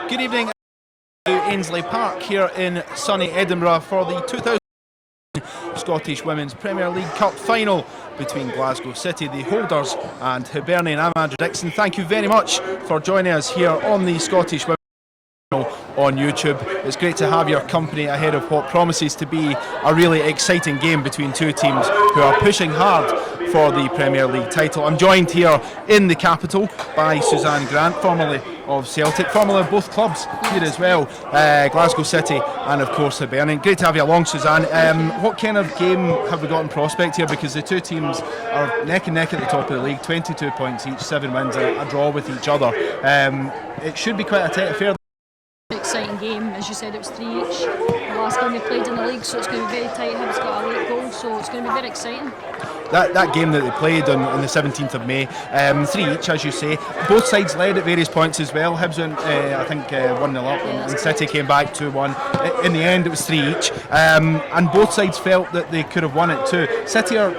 Good evening to Ainslie Park here in sunny Edinburgh for the 2000 Scottish Women's Premier League Cup final between Glasgow City, the holders, and Hibernian. I'm Andrew Dixon. Thank you very much for joining us here on the Scottish Women's on YouTube. It's great to have your company ahead of what promises to be a really exciting game between two teams who are pushing hard for the Premier League title. I'm joined here in the capital by Suzanne Grant, formerly of Celtic, formerly of both clubs here as well, Glasgow City and of course Hibernian. Great to have you along, Suzanne. What kind of game have we got in prospect here, because the two teams are neck and neck at the top of the league, 22 points each, 7 wins, a draw with each other. It should be quite a tight affair. Exciting game, as you said, it was 3 each. The last game we played in the league, so it's going to be very tight. Hibs got a late goal, so it's going to be very exciting. That game that they played on the 17th of May, 3 each, as you say. Both sides led at various points as well. Hibs went, I think, 1-0 up, and City came back 2-1. In the end, it was 3 each, and both sides felt that they could have won it too. City are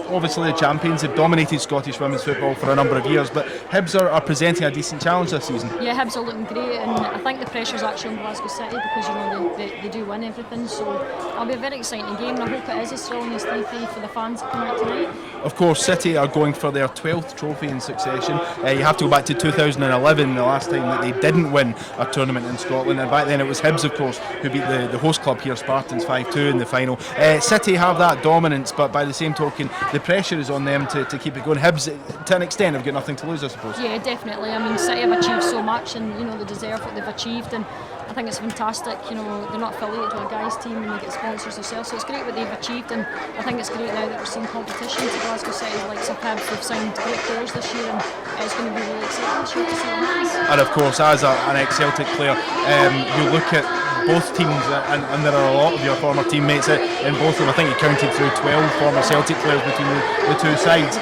obviously the champions. They've dominated Scottish women's football for a number of years, but Hibs are presenting a decent challenge this season. Yeah, Hibs are looking great, and I think the pressure's actually on Glasgow City because they do win everything, so it'll be a very exciting game, and I hope it is as thrilling as 3-3 for the fans that come out tonight. Of course, City are going for their 12th trophy in succession. You have to go back to 2011, the last time that they didn't win a tournament in Scotland, and back then it was Hibs, of course, who beat the host club here, Spartans, 5-2 in the final. City have that dominance, but by the same token, the pressure is on them to keep it going. Hibs, to an extent, have got nothing to lose, I suppose. Yeah, definitely. I mean, City have achieved so much, and they deserve what they've achieved, and I think it's fantastic. They're not affiliated with a guys team, and they get sponsors themselves, so it's great what they've achieved, and I think it's great now that we're seeing competition to Glasgow City, like some Hibs. They've signed great players this year, and it's going to be really exciting this year to see what happens. And of course, as an ex-Celtic player, you look at both teams, and there are a lot of your former teammates in both of them. I think you counted through 12 former Celtic players between the two sides.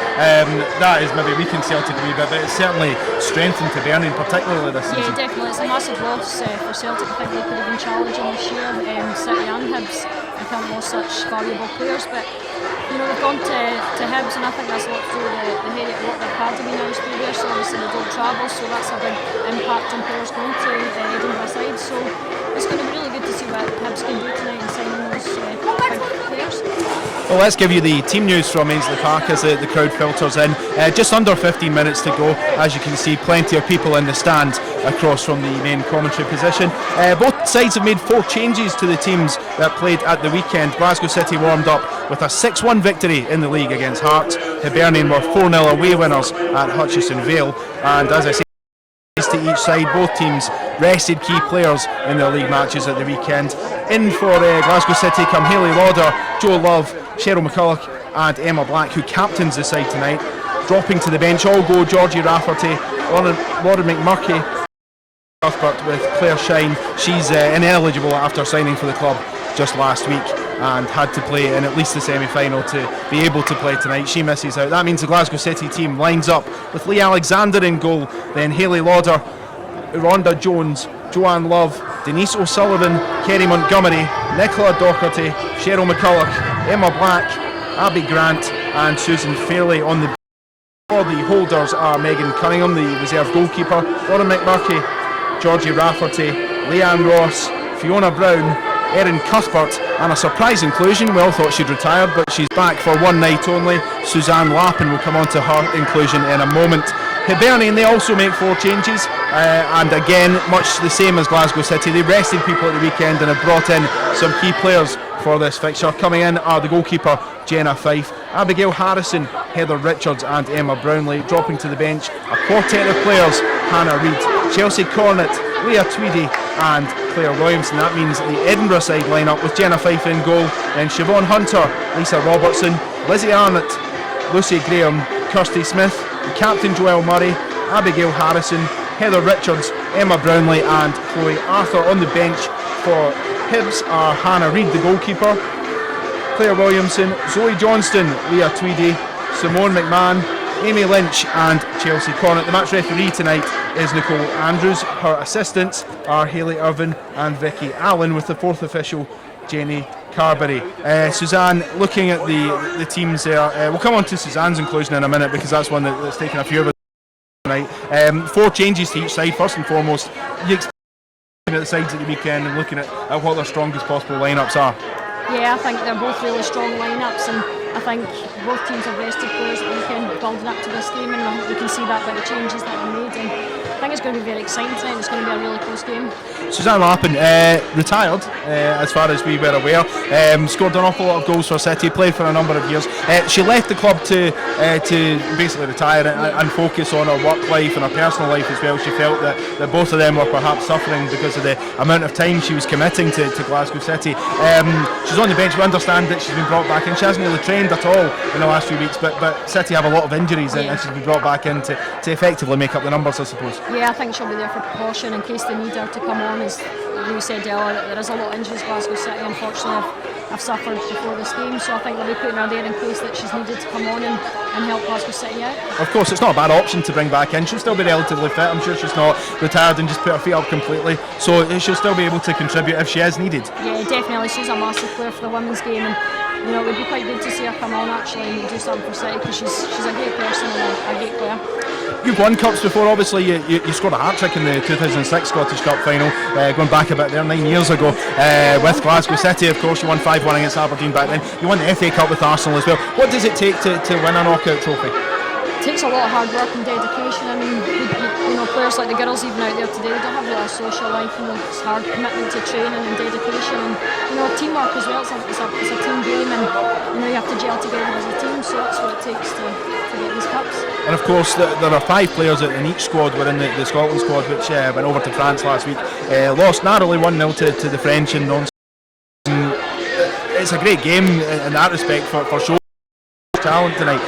That is maybe weakened Celtic a wee bit, but it's certainly strengthened Hibernian, particularly this season. Yeah, definitely. It's a massive loss for Celtic. I think they could have been challenging this year. City and Hibs, I think, lost such valuable players, but they've gone to Hibs, and I think that's a lot through the head of what the academy now is through there, so obviously they don't travel, so that's a big impact on players going to the Edinburgh side, so it's going to be really good to see what Hibs can do tonight and signing those big players. Well, let's give you the team news from Ainslie Park as the crowd filters in. Just under 15 minutes to go. As you can see, plenty of people in the stand across from the main commentary position. Both sides have made 4 changes to the teams that played at the weekend. Glasgow City warmed up with a 6-1 victory in the league against Hearts. Hibernian were 4-0 away winners at Hutchison Vale, and as I say, to each side, both teams rested key players in their league matches at the weekend. In for Glasgow City come Hayley Lauder, Jo Love, Cheryl McCulloch and Emma Black, who captains the side tonight. Dropping to the bench all go Georgie Rafferty, Lauren McMurky, Cuthbert with Claire Shine. She's ineligible after signing for the club just last week and had to play in at least the semi-final to be able to play tonight. She misses out. That means the Glasgow City team lines up with Lee Alexander in goal, then Hayley Lauder, Rhonda Jones, Joanne Love, Denise O'Sullivan, Kerry Montgomery, Nicola Docherty, Cheryl McCulloch, Emma Black, Abby Grant and Susan Fairley on the bench. For the holders are Megan Cunningham, the reserve goalkeeper, Lauren McMurky, Georgie Rafferty, Leanne Ross, Fiona Brown, Erin Cuthbert, and a surprise inclusion. We all thought she'd retired, but she's back for one night only. Suzanne Lappin will come on to her inclusion in a moment. Hibernian, they also make 4 changes, and again, much the same as Glasgow City. They rested people at the weekend and have brought in some key players for this fixture. Coming in are the goalkeeper Jenna Fife, Abigail Harrison, Heather Richards and Emma Brownlee. Dropping to the bench, a quartet of players: Hannah Reid, Chelsea Cornett, Leah Tweedy and Claire Williamson. That means the Edinburgh side line up with Jenna Fife in goal, then Siobhan Hunter, Lisa Robertson, Lizzie Arnott, Lucy Graham, Kirsty Smith, Captain Joelle Murray, Abigail Harrison, Heather Richards, Emma Brownlee and Chloe Arthur. On the bench for Hibs are Hannah Reid, the goalkeeper, Claire Williamson, Zoe Johnston, Leah Tweedy, Simone McMahon, Amy Lynch and Chelsea Cornett. The match referee tonight is Nicole Andrews. Her assistants are Hayley Irvin and Vicky Allen, with the 4th official Jenny Carberry. Suzanne, looking at the teams there, we'll come on to Suzanne's inclusion in a minute because that's one that's taken a few of us tonight. 4 changes to each side. First and foremost, you expect at the sides at the weekend and looking at what their strongest possible lineups are. Yeah, I think they're both really strong lineups, and I think both teams have rested players that weekend building up to this game, and we can see that by the changes that were made. And I think it's going to be very exciting tonight. It's going to be a really close game. Suzanne Lappin, retired, as far as we were aware. Scored an awful lot of goals for City, played for a number of years. She left the club to basically retire and focus on her work life and her personal life as well. She felt that both of them were perhaps suffering because of the amount of time she was committing to Glasgow City. She's on the bench. We understand that she's been brought back in. She hasn't really trained at all in the last few weeks, but City have a lot of injuries, and she's been brought back in to effectively make up the numbers, I suppose. Yeah, I think she'll be there for precaution in case they need her to come on. As you said earlier, there is a lot of injuries. Glasgow City, unfortunately, have suffered before this game, so I think they'll be putting her there in case that she's needed to come on and help Glasgow City out. Of course, it's not a bad option to bring back in. She'll still be relatively fit. I'm sure she's not retired and just put her feet up completely, so she'll still be able to contribute if she is needed. Yeah, definitely. She's a massive player for the women's game, and it would be quite good to see her come on actually and do something for City, because she's a great person and a great player. You've won cups before, obviously. You scored a hat-trick in the 2006 Scottish Cup final, going back a bit there, 9 years ago, with Glasgow City. Of course, you won 5-1 against Aberdeen back then. You won the FA Cup with Arsenal as well. What does it take to win a knockout trophy? It takes a lot of hard work and dedication. I mean, players like the girls even out there today, they don't have really a social life. It's hard commitment to training and dedication, and teamwork as well. It's a team game, and you have to gel together as a team. So that's what it takes to get these cups. And of course, there are 5 players in each squad. We're in the Scotland squad, which went over to France last week. Lost narrowly 1-0 to the French in non. It's a great game in that respect for showing talent tonight.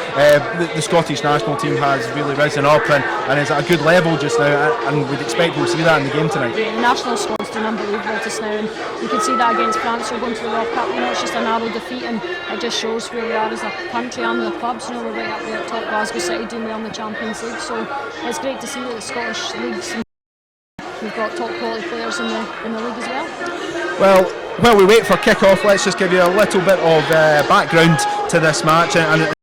The Scottish national team has really risen up and is at a good level just now, and we'd expect we'll see that in the game tonight. Yeah, the national squad's doing unbelievable just now, and you can see that against France. We're going to the World Cup. It's just a narrow defeat, and it just shows where we are as a country and the clubs. We're right up there at top. Glasgow City doing well in the Champions League, so it's great to see that the Scottish leagues, we've got top quality players in the league as well. Well, while we wait for kick-off, let's just give you a little bit of background to this match and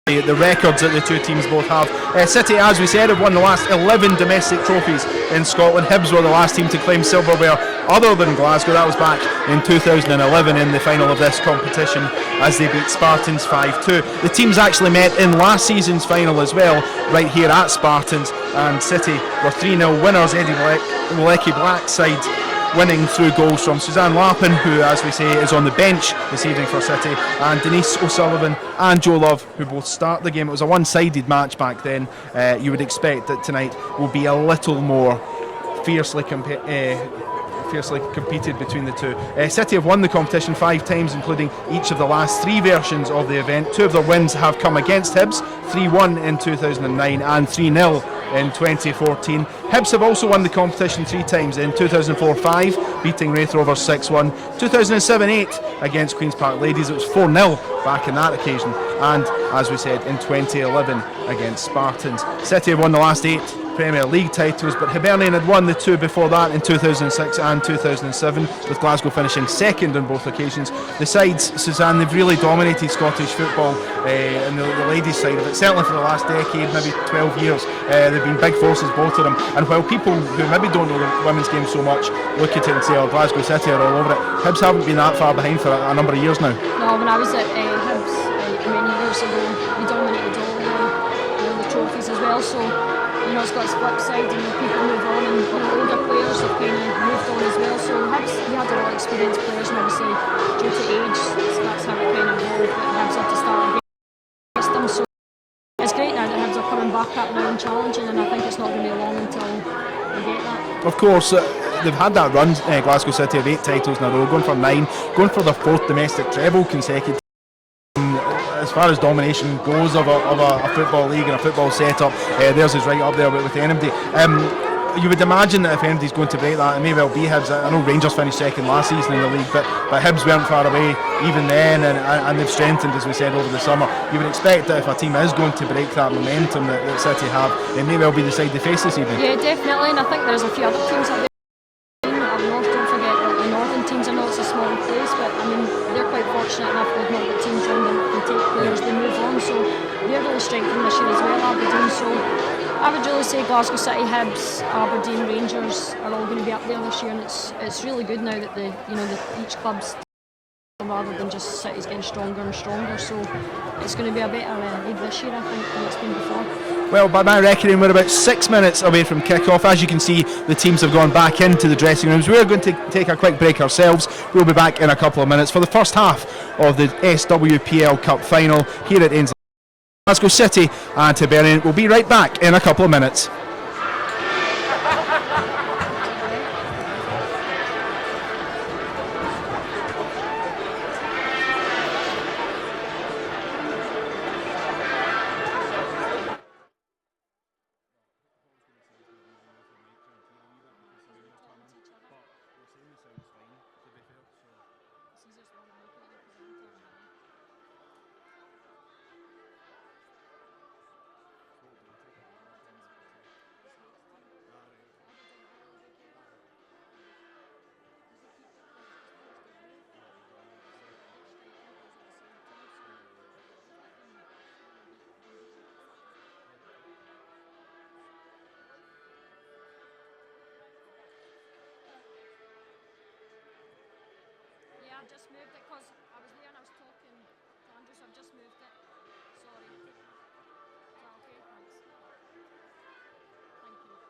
the records that the two teams both have. City, as we said, have won the last 11 domestic trophies in Scotland. Hibs were the last team to claim silverware other than Glasgow. That was back in 2011 in the final of this competition as they beat Spartans 5-2. The teams actually met in last season's final as well, right here at Spartans, and City were 3-0 winners. Eddie Walecki Black side winning through goals from Suzanne Lappin, who, as we say, is on the bench this evening for City, and Denise O'Sullivan and Jo Love, who both start the game. It was a one-sided match back then. You would expect that tonight will be a little more fiercely competed between the two. City have won the competition 5 times, including each of the last 3 versions of the event. 2 of their wins have come against Hibs, 3-1 in 2009 and 3-0 in 2014. Hibs have also won the competition 3 times, in 2004-5 beating Wraith Rovers 6-1, 2007-8 against Queen's Park Ladies, it was 4-0 back in that occasion, and as we said, in 2011 against Spartans. City have won the last 8 Premier League titles, but Hibernian had won the 2 before that in 2006 and 2007, with Glasgow finishing second on both occasions. The sides, Suzanne, they've really dominated Scottish football in the ladies' side of it, certainly for the last decade, maybe 12 years. They've been big forces, both of them, and while people who maybe don't know the women's game so much look at it and say, oh, Glasgow City are all over it, Hibs haven't been that far behind for a number of years now. No, when I was at Hibs many years ago, we dominated all the trophies as well, so it's got its flip side, and people move on, and older players have kind of moved on as well. So Hibs, we had a lot of experienced players, and obviously due to age, that's how it kind of evolved, that Hibs had to start against them. So it's great now that Hibs are coming back up now and challenging, and I think it's not going to be long until we get that. Of course, they've had that run, Glasgow City, of 8 titles in a row, going for 9, going for their 4th domestic treble consecutive. As far as domination goes of a football league and a football setup, theirs is right up there with anybody. You would imagine that if anybody's going to break that, it may well be Hibs. I know Rangers finished second last season in the league, but Hibs weren't far away even then, and they've strengthened, as we said, over the summer. You would expect that if a team is going to break that momentum that City have, it may well be the side they face this evening. Yeah, definitely, and I think there's a few other teams up there. Up north, don't forget the northern teams. I know it's a small place, but I mean they're I would really say Glasgow City, Hibs, Aberdeen, Rangers are all going to be up there this year, and it's really good now that each club's rather than just City's getting stronger and stronger. So it's going to be a better league this year, I think, than it's been before. Well, by my reckoning, we're about 6 minutes away from kick-off. As you can see, the teams have gone back into the dressing rooms. We're going to take a quick break ourselves. We'll be back in a couple of minutes for the first half of the SWPL Cup final here at Ainslie. Glasgow City and Hibernian. We'll be right back in a couple of minutes. I've just moved it because I was there and I was talking to Andrew, so I've just moved it. Sorry. Is that okay? Thanks. Thank you.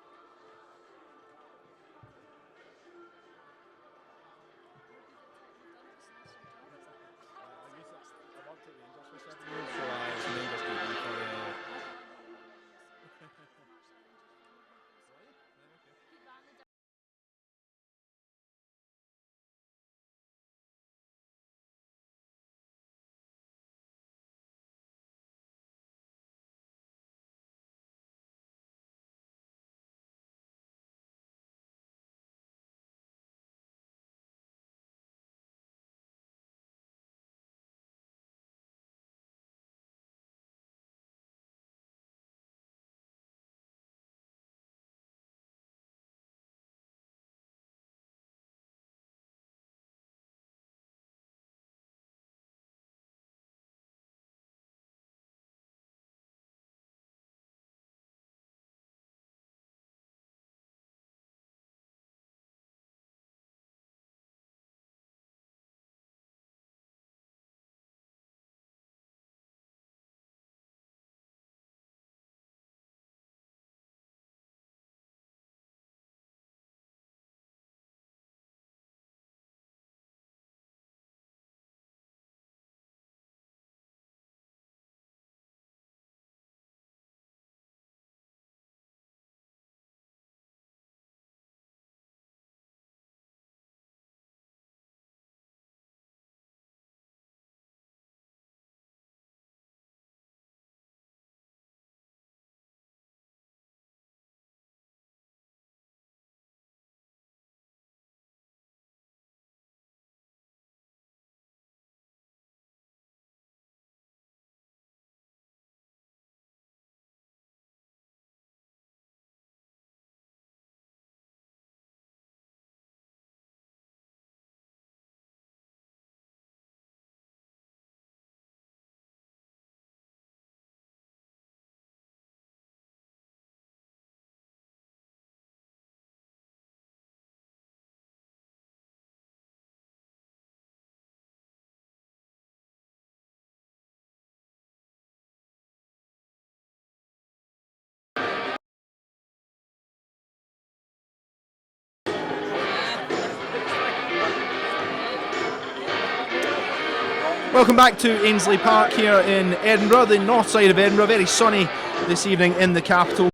Welcome back to Ainslie Park here in Edinburgh, the north side of Edinburgh. Very sunny this evening in the capital.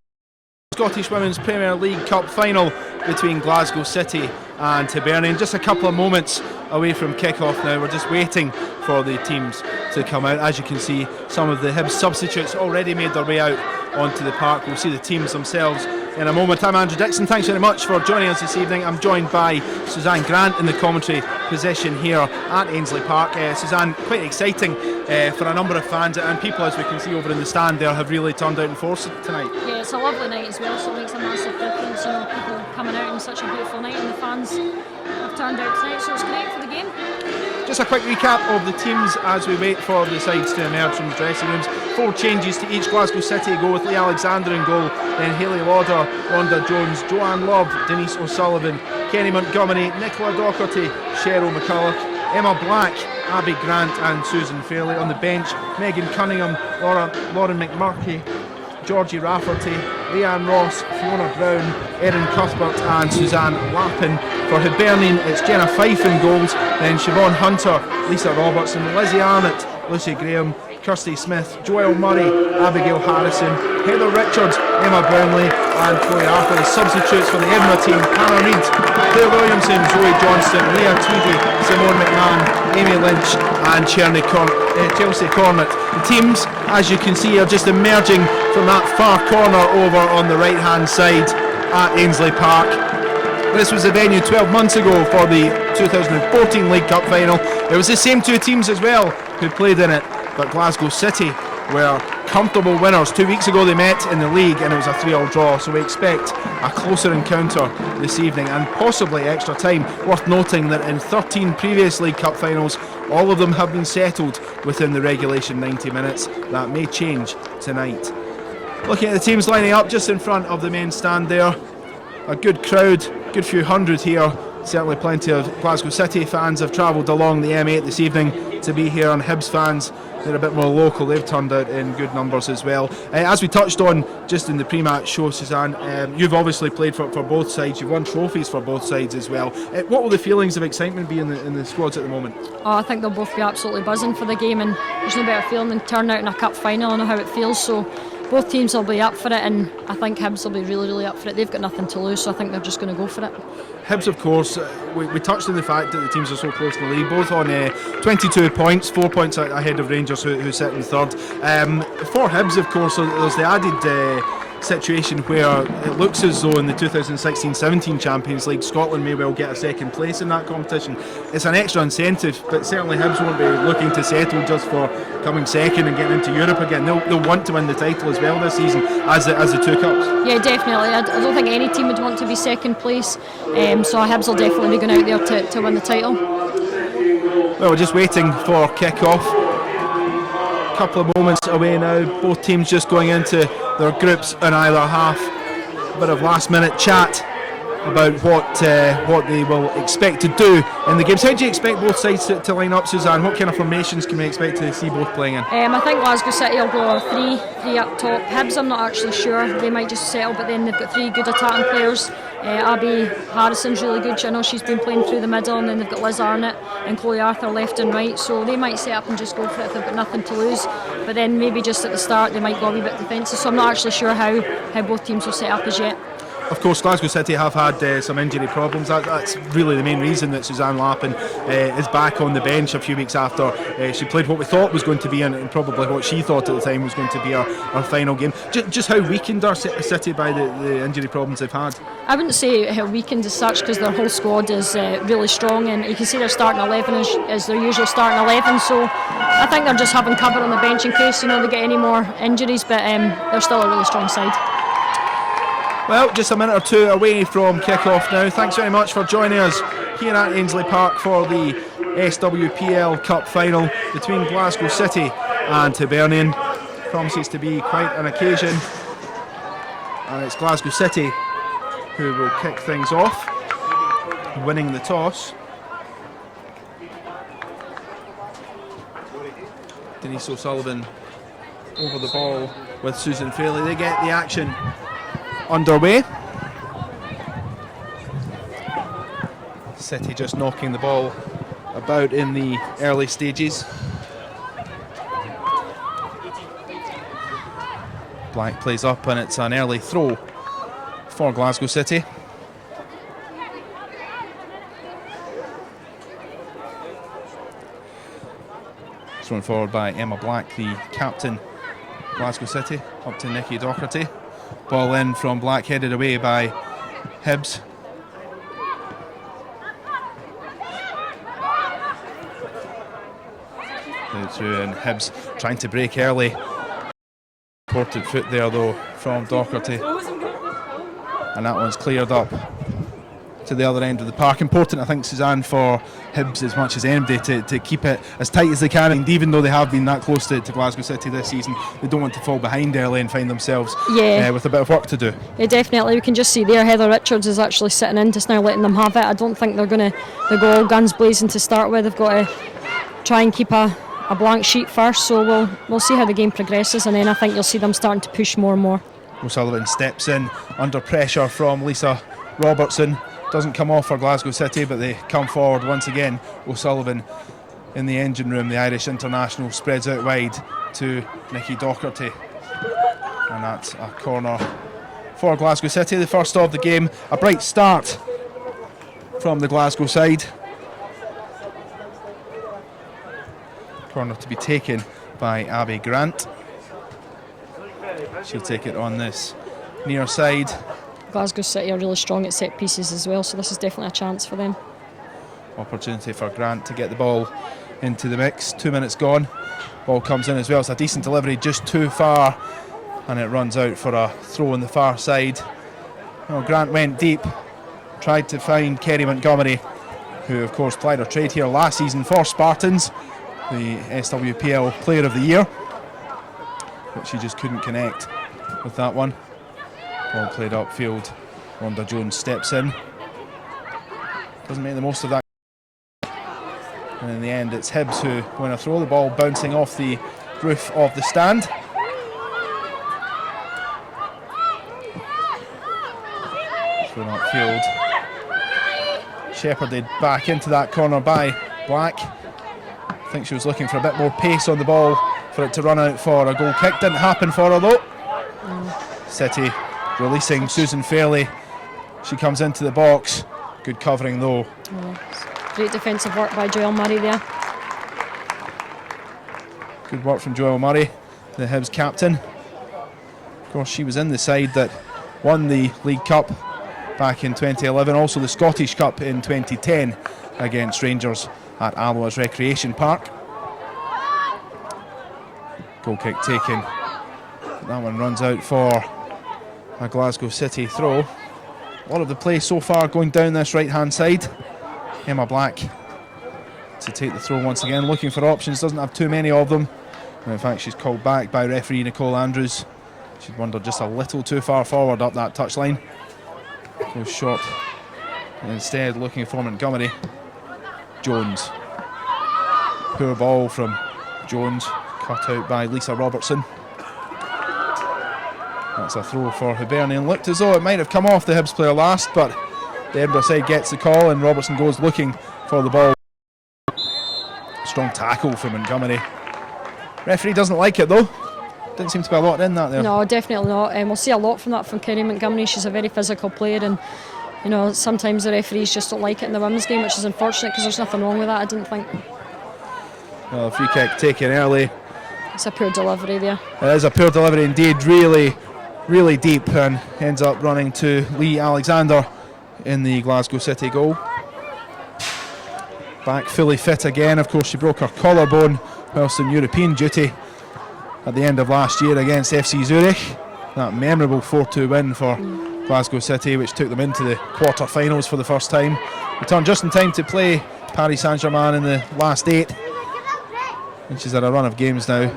Scottish Women's Premier League Cup final between Glasgow City and Hibernian. Just a couple of moments away from kick-off now. We're just waiting for the teams to come out. As you can see, some of the Hibs substitutes already made their way out onto the park. We'll see the teams themselves in a moment. I'm Andrew Dixon. Thanks very much for joining us this evening. I'm joined by Suzanne Grant in the commentary position here at Ainslie Park. Suzanne, quite exciting for a number of fans and people, as we can see over in the stand there, have really turned out in force tonight. Yeah, it's a lovely night as well, so it makes a massive difference. You know, people coming out on such a beautiful night, and the fans have turned out tonight, so it's great for the game. Just a quick recap of the teams as we wait for the sides to emerge from the dressing rooms. 4 changes to each. Glasgow City go with Lee Alexander in goal, then Hayley Lauder, Rhonda Jones, Joanne Love, Denise O'Sullivan, Kenny Montgomery, Nicola Docherty, Cheryl McCulloch, Emma Black, Abby Grant and Susan Fairley. On the bench, Megan Cunningham, Lauren McMurky, Georgie Rafferty, Leanne Ross, Fiona Brown, Erin Cuthbert and Suzanne Lappin. For Hibernian, it's Jenna Fife in goals, then Siobhan Hunter, Lisa Robertson, Lizzie Arnott, Lucy Graham, Kirsty Smith, Joelle Murray, Abigail Harrison, Heather Richards, Emma Brownlee and Chloe Arthur. As substitutes for the Edinburgh team, Hannah Reid, Claire Williamson, Zoe Johnston, Leah Tweedy, Simone McMahon, Amy Lynch and Chelsea Cornett. The teams, as you can see, are just emerging from that far corner over on the right hand side at Ainslie Park. This was the venue 12 months ago for the 2014 League Cup final. It was the same 2 teams as well who played in it, but Glasgow City were comfortable winners. 2 weeks ago they met in the league and it was a 3-3 draw, so we expect a closer encounter this evening and possibly extra time. Worth noting that in 13 previous League Cup finals, all of them have been settled within the regulation 90 minutes. That may change tonight. Looking at the teams lining up just in front of the main stand there, a good crowd, good few hundred here. Certainly plenty of Glasgow City fans have travelled along the M8 this evening to be here, and Hibs fans, they're a bit more local, they've turned out in good numbers as well. As we touched on just in the pre-match show, Suzanne, you've obviously played for both sides, you've won trophies for both sides as well. What will the feelings of excitement be in the squads at the moment? Oh, I think they'll both be absolutely buzzing for the game, and there's no better feeling than turning out in a cup final. I know how it feels, so both teams will be up for it, and I think Hibs will be really, really up for it. They've got nothing to lose, so I think they're just going to go for it. Hibs, of course, we touched on the fact that the teams are so close in the league, both on 22 points, 4 points ahead of Rangers, who sit in third. For Hibs, of course, there's the added situation where it looks as though in the 2016-17 Champions League, Scotland may well get a second place in that competition. It's an extra incentive, but certainly Hibs won't be looking to settle just for coming second and getting into Europe again. They'll want to win the title as well this season as the 2 cups. Yeah, definitely. I don't think any team would want to be second place, so Hibs will definitely be going out there to win the title. Well, we're just waiting for kick-off. Couple of moments away now, both teams just going into their groups in either half. A bit of last minute chat about what they will expect to do in the games. How do you expect both sides to line up, Suzanne? What kind of formations can we expect to see both playing in? I think Glasgow City will go 3 up top. Hibs, I'm not actually sure, they might just settle, but then they've got 3 good attacking players. Abby Harrison's really good, I know she's been playing through the middle, and then they've got Liz Arnott and Chloe Arthur left and right, so they might set up and just go for it if they've got nothing to lose, but then maybe just at the start they might go a wee bit defensive, so I'm not actually sure how both teams will set up as yet. Of course, Glasgow City have had some injury problems. That's really the main reason that Suzanne Lappin is back on the bench a few weeks after she played what we thought was going to be, and probably what she thought at the time was going to be her final game. Just how weakened are City by the injury problems they've had? I wouldn't say how weakened as such, because their whole squad is really strong, and you can see their starting 11 is their usual starting 11, so I think they're just having cover on the bench in case they get any more injuries, but they're still a really strong side. Well, just a minute or 2 away from kick-off now. Thanks very much for joining us here at Ainslie Park for the SWPL Cup final between Glasgow City and Hibernian. Promises to be quite an occasion, and it's Glasgow City who will kick things off, winning the toss. Denise O'Sullivan over the ball with Susan Fairley. They get the action underway. City just knocking the ball about in the early stages. Black plays up and it's an early throw for Glasgow City. Thrown forward by Emma Black, the captain, Glasgow City, up to Nikki Docherty. Ball in from Black, headed away by Hibs. Played through, and Hibs trying to break early. Ported foot there though from Docherty. and that one's cleared up to the other end of the park. Important, I think, Suzanne, for Hibs as much as anybody to keep it as tight as they can, and even though they have been that close to Glasgow City this season, they don't want to fall behind early and find themselves with a bit of work to do. Yeah, definitely. We can just see there Heather Richards is actually sitting in just now, letting them have it. I don't think they're going to go all guns blazing to start with. They've got to try and keep a blank sheet first, so we'll see how the game progresses, and then I think you'll see them starting to push more and more. O'Sullivan steps in under pressure from Lisa Robertson. Doesn't come off for Glasgow City, but they come forward once again. O'Sullivan in the engine room, the Irish international, spreads out wide to Nikki Docherty, and that's a corner for Glasgow City, the first of the game. A bright start from the Glasgow side. Corner to be taken by Abby Grant. She'll take it on this near side. Glasgow City are really strong at set pieces as well, so this is definitely a chance for them. Opportunity for Grant to get the ball into the mix. 2 minutes gone. Ball comes in as well. It's a decent delivery, just too far, and it runs out for a throw on the far side. Grant went deep, tried to find Kerry Montgomery, who of course plied her trade here last season for Spartans, the SWPL Player of the Year, but she just couldn't connect with that one. Ball played upfield. Rhonda Jones steps in. Doesn't make the most of that. And in the end, it's Hibs who win a throw. The ball bouncing off the roof of the stand. Thrown upfield. Shepherded back into that corner by Black. I think she was looking for a bit more pace on the ball for it to run out for a goal kick. Didn't happen for her though. City releasing Susan Fairley. She comes into the box. Good covering though. Great defensive work by Joelle Murray there. Good work from Joelle Murray, the Hibs captain. Of course, she was in the side that won the League Cup back in 2011, also the Scottish Cup in 2010 against Rangers at Alloa's Recreation Park. Goal kick taken. That one runs out for a Glasgow City throw. A lot of the play so far going down this right hand side. Emma Black to take the throw once again, looking for options, doesn't have too many of them, and in fact she's called back by referee Nicole Andrews. She'd wandered just a little too far forward up that touchline. Goes short, and instead looking for Montgomery. Jones, poor ball from Jones, cut out by Lisa Robertson. That's a throw for Hibernian. Looked as though it might have come off the Hibs player last, but the Edinburgh side gets the call and Robertson goes looking for the ball. Strong tackle from Montgomery. Referee doesn't like it though. Didn't seem to be a lot in that there. No, definitely not. We'll see a lot from that from Kerry Montgomery. She's a very physical player, and sometimes the referees just don't like it in the women's game, which is unfortunate because there's nothing wrong with that, I didn't think. Well, free kick taken early. It's a poor delivery there. It is a poor delivery indeed, really deep, and ends up running to Lee Alexander in the Glasgow City goal. Back fully fit again. Of course, she broke her collarbone whilst in European duty at the end of last year against FC Zurich. That memorable 4-2 win for Glasgow City, which took them into the quarter-finals for the first time. Returned just in time to play Paris Saint-Germain in the last 8. And she's had a run of games now.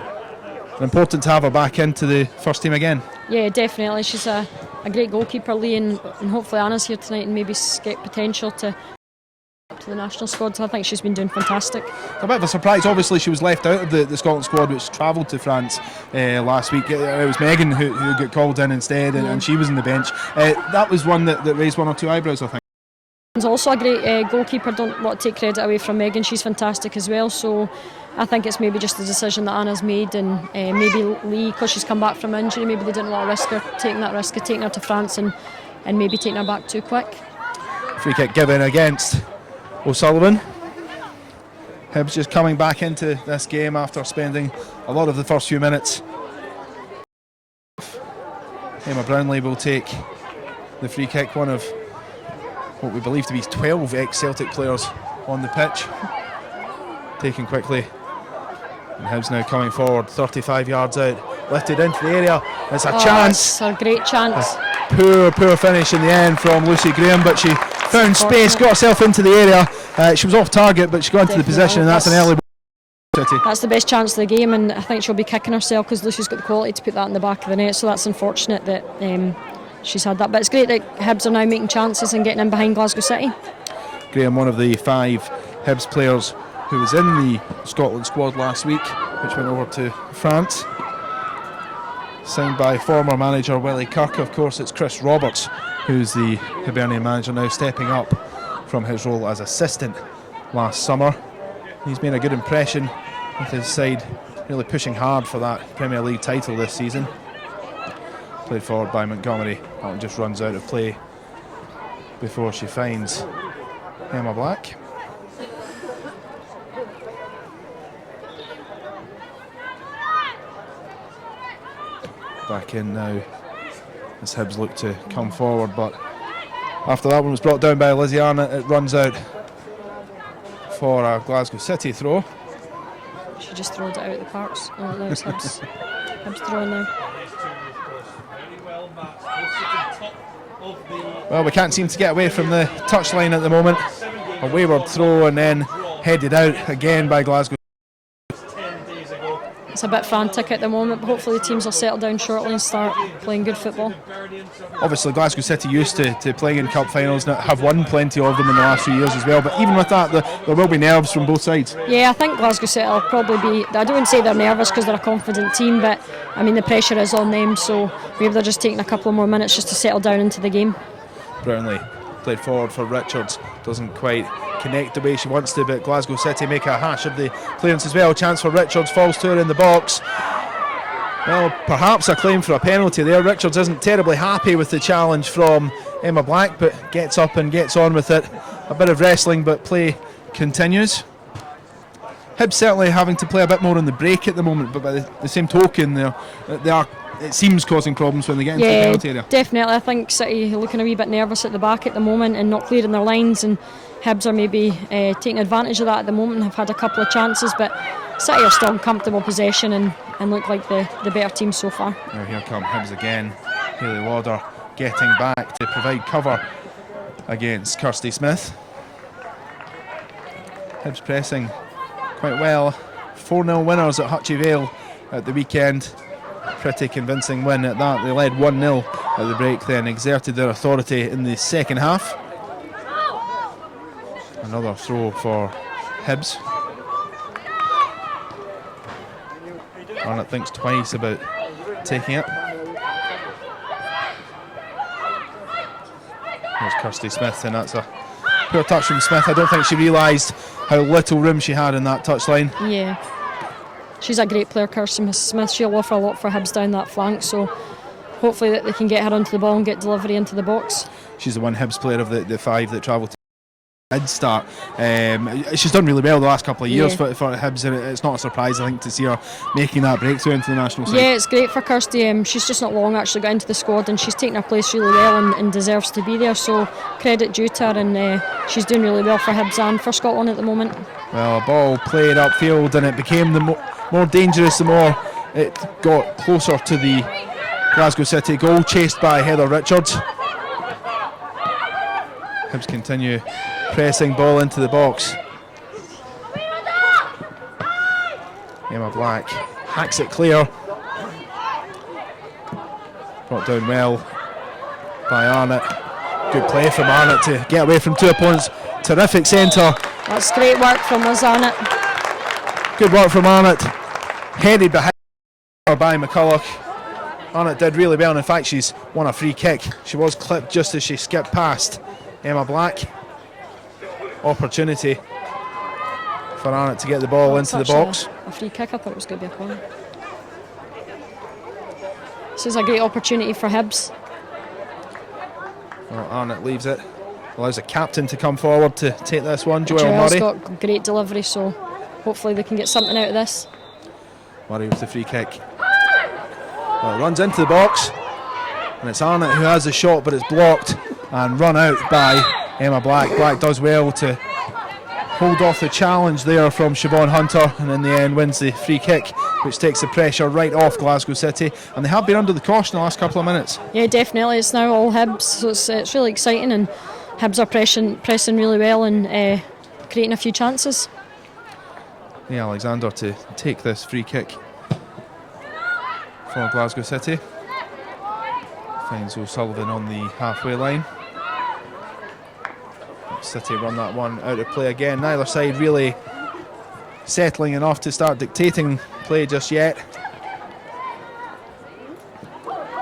Important to have her back into the first team again. Yeah, definitely. She's a great goalkeeper, Lee, and hopefully Anna's here tonight and maybe get potential to the national squad. So I think she's been doing fantastic. A bit of a surprise. Obviously, she was left out of the Scotland squad, which travelled to France last week. It was Megan who got called in instead, and she was in the bench. That was one that raised one or two eyebrows, I think. She's also a great goalkeeper. Don't want to take credit away from Megan. She's fantastic as well. So I think it's maybe just the decision that Anna's made, and maybe Lee, because she's come back from injury, maybe they didn't want to risk her taking that risk of taking her to France and maybe taking her back too quick. Free kick given against O'Sullivan. Hibs just coming back into this game after spending a lot of the first few minutes. Emma Brownlee will take the free kick, one of what we believe to be 12 ex-Celtic players on the pitch. Taken quickly. And Hibs now coming forward, 35 yards out, lifted into the area. It's a chance. It's a great chance. Poor finish in the end from Lucy Graham, but she found space, got herself into the area. She was off target, but she got into the position, and that's an early. That's the best chance of the game, and I think she'll be kicking herself because Lucy's got the quality to put that in the back of the net, so that's unfortunate that she's had that. But it's great that Hibs are now making chances and getting in behind Glasgow City. Graham, one of the 5 Hibs players who was in the Scotland squad last week, which went over to France. Signed by former manager Willie Kirk. Of course, it's Chris Roberts, who's the Hibernian manager now, stepping up from his role as assistant last summer. He's made a good impression with his side really pushing hard for that Premier League title this season. Played forward by Montgomery. That one just runs out of play before she finds Emma Black. Back in now as Hibs look to come forward, but after that one was brought down by Lizzie Arnott, it runs out for a Glasgow City throw. She just throwed it out of the parks. Oh, no, it's Hibs. Hibs throwing now. Well, we can't seem to get away from the touchline at the moment. A wayward throw and then headed out again by Glasgow. It's a bit frantic at the moment, but hopefully the teams will settle down shortly and start playing good football. Obviously Glasgow City used to playing in cup finals and have won plenty of them in the last few years as well, but even with that there will be nerves from both sides. Yeah, I think Glasgow City will probably be, I don't say they're nervous because they're a confident team, but I mean the pressure is on them, so maybe they're just taking a couple of more minutes just to settle down into the game. Brownlee played forward for Richards, doesn't quite connect the way she wants to, but Glasgow City make a hash of the clearance as well. Chance for Richards, falls to her in the box. Well, perhaps a claim for a penalty there. Richards isn't terribly happy with the challenge from Emma Black, but gets up and gets on with it. A bit of wrestling, but play continues. Hibs certainly having to play a bit more on the break at the moment, but by the same token, they are, it seems, causing problems when they get into the penalty area. Definitely. I think City are looking a wee bit nervous at the back at the moment and not clearing their lines, and Hibs are maybe taking advantage of that at the moment and have had a couple of chances, but City are still in comfortable possession and look like the better team so far. Now here come Hibs again. Hayley Lauder getting back to provide cover against Kirsty Smith. Hibs pressing quite well. 4-0 winners at Hutchie Vale at the weekend. Pretty convincing win at that. They led 1-0 at the break, then exerted their authority in the second half. Another throw for Hibs. Arnott thinks twice about taking it. There's Kirsty Smith, and that's a poor touch from Smith. I don't think she realised how little room she had in that touchline. Yeah. She's a great player, Kirsty Smith. She'll offer a lot for Hibs down that flank, so hopefully that they can get her onto the ball and get delivery into the box. She's the one Hibs player of the 5 that travelled to start. She's done really well the last couple of years for Hibs, and it's not a surprise, I think, to see her making that breakthrough into the national side. Yeah, it's great for Kirsty. She's just not long actually got into the squad, and she's taken her place really well and deserves to be there, so credit due to her, and she's doing really well for Hibs and for Scotland at the moment. Well, a ball played upfield, and it became the more dangerous the more it got closer to the Glasgow City goal, chased by Heather Richards. Hibs continue pressing, ball into the box. Emma Black hacks it clear. Brought down well by Arnott. Good play from Arnott to get away from 2 opponents. Terrific centre. That's great work from Liz Arnott. Good work from Arnott. Headed behind her by McCulloch. Arnott did really well, and in fact she's won a free kick. She was clipped just as she skipped past Emma Black. Opportunity for Arnott to get the ball into the box. A free kick, I thought it was going to be a corner. This is a great opportunity for Hibs. Well, Arnott leaves it. Allows the captain to come forward to take this one, Joelle Murray. Got great delivery, so hopefully they can get something out of this. Murray with the free kick. Well, it runs into the box, and it's Arnott who has the shot, but it's blocked and run out by Emma Black. Black does well to hold off the challenge there from Siobhan Hunter, and in the end wins the free kick, which takes the pressure right off Glasgow City, and they have been under the cosh in the last couple of minutes. Yeah, definitely. It's now all Hibs, so it's really exciting, and Hibs are pressing really well and creating a few chances. Yeah, Alexander to take this free kick for Glasgow City. Finds O'Sullivan on the halfway line. City run that one out of play again. Neither side really settling enough to start dictating play just yet.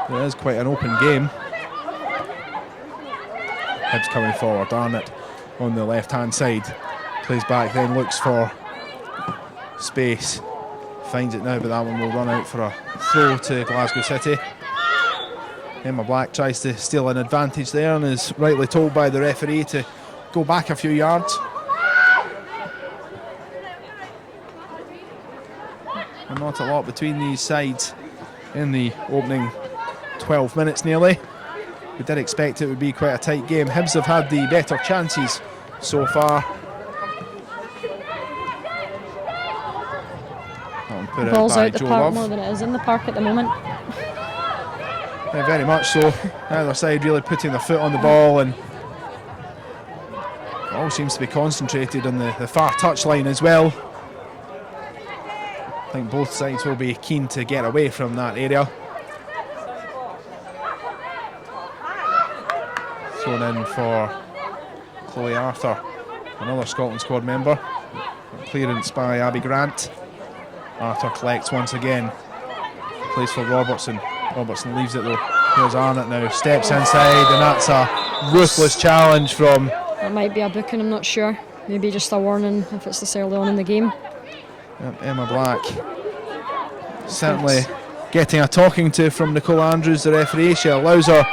It is quite an open game. Hibs coming forward. Arnott on the left hand side. Plays back, then looks for space. Finds it now, but that one will run out for a throw to Glasgow City. Emma Black tries to steal an advantage there and is rightly told by the referee to go back a few yards. And not a lot between these sides in the opening 12 minutes nearly. We did expect it would be quite a tight game. Hibs have had the better chances so far. The ball's out the park more than it is in the park at the moment. Yeah, very much so. Either side really putting their foot on the ball, and it all seems to be concentrated on the far touchline as well. I think both sides will be keen to get away from that area. Thrown in for Chloe Arthur, another Scotland squad member. Clearance by Abby Grant. Arthur collects once again. Plays for Robertson. Robertson leaves it though. Here's Arnott now. Steps inside, and that's a ruthless challenge from... That might be a booking, I'm not sure. Maybe just a warning if it's this early on in the game. Yep, Emma Black certainly getting a talking to from Nicole Andrews, the referee. She allows her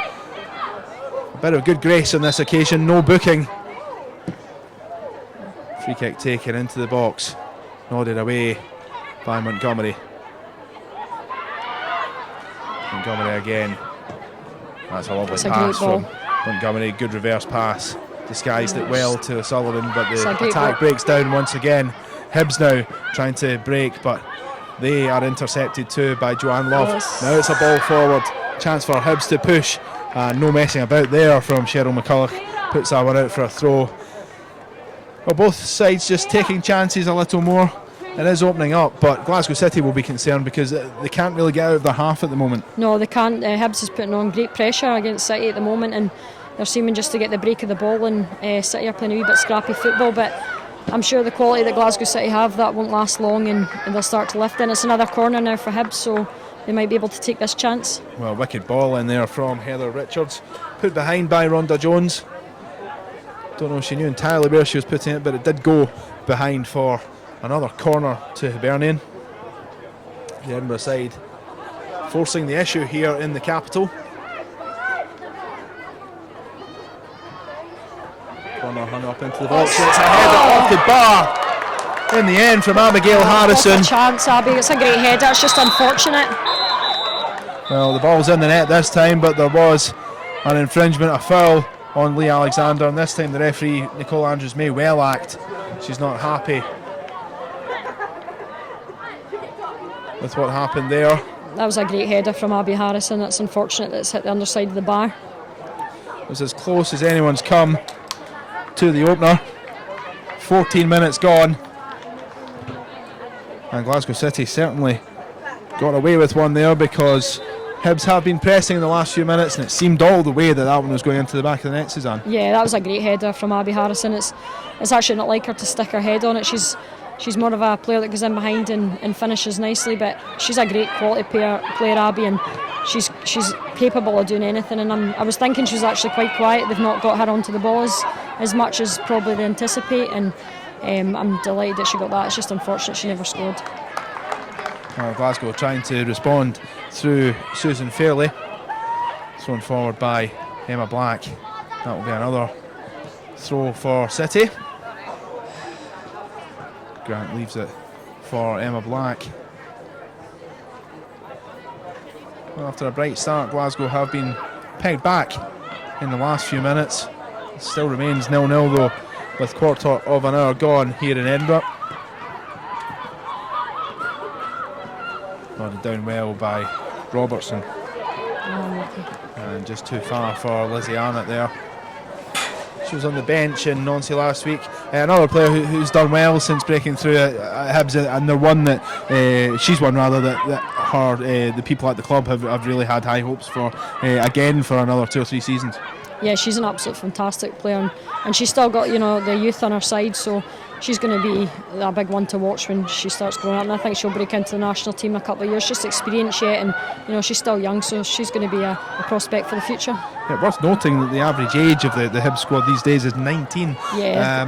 a bit of good grace on this occasion. No booking. Free kick taken into the box. Nodded away by Montgomery. Montgomery again. That's a lovely pass from Montgomery. Good reverse pass. Disguised it well to O'Sullivan, but the attack breaks down once again. Hibs now trying to break, but they are intercepted too by Joanne Love. Yes. Now it's a ball forward. Chance for Hibs to push. No messing about there from Cheryl McCulloch. Puts that one out for a throw. Well, both sides just taking chances a little more. It is opening up, but Glasgow City will be concerned because they can't really get out of their half at the moment. No, they can't. Hibs is putting on great pressure against City at the moment, and they're seeming just to get the break of the ball, and City are playing a wee bit scrappy football, but I'm sure the quality that Glasgow City have, that won't last long, and they'll start to lift in. It's another corner now for Hibs, so they might be able to take this chance. Well, wicked ball in there from Heather Richards, put behind by Rhonda Jones. Don't know if she knew entirely where she was putting it, but it did go behind for another corner to Hibernian. The Edinburgh side forcing the issue here in the capital. Corner hung up into the box. It's a header off the bar in the end from Abigail Harrison. What a chance, Abby. It's a great header. It's just unfortunate. Well, the ball's in the net this time, but there was an infringement, a foul on Lee Alexander, and this time the referee, Nicole Andrews, may well act. She's not happy with what happened there. That was a great header from Abby Harrison. It's unfortunate that it's hit the underside of the bar. It was as close as anyone's come to the opener. 14 minutes gone, and Glasgow City certainly got away with one there because Hibs have been pressing in the last few minutes, and it seemed all the way that that one was going into the back of the net, Suzanne. Yeah, that was a great header from Abby Harrison. It's actually not like her to stick her head on it. She's more of a player that goes in behind and finishes nicely, but she's a great quality player, Abby, and she's capable of doing anything. And I was thinking she was actually quite quiet. They've not got her onto the ball as much as probably they anticipate, and I'm delighted that she got that. It's just unfortunate she never scored. Glasgow trying to respond through Susan Fairley. Thrown forward by Emma Black. That will be another throw for City. Grant leaves it for Emma Black. Well, after a bright start, Glasgow have been pegged back in the last few minutes. It still remains 0-0 though with quarter of an hour gone here in Edinburgh. Nodded down well by Robertson. And just too far for Lizzie Arnott there. She was on the bench in Nancy last week. Another player who's done well since breaking through at Hibs, and they're one that she's one rather that the people at the club have really had high hopes for again for another 2 or 3 seasons. Yeah, she's an absolute fantastic player, and she's still got the youth on her side, so she's going to be a big one to watch when she starts growing up, and I think she'll break into the national team in a couple of years. Just experience yet, and she's still young, so she's going to be a prospect for the future. Yeah, worth noting that the average age of the Hibs squad these days is 19. Yeah.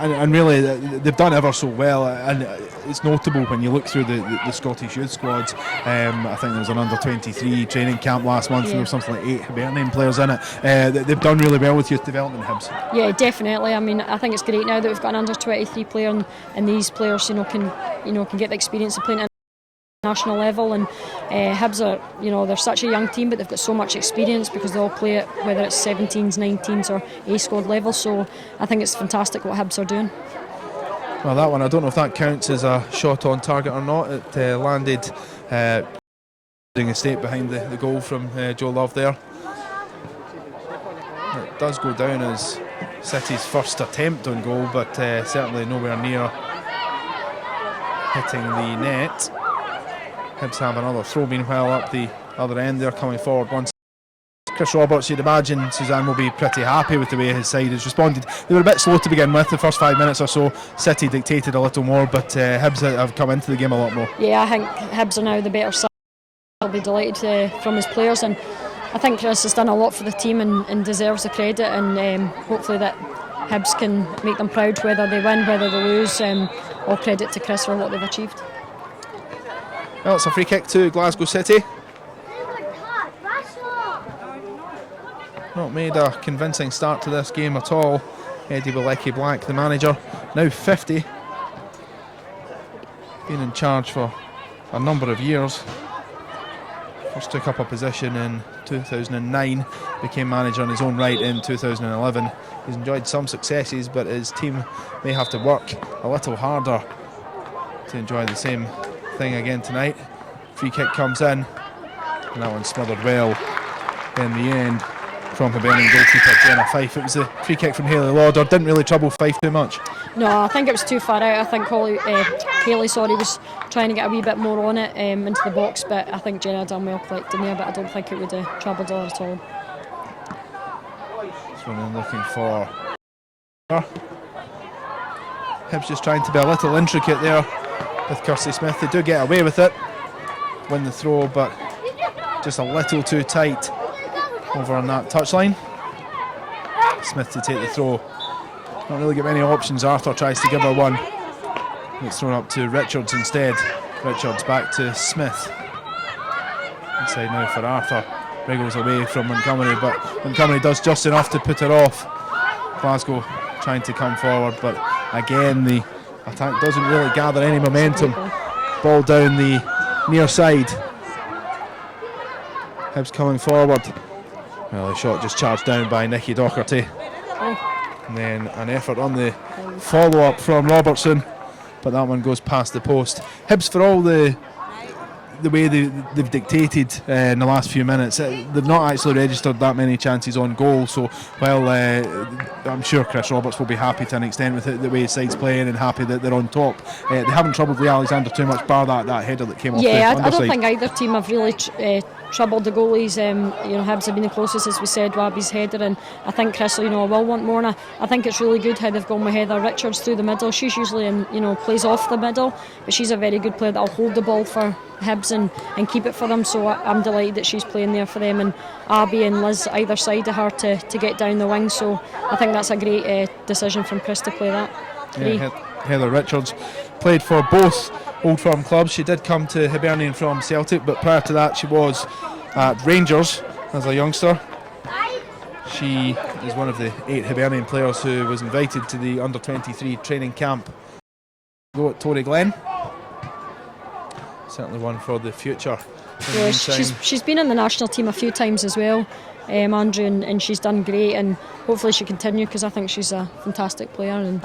And really they've done ever so well, and it's notable when you look through the Scottish youth squads. I think there was an under-23 training camp last month, and there was something like 8 Hibernian players in it. They've done really well with youth development, Hibs. Yeah, definitely. I mean, I think it's great now that we've got an under-23 player, and these players can get the experience of playing at national level, and Hibs are they're such a young team, but they've got so much experience because they all play at whether it's 17s, 19s or A squad level, so I think it's fantastic what Hibs are doing. Well, that one, I don't know if that counts as a shot on target or not. It landed doing a step behind the goal from Joe Love there. It does go down as City's first attempt on goal, but certainly nowhere near hitting the net. Hibs have another throw meanwhile up the other end. They're coming forward once. Chris Roberts, you'd imagine Suzanne will be pretty happy with the way his side has responded. They were a bit slow to begin with, the first 5 minutes or so. City dictated a little more, but Hibs have come into the game a lot more. Yeah, I think Hibs are now the better side. I'll be delighted from his players, and I think Chris has done a lot for the team and deserves the credit, and hopefully that Hibs can make them proud whether they win, whether they lose. All credit to Chris for what they've achieved. Well, it's a free kick to Glasgow City. Not made a convincing start to this game at all. Eddie Bilecki-Black, the manager, now 50. Been in charge for a number of years. First took up a position in 2009, became manager in his own right in 2011. He's enjoyed some successes, but his team may have to work a little harder to enjoy the same thing again tonight. Free kick comes in, and that one's smothered well in the end from Hibernian goalkeeper Jenna Fife. It was a free kick from Hayley Lauder, didn't really trouble Fife too much. No, I think it was too far out. I think Hayley was trying to get a wee bit more on it into the box, but I think Jenna done well collecting there, but I don't think it would have troubled her at all. This one looking for Hibs just trying to be a little intricate there with Kirsty Smith. They do get away with it, win the throw, but just a little too tight over on that touchline. Smith to take the throw. Not really get many options. Arthur tries to give her one. It's thrown up to Richards instead. Richards back to Smith. Inside now for Arthur. Wriggles away from Montgomery, but Montgomery does just enough to put her off. Glasgow trying to come forward, but again the attack doesn't really gather any momentum. Ball down the near side. Hibs coming forward. Well, the shot just charged down by Nikki Docherty. And then an effort on the follow-up from Robertson, but that one goes past the post. Hibs, for all the way they've dictated in the last few minutes, they've not actually registered that many chances on goal, so while I'm sure Chris Roberts will be happy to an extent with it, the way his side's playing, and happy that they're on top, they haven't troubled Lee Alexander too much, bar that header that came off the underside. I don't think either team have really troubled the goalies. Hibs have been the closest, as we said, Wabby's header, and I think Chris will want more, and I think it's really good how they've gone with Heather Richards through the middle. She's usually plays off the middle, but she's a very good player that'll hold the ball for Hibs and keep it for them, so I'm delighted that she's playing there for them, and Abby and Liz either side of her to get down the wing, so I think that's a great decision from Chris to play that. Yeah, Heather Richards played for both Old Firm clubs. She did come to Hibernian from Celtic, but prior to that she was at Rangers as a youngster. She is one of the 8 Hibernian players who was invited to the under-23 training camp go at Tory Glen. Certainly one for the future Yeah, she's been in the national team a few times as well, Andrew, and she's done great, and hopefully she continue, because I think she's a fantastic player, and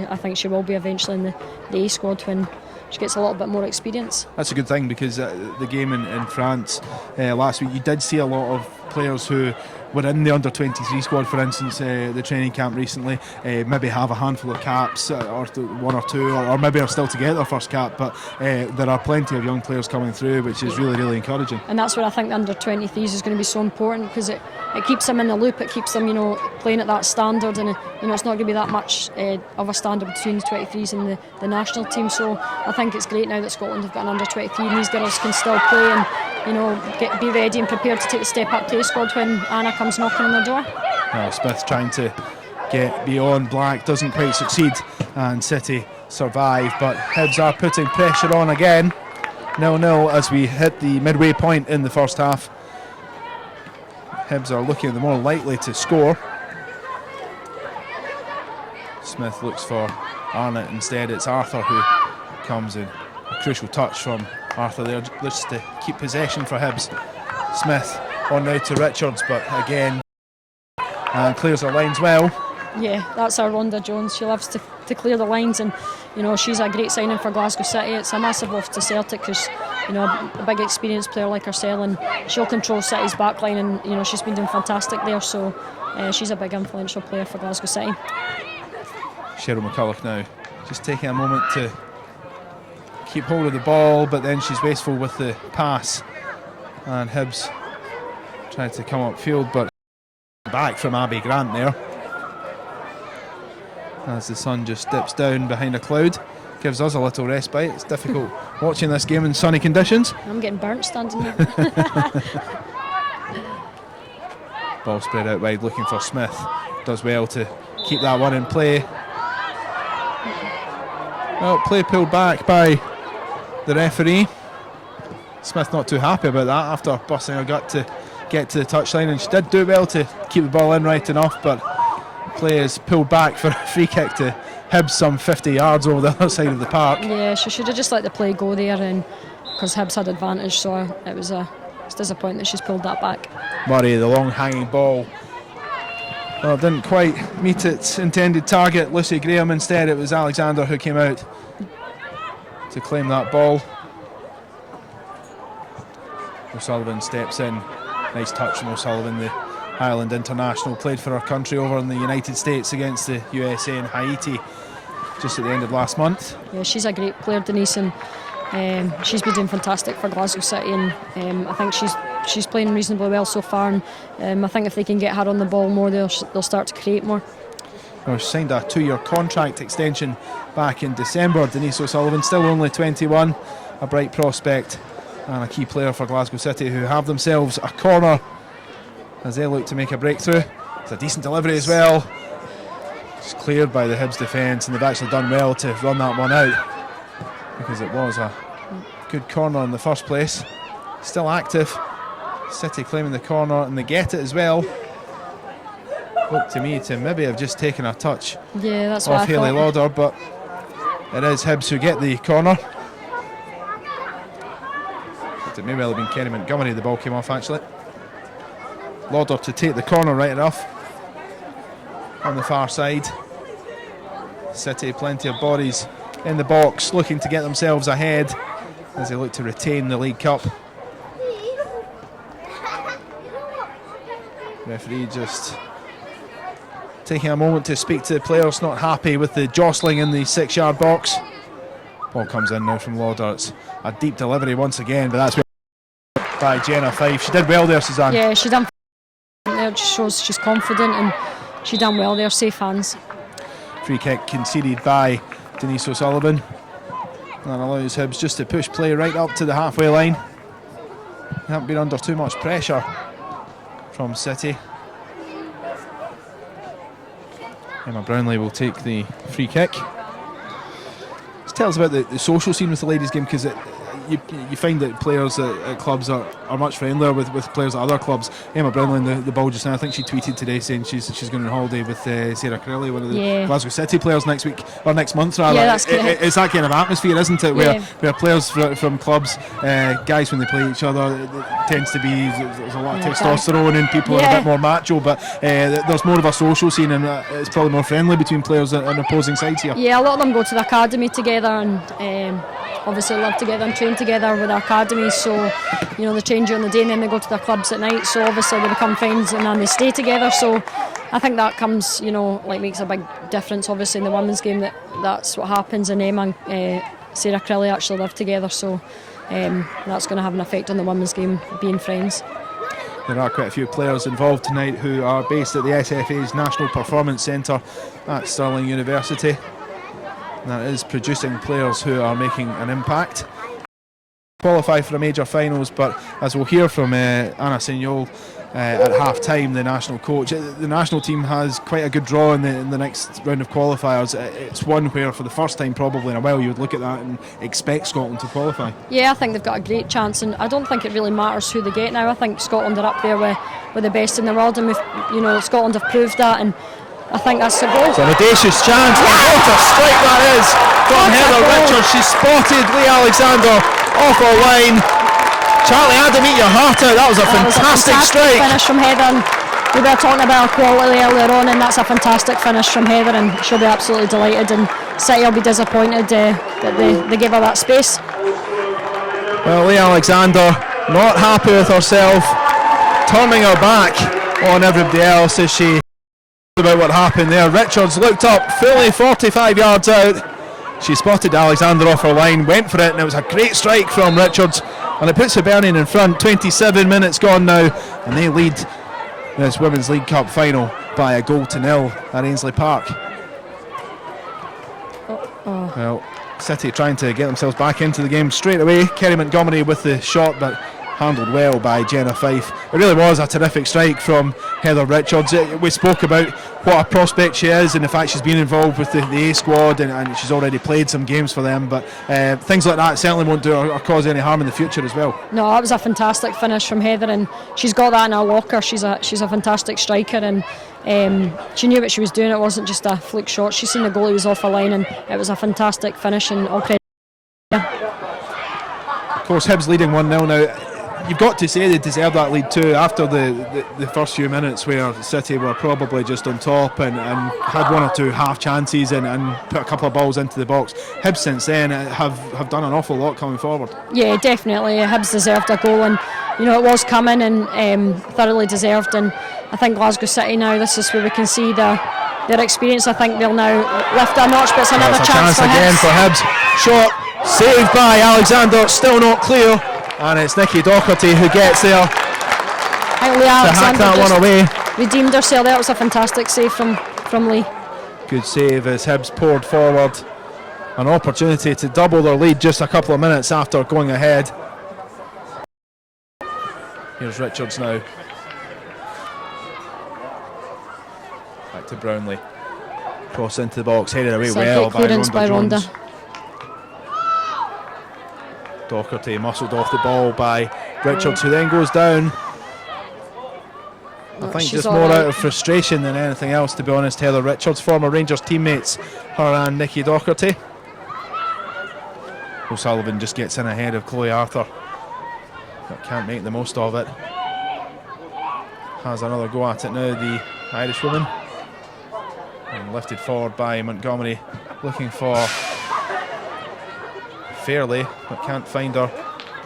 I think she will be eventually in the A squad when she gets a little bit more experience. That's a good thing, because the game in France last week, you did see a lot of players who were in the under-23 squad, for instance, the training camp recently, maybe have a handful of caps, or one or two, or maybe are still to get their first cap, but there are plenty of young players coming through, which is really, really encouraging. And that's where I think the under-23s is going to be so important, because it keeps them in the loop, it keeps them, playing at that standard, and it's not going to be that much of a standard between the 23s and the national team. So I think it's great now that Scotland have got an under-23, and these girls can still play and be ready and prepared to take the step up to A squad when Anna comes knocking on their door. Well, Smith trying to get beyond Black, doesn't quite succeed, and City survive, but Hibs are putting pressure on again. 0-0 as we hit the midway point in the first half. Hibs are looking the more likely to score. Smith looks for Arnott instead. It's Arthur who comes in. A crucial touch from Arthur there just to keep possession for Hibs. Smith on now to Richards, but again, and clears her lines well. Yeah, that's our Rhonda Jones. She loves to clear the lines, and she's a great signing for Glasgow City. It's a massive loss to Celtic, because a big experienced player like herself, and she'll control City's backline, and she's been doing fantastic there. So she's a big influential player for Glasgow City. Cheryl McCulloch now just taking a moment to keep hold of the ball, but then she's wasteful with the pass, and Hibs trying to come upfield, but back from Abby Grant there as the sun just dips down behind a cloud. Gives us a little respite. It's difficult watching this game in sunny conditions. I'm getting burnt standing here. Ball spread out wide, looking for Smith. Does well to keep that one in play. Well, play pulled back by the referee. Smith not too happy about that after busting her gut to get to the touchline, and she did do well to keep the ball in right enough, but play is pulled back for a free kick to Hibs some 50 yards over the other side of the park. Yeah, she should have just let the play go there, and because Hibs had advantage, so it's disappointing that she's pulled that back. Murray, the long hanging ball, well, it didn't quite meet its intended target. Lucy Graham instead. It was Alexander who came out to claim that ball. O'Sullivan steps in. Nice touch from O'Sullivan, the Ireland international, played for her country over in the United States against the USA and Haiti just at the end of last month. Yeah, she's a great player, Denise, and she's been doing fantastic for Glasgow City, and I think she's playing reasonably well so far, and I think if they can get her on the ball more, they'll start to create more. Well, she signed a 2-year contract extension back in December. Denise O'Sullivan, still only 21, a bright prospect and a key player for Glasgow City, who have themselves a corner as they look to make a breakthrough. It's a decent delivery as well. It's cleared by the Hibs defence, and they've actually done well to run that one out, because it was a good corner in the first place. Still active. City claiming the corner, and they get it as well. Looked to me to maybe have just taken a touch that's off Hayley Lauder, but it is Hibs who get the corner. It may well have been Kenny Montgomery the ball came off actually. Lauder to take the corner right enough on the far side. City plenty of bodies in the box looking to get themselves ahead as they look to retain the League Cup. Referee just taking a moment to speak to the players, not happy with the jostling in the 6-yard box. Ball comes in now from Lauder. It's a deep delivery once again, but that's where by Jenna Fife. She did well there, Suzanne. Yeah, she done there. It shows she's confident, and she done well there. Safe hands. Free kick conceded by Denise O'Sullivan. That allows Hibs just to push play right up to the halfway line. They haven't been under too much pressure from City. Emma Brownlee will take the free kick. This tells about the social scene with the ladies' game, because you find that players at clubs are much friendlier with players at other clubs. Emma Brownlee, the ball just now, I think she tweeted today saying she's going on holiday with Sarah Crowley, one of the Glasgow City players, next week or next month rather. Yeah, that's correct. It's that kind of atmosphere, isn't it? Where players from clubs, guys when they play each other, it tends to be there's a lot of testosterone and people are a bit more macho, but there's more of a social scene, and it's probably more friendly between players on opposing sides here. Yeah, a lot of them go to the academy together and obviously live together and train together with the academy, so they train during the day and then they go to their clubs at night, so obviously they become friends and then they stay together, so I think that comes, makes a big difference obviously in the women's game, that's what happens, and Emma and Sarah Crowley actually live together, so that's going to have an effect on the women's game, being friends. There are quite a few players involved tonight who are based at the SFA's National Performance Centre at Stirling University. That is producing players who are making an impact. Qualify for the major finals, but as we'll hear from Anna Signol at half time, the national coach, the national team has quite a good draw in the next round of qualifiers. It's one where for the first time probably in a while you would look at that and expect Scotland to qualify. Yeah, I think they've got a great chance, and I don't think it really matters who they get now. I think Scotland are up there with the best in the world, and Scotland have proved that, and I think that's the goal. It's an audacious chance, and what a strike that is from Heather Richards. She spotted Lee Alexander off her line. Charlie Adam, eat your heart out. That was a fantastic strike. Finish from Heather. We were talking about her quality earlier on, and that's a fantastic finish from Heather, and she'll be absolutely delighted, and City will be disappointed that they give her that space. Well, Lee Alexander not happy with herself, turning her back on everybody else as she about what happened there. Richards looked up fully 45 yards out. She spotted Alexander off her line, went for it, and it was a great strike from Richards, and it puts Hibernian in front. 27 minutes gone now, and they lead this Women's League Cup final by a 1-0 at Ainslie Park. Well, City trying to get themselves back into the game straight away. Kerry Montgomery with the shot, but handled well by Jenna Fife. It really was a terrific strike from Heather Richards. We spoke about what a prospect she is, and the fact she's been involved with the A squad, and she's already played some games for them, but things like that certainly won't do or cause any harm in the future as well. No, that was a fantastic finish from Heather, and she's got that in her locker. She's a fantastic striker, and she knew what she was doing. It wasn't just a flick shot. She's seen the goalie was off her line, and it was a fantastic finish, and all credit. Of course, Hibs leading 1-0 now. You've got to say they deserve that lead too after the first few minutes where City were probably just on top and had one or two half chances and put a couple of balls into the box. Hibs since then have done an awful lot coming forward. Yeah, definitely. Hibs deserved a goal, and it was coming and thoroughly deserved, and I think Glasgow City now, this is where we can see their experience. I think they'll now lift a notch, but it's another chance for again for Hibs. Shot saved by Alexander, still not clear. And it's Nikki Docherty who gets there to hack that one away. Redeemed herself. That was a fantastic save from Lee. Good save as Hibs poured forward. An opportunity to double their lead just a couple of minutes after going ahead. Here's Richards now. Back to Brownlee. Cross into the box, headed away well by Rhonda Jones. Docherty muscled off the ball by Richards, who then goes down. I think just more out of frustration than anything else, to be honest. Heather Richards, former Rangers teammates, her and Nikki Docherty. O'Sullivan just gets in ahead of Chloe Arthur, but can't make the most of it. Has another go at it now, the Irish woman, and lifted forward by Montgomery, looking for Fairley, but can't find her.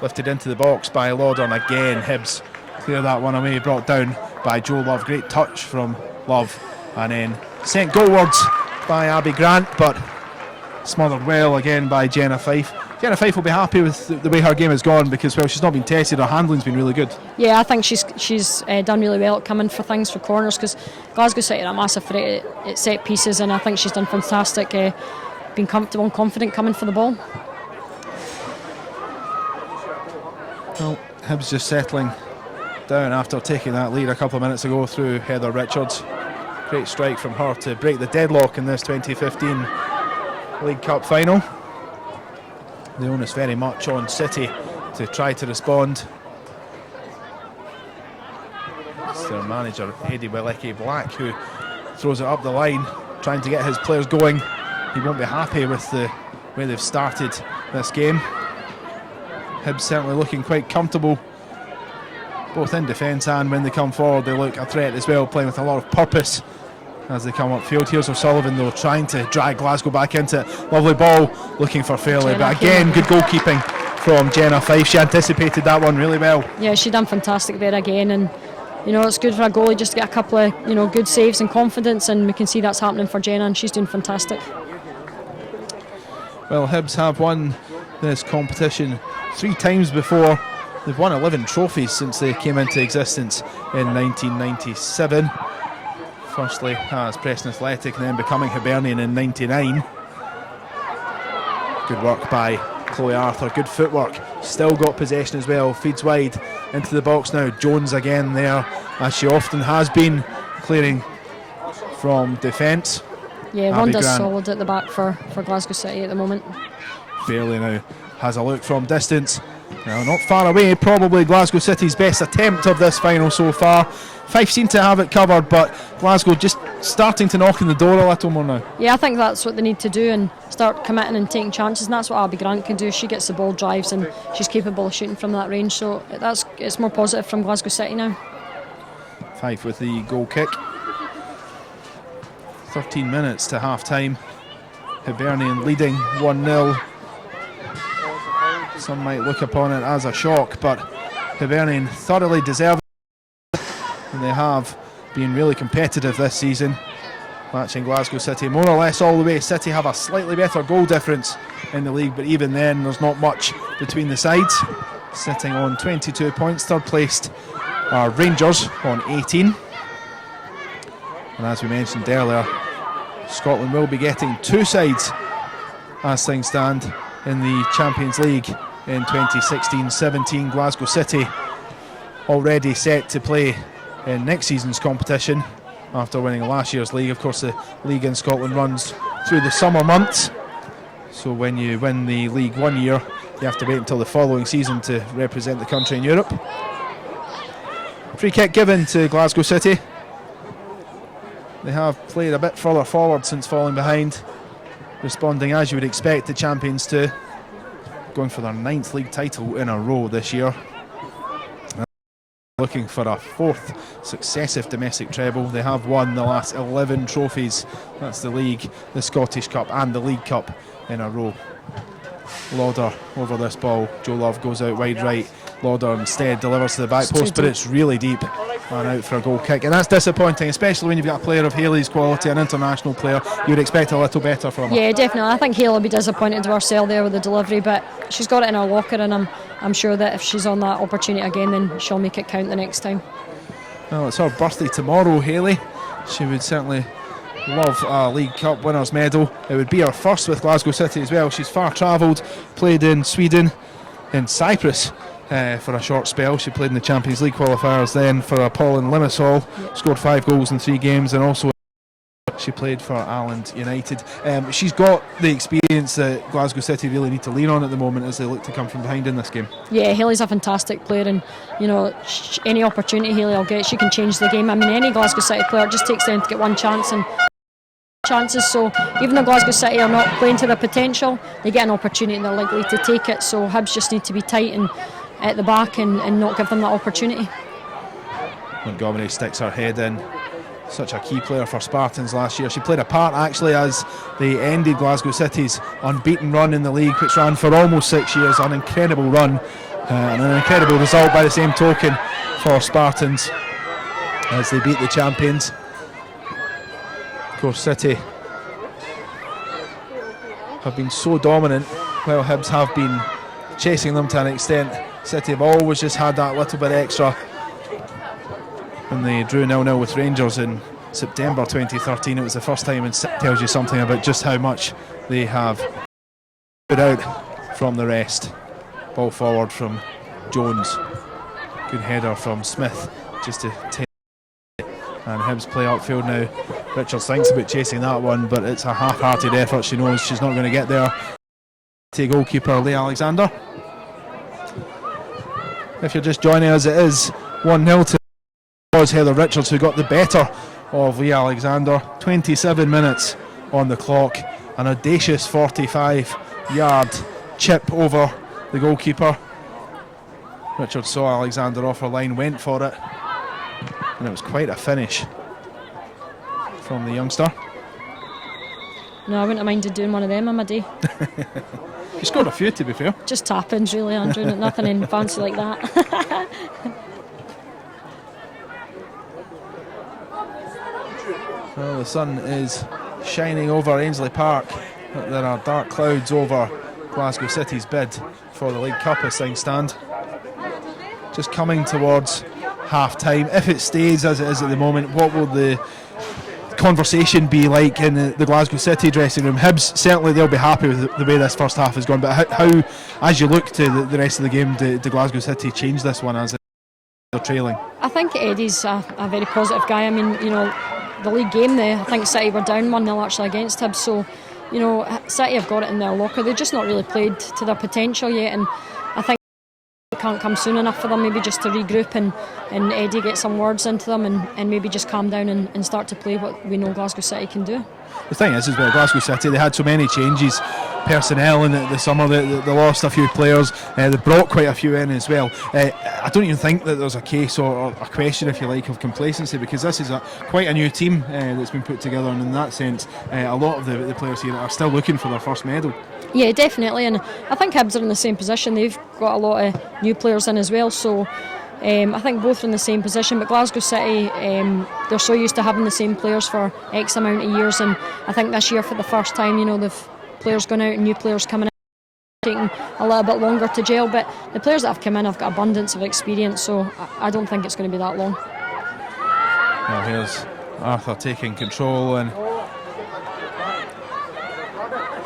Lifted into the box by Laudern again. Hibs clear that one away, brought down by Joe Love. Great touch from Love, and then sent goalwards by Abby Grant, but smothered well again by Jenna Fife. Jenna Fife will be happy with the way her game has gone because, well, she's not been tested. Her handling's been really good. Yeah, I think she's done really well at coming for things for corners, because Glasgow City are a massive threat at set pieces, and I think she's done fantastic, been comfortable and confident coming for the ball. Well, Hibs just settling down after taking that lead a couple of minutes ago through Heather Richards. Great strike from her to break the deadlock in this 2015 League Cup final. The onus very much on City to try to respond. It's their manager, Eddie Weleke Black, who throws it up the line, trying to get his players going. He won't be happy with the way they've started this game. Hibs certainly looking quite comfortable, both in defence and when they come forward they look a threat as well, playing with a lot of purpose as they come upfield. Here's O'Sullivan though, trying to drag Glasgow back into it. Lovely ball, looking for Fairley, but again good goalkeeping from Jenna Fife. She anticipated that one really well. Yeah, she done fantastic there again, and you know, it's good for a goalie just to get a couple of, you know, good saves and confidence, and we can see that's happening for Jenna, and she's doing fantastic. Well, Hibs have won this competition 3 times before. They've won 11 trophies since they came into existence in 1997. Firstly as Preston Athletic and then becoming Hibernian in 99. Good work by Chloe Arthur, good footwork, still got possession as well, feeds wide into the box now. Jones again there, as she often has been, clearing from defence. Yeah, Ronda's solid at the back for Glasgow City at the moment. Fairley now has a look from distance. Now not far away, probably Glasgow City's best attempt of this final so far. Fife seem to have it covered, but Glasgow just starting to knock on the door a little more now. Yeah, I think that's what they need to do and start committing and taking chances, and that's what Abby Grant can do. She gets the ball drives and she's capable of shooting from that range, so it's more positive from Glasgow City now. Fife with the goal kick. 13 minutes to half time. Hibernian leading 1-0. Some might look upon it as a shock, but Hibernian thoroughly deserve it, and they have been really competitive this season, matching Glasgow City more or less all the way. City have a slightly better goal difference in the league, but even then there's not much between the sides. Sitting on 22 points, third placed are Rangers on 18. And as we mentioned earlier, Scotland will be getting 2 sides as things stand in the Champions League in 2016-17. Glasgow City already set to play in next season's competition after winning last year's league. Of course, the league in Scotland runs through the summer months, so when you win the league one year you have to wait until the following season to represent the country in Europe. Free kick given to Glasgow City. They have played a bit further forward since falling behind, responding as you would expect the champions to, going for their 9th league title in a row this year, looking for a 4th successive domestic treble. They have won the last 11 trophies, that's the league, the Scottish Cup and the League Cup in a row. Lauder over this ball, Joe Love goes out wide right, Lauder instead delivers to the back post, but it's really deep and out for a goal kick, and that's disappointing, especially when you've got a player of Haley's quality, an international player. You would expect a little better from her. Yeah, definitely. I think Haley will be disappointed to herself there with the delivery, but she's got it in her locker, and I'm sure that if she's on that opportunity again, then she'll make it count the next time. Well, it's her birthday tomorrow, Haley. She would certainly love a League Cup winners medal. It would be her first with Glasgow City as well. She's far travelled, played in Sweden, in Cyprus for a short spell. She played in the Champions League qualifiers then for Paul and Limassol, scored 5 goals in 3 games, and also she played for Ireland United. She's got the experience that Glasgow City really need to lean on at the moment as they look to come from behind in this game. Yeah, Haley's a fantastic player, and you know, any opportunity Haley will get, she can change the game. I mean, any Glasgow City player, it just takes them to get one chance, and chances, so even though Glasgow City are not playing to their potential, they get an opportunity and they're likely to take it, so Hibs just need to be tight and at the back and not give them that opportunity. Montgomery sticks her head in. Such a key player for Spartans last year. She played a part actually as they ended Glasgow City's unbeaten run in the league, which ran for almost 6 years. An incredible run and an incredible result by the same token for Spartans as they beat the champions. Of course, City have been so dominant while Hibs have been chasing them to an extent. City have always just had that little bit extra. When they drew 0-0 with Rangers in September 2013, it was the first time, and it tells you something about just how much they have put out from the rest. Ball forward from Jones, good header from Smith just to take it, and Hibs play upfield now. Richards thinks about chasing that one, but it's a half-hearted effort. She knows she's not going to get there. goalkeeper Lee Alexander. If you're just joining us, it is 1-0 to Heather Richards, who got the better of Lee Alexander. 27 minutes on the clock. An audacious 45-yard chip over the goalkeeper. Richards saw Alexander off her line, went for it, and it was quite a finish from the youngster. No, I wouldn't have minded doing one of them on my day. You scored a few, to be fair. Just tap-ins really, Andrew, nothing in fancy like that. Well, the sun is shining over Ainslie Park, but there are dark clouds over Glasgow City's bid for the League Cup as things stand. Just coming towards half-time. If it stays as it is at the moment, what will the conversation be like in the Glasgow City dressing room? Hibs, certainly they'll be happy with the way this first half has gone, but how as you look to the rest of the game, do Glasgow City change this one as they're trailing? I think Eddie's a very positive guy. I mean, you know, the league game there, I think City were down 1-0 actually against Hibs, so you know, City have got it in their locker. They've just not really played to their potential yet, and I think it can't come soon enough for them maybe just to regroup and Eddie get some words into them and maybe just calm down and start to play what we know Glasgow City can do. The thing is well, Glasgow City, they had so many changes, personnel in the summer, they lost a few players, they brought quite a few in as well. I don't even think that there's a case or a question, if you like, of complacency, because this is quite a new team that's been put together, and in that sense a lot of the players here are still looking for their first medal. Yeah, definitely, and I think Hibs are in the same position. They've got a lot of new players in as well, so I think both are in the same position, but Glasgow City, they're so used to having the same players for X amount of years, and I think this year for the first time, you know, they've players gone out and new players coming in, taking a little bit longer to gel, but the players that have come in have got abundance of experience, so I don't think it's going to be that long. Well, here's Arthur taking control, and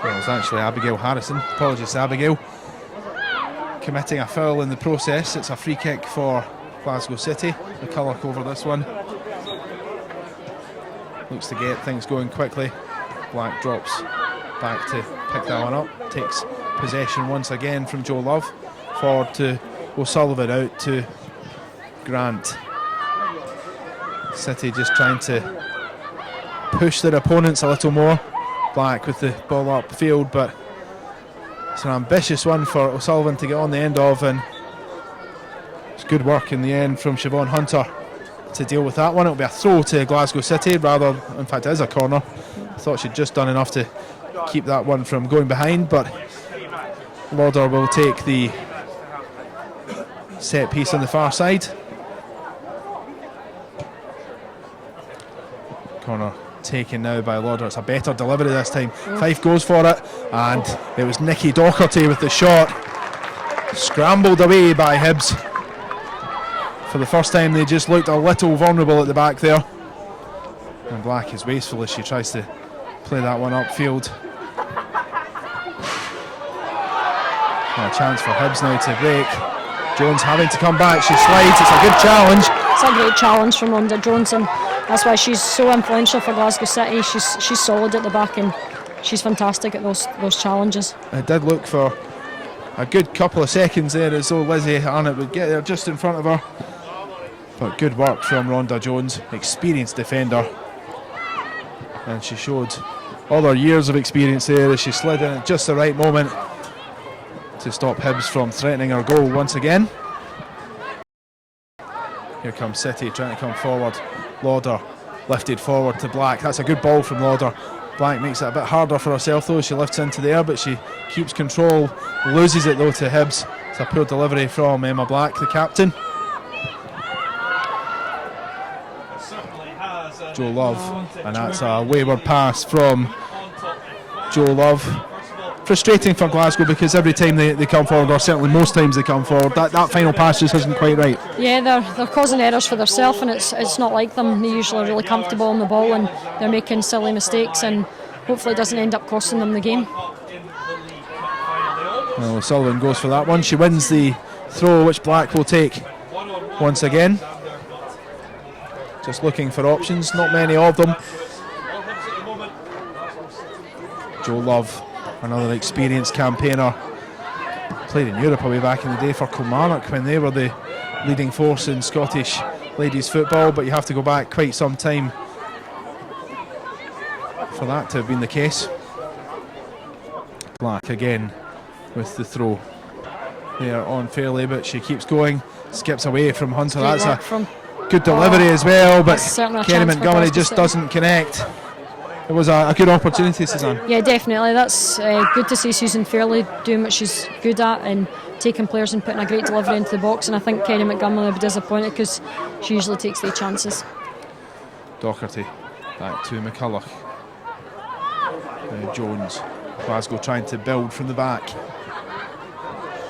well, it's actually Abigail Harrison, apologies to Abigail, committing a foul in the process. It's a free kick for Glasgow City. The colour over this one. Looks to get things going quickly. Black drops back to pick that one up. Takes possession once again from Joe Love. Forward to O'Sullivan, out to Grant. City just trying to push their opponents a little more. Black with the ball upfield, but it's an ambitious one for O'Sullivan to get on the end of, and it's good work in the end from Siobhan Hunter to deal with that one. It'll be a throw to Glasgow City, rather, in fact it is a corner. I thought she'd just done enough to keep that one from going behind, but Lauder will take the set piece on the far side. Corner taken now by Lauder. It's a better delivery this time. Fife goes for it, and it was Nikki Docherty with the shot. Scrambled away by Hibs. For the first time they just looked a little vulnerable at the back there, and Black is wasteful as she tries to play that one upfield. And a chance for Hibs now to break. Jones having to come back, she slides. It's a good challenge. It's a great challenge from Rhonda Jones, and that's why she's so influential for Glasgow City. She's solid at the back, and she's fantastic at those challenges. It did look for a good couple of seconds there as though Lizzie Arnott would get there just in front of her, but good work from Rhonda Jones, experienced defender, and she showed all her years of experience there as she slid in at just the right moment to stop Hibs from threatening her goal once again. Here comes City trying to come forward. Lauder lifted forward to Black. That's a good ball from Lauder. Black makes it a bit harder for herself though. She lifts into the air, but she keeps control. Loses it though to Hibs. It's a poor delivery from Emma Black, the captain. Joe Love, and that's a wayward pass from Joe Love. Frustrating for Glasgow because every time they come forward, or certainly most times they come forward, that final pass just isn't quite right. Yeah, they're causing errors for themselves, and it's not like them. They're usually really comfortable on the ball, and they're making silly mistakes, and hopefully it doesn't end up costing them the game. Well, Sullivan goes for that one. She wins the throw, which Black will take once again. Just looking for options, not many of them. Joe Love another experienced campaigner. Played in Europe way back in the day for Kilmarnock when they were the leading force in Scottish ladies football, but you have to go back quite some time for that to have been the case. Black again with the throw there on Fairley, but she keeps going, skips away from Hunter. That's a good delivery as well, but Kenny Montgomery just doesn't connect. It was a good opportunity, Suzanne. Yeah, definitely. That's good to see Susan Fairley doing what she's good at and taking players and putting a great delivery into the box, and I think Kenny Montgomery will be disappointed because she usually takes the chances. Docherty back to McCulloch. Jones. Glasgow trying to build from the back.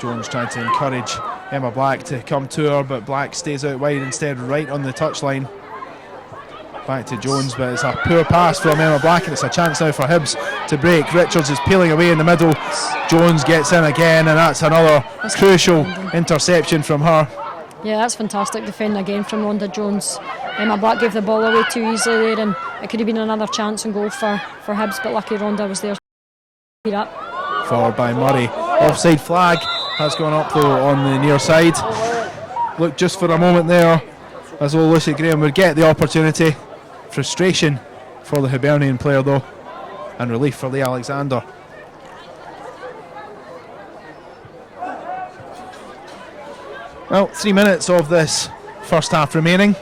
Jones trying to encourage Emma Black to come to her, but Black stays out wide instead, right on the touchline. Back to Jones, but it's a poor pass from Emma Black, and it's a chance now for Hibs to break. Richards is peeling away in the middle. Jones gets in again, and that's another crucial interception from her. Yeah, that's fantastic defending again from Rhonda Jones. Emma Black gave the ball away too easily there, and it could have been another chance and goal for Hibs, but lucky Rhonda was there. Forward by Murray. Offside flag has gone up though on the near side. Look just for a moment there as old Lucy Graham would get the opportunity. Frustration for the Hibernian player though, and relief for Lee Alexander. Well, 3 minutes of this first half remaining.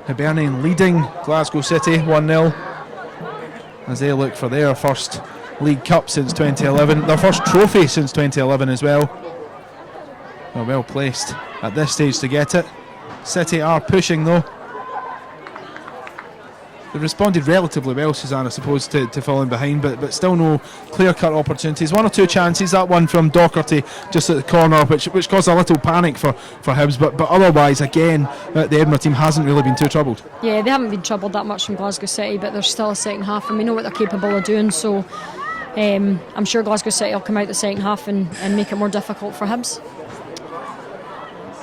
Hibernian leading Glasgow City 1-0 as they look for their first League Cup since 2011, their first trophy since 2011 as well. They're well placed at this stage to get it. City are pushing though. They've responded relatively well, Suzanne, I suppose, to falling behind, but still no clear-cut opportunities. One or two chances, that one from Docherty just at the corner, which caused a little panic for Hibs, but otherwise, again, the Edinburgh team hasn't really been too troubled. Yeah, they haven't been troubled that much from Glasgow City, but there's still a second half, and we know what they're capable of doing, so I'm sure Glasgow City will come out the second half and make it more difficult for Hibs.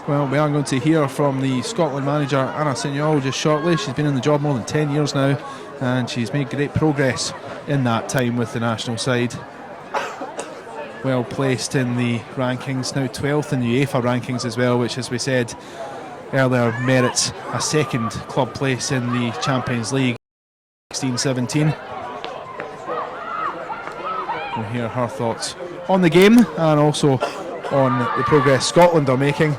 Well, we are going to hear from the Scotland manager, Anna Signol, just shortly. She's been in the job more than 10 years now, and she's made great progress in that time with the national side. Well placed in the rankings, now 12th in the UEFA rankings as well, which, as we said earlier, merits a second club place in the Champions League 16-17. We'll hear her thoughts on the game and also on the progress Scotland are making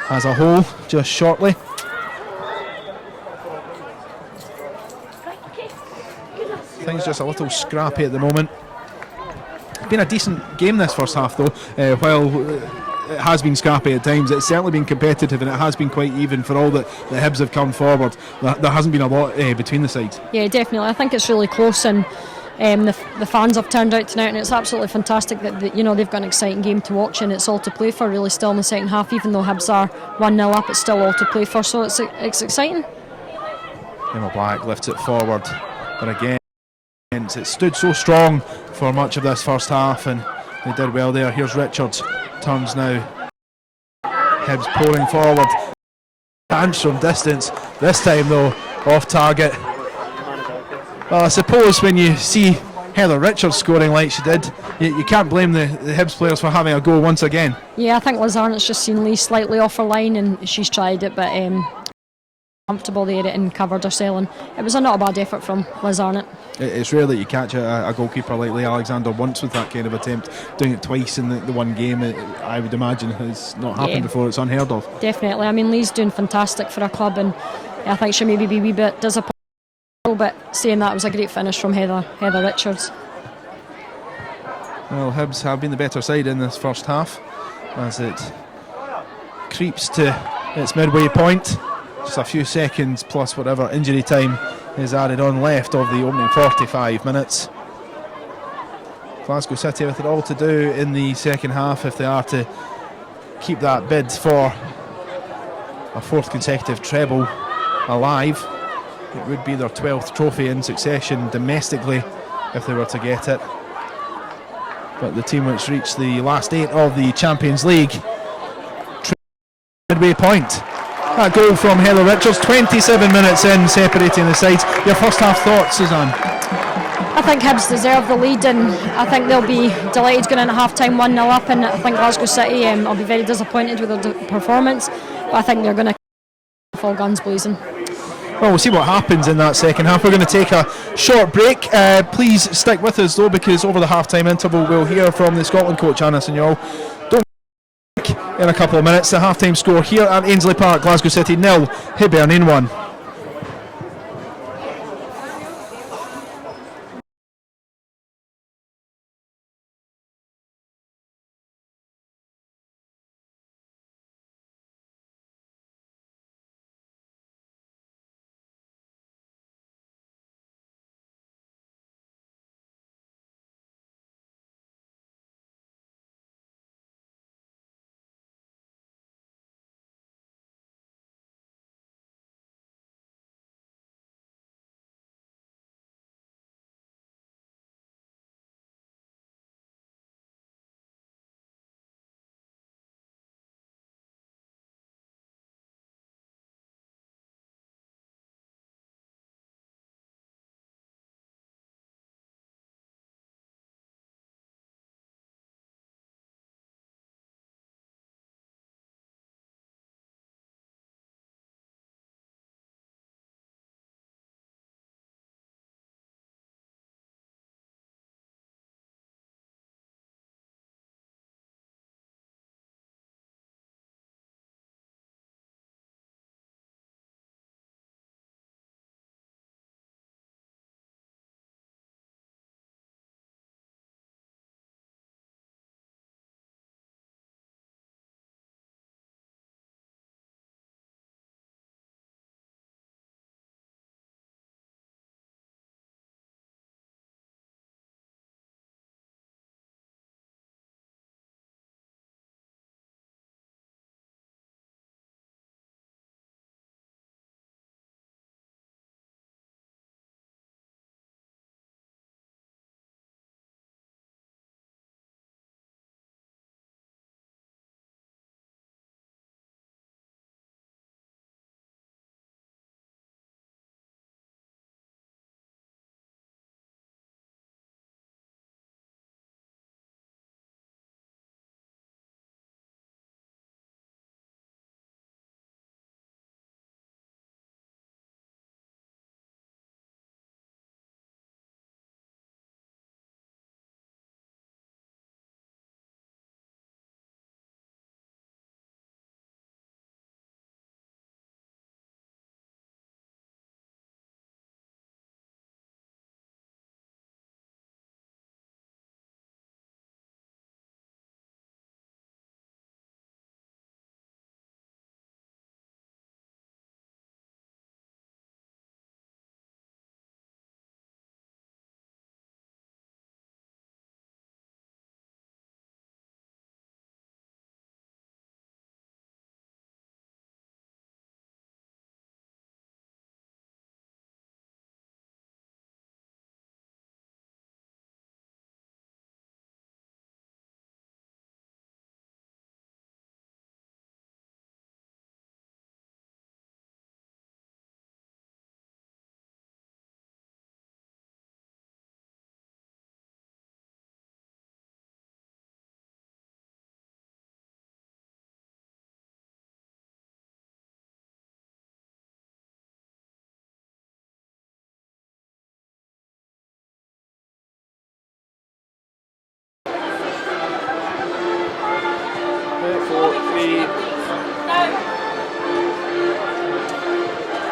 as a whole, just shortly. Things just a little scrappy at the moment. It's been a decent game this first half though, while it has been scrappy at times. It's certainly been competitive and it has been quite even for all that the Hibs have come forward. There hasn't been a lot between the sides. Yeah, definitely. I think it's really close, and the fans have turned out tonight, and it's absolutely fantastic that they've got an exciting game to watch, and it's all to play for really still in the second half. Even though Hibs are 1-0 up, it's still all to play for, so it's exciting. Emma Black lifts it forward, but again it stood so strong for much of this first half, and they did well there. Here's Richards, turns now. Hibs pouring forward, chance from distance, this time though off target. Well, I suppose when you see Heather Richards scoring like she did, you can't blame the Hibs players for having a go once again. Yeah, I think Liz Arnott's just seen Lee slightly off her line and she's tried it, but comfortable there and covered herself, and it was not a bad effort from Liz Arnott. It's rare that you catch a goalkeeper like Lee Alexander once with that kind of attempt. Doing it twice in the one game, I would imagine has not happened before. It's unheard of. Definitely. I mean, Lee's doing fantastic for her club, and I think she'll maybe be a wee bit disappointed. But saying that, it was a great finish from Heather Richards. Well, Hibs have been the better side in this first half as it creeps to its midway point. Just a few seconds plus whatever injury time is added on left of the opening 45 minutes. Glasgow City with it all to do in the second half if they are to keep that bid for a fourth consecutive treble alive. It would be their 12th trophy in succession domestically if they were to get it. But the team which reached the last 8 of the Champions League, midway point. That goal from Heather Richards, 27 minutes in, separating the sides. Your first half thoughts, Suzanne? I think Hibs deserve the lead, and I think they'll be delighted going into half-time 1-0 up, and I think Glasgow City will be very disappointed with their performance, but I think they're going to full guns blazing. Well, we'll see what happens in that second half. We're going to take a short break. Please stick with us though, because over the half-time interval we'll hear from the Scotland coach Anna Signol. Don't in a couple of minutes. The half-time score here at Ainslie Park: Glasgow City 0, Hibernian 1.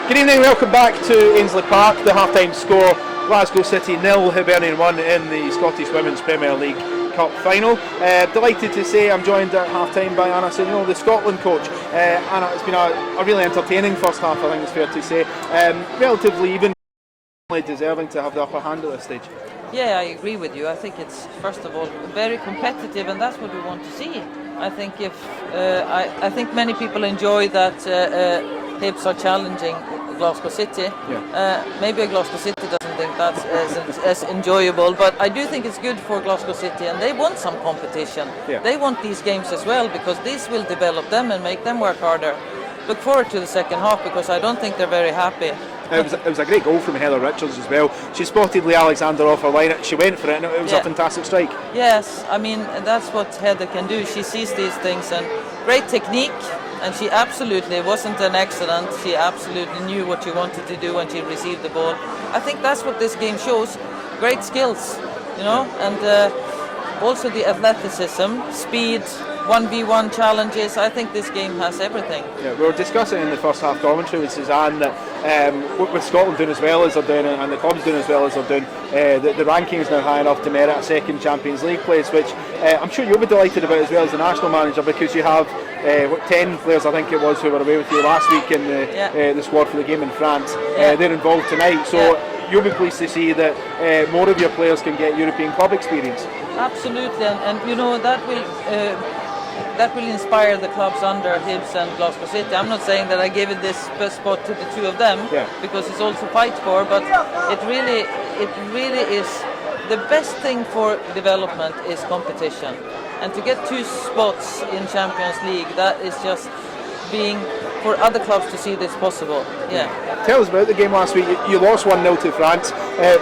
Good evening, welcome back to Ainslie Park. The half-time score: Glasgow City 0, Hibernian 1 in the Scottish Women's Premier League Cup final. Delighted to say I'm joined at half-time by Anna Signol, the Scotland coach. Anna, it's been a really entertaining first half, I think it's fair to say. Relatively even, deserving to have the upper hand at this stage. Yeah, I agree with you. I think it's, first of all, very competitive, and that's what we want to see. I think I think many people enjoy that Hibs are challenging Glasgow City. Yeah. Maybe Glasgow City doesn't think that's as enjoyable, but I do think it's good for Glasgow City, and they want some competition. Yeah. They want these games as well, because this will develop them and make them work harder. Look forward to the second half, because I don't think they're very happy It was a great goal from Heather Richards as well. She spotted Lee Alexander off her line, she went for it, and it was a fantastic strike. Yes, I mean, that's what Heather can do. She sees these things, and great technique, and she absolutely, it wasn't an accident, she absolutely knew what she wanted to do when she received the ball. I think that's what this game shows, great skills, you know, and also the athleticism, speed, 1v1 challenges. I think this game has everything. Yeah, we were discussing in the first half commentary with Suzanne that with Scotland doing as well as they're doing and the clubs doing as well as they're doing, the ranking is now high enough to merit a second Champions League place, which I'm sure you'll be delighted about as well as the national manager, because you have 10 players, I think it was, who were away with you last week in the squad for the game in France. They're involved tonight, so you'll be pleased to see that more of your players can get European club experience. Absolutely, and you know, that will inspire the clubs under Hibs and Glasgow City. I'm not saying that I gave it this spot to the two of them, because it's also fight for, but it really is the best thing for development is competition, and to get 2 spots in Champions League, that is just being for other clubs to see this possible. Tell us about the game last week. You lost 1-0 to France,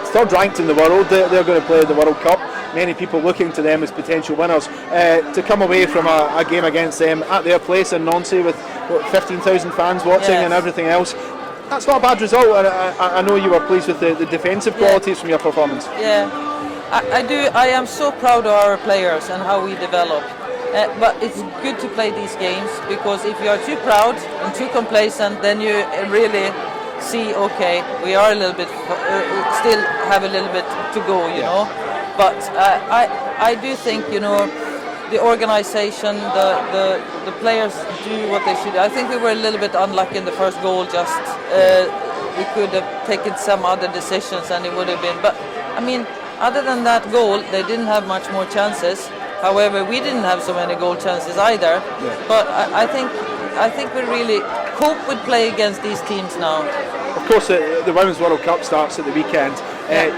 third ranked in the world. They're going to play the World Cup. Many people looking to them as potential winners. To come away from a game against them at their place in Nancy with 15,000 fans watching and everything else, that's not a bad result. And I know you were pleased with the defensive qualities from your performance. I do. I am so proud of our players and how we develop. But it's good to play these games, because if you are too proud and too complacent, then you really see, okay, we are a little bit, still have a little bit to go, you know. But I do think, you know, the organisation, the players do what they should. I think we were a little bit unlucky in the first goal. Just we could have taken some other decisions, and it would have been. But I mean, other than that goal, they didn't have much more chances. However, we didn't have so many goal chances either. But I think we really cope with play against these teams now. Of course, the Women's World Cup starts at the weekend.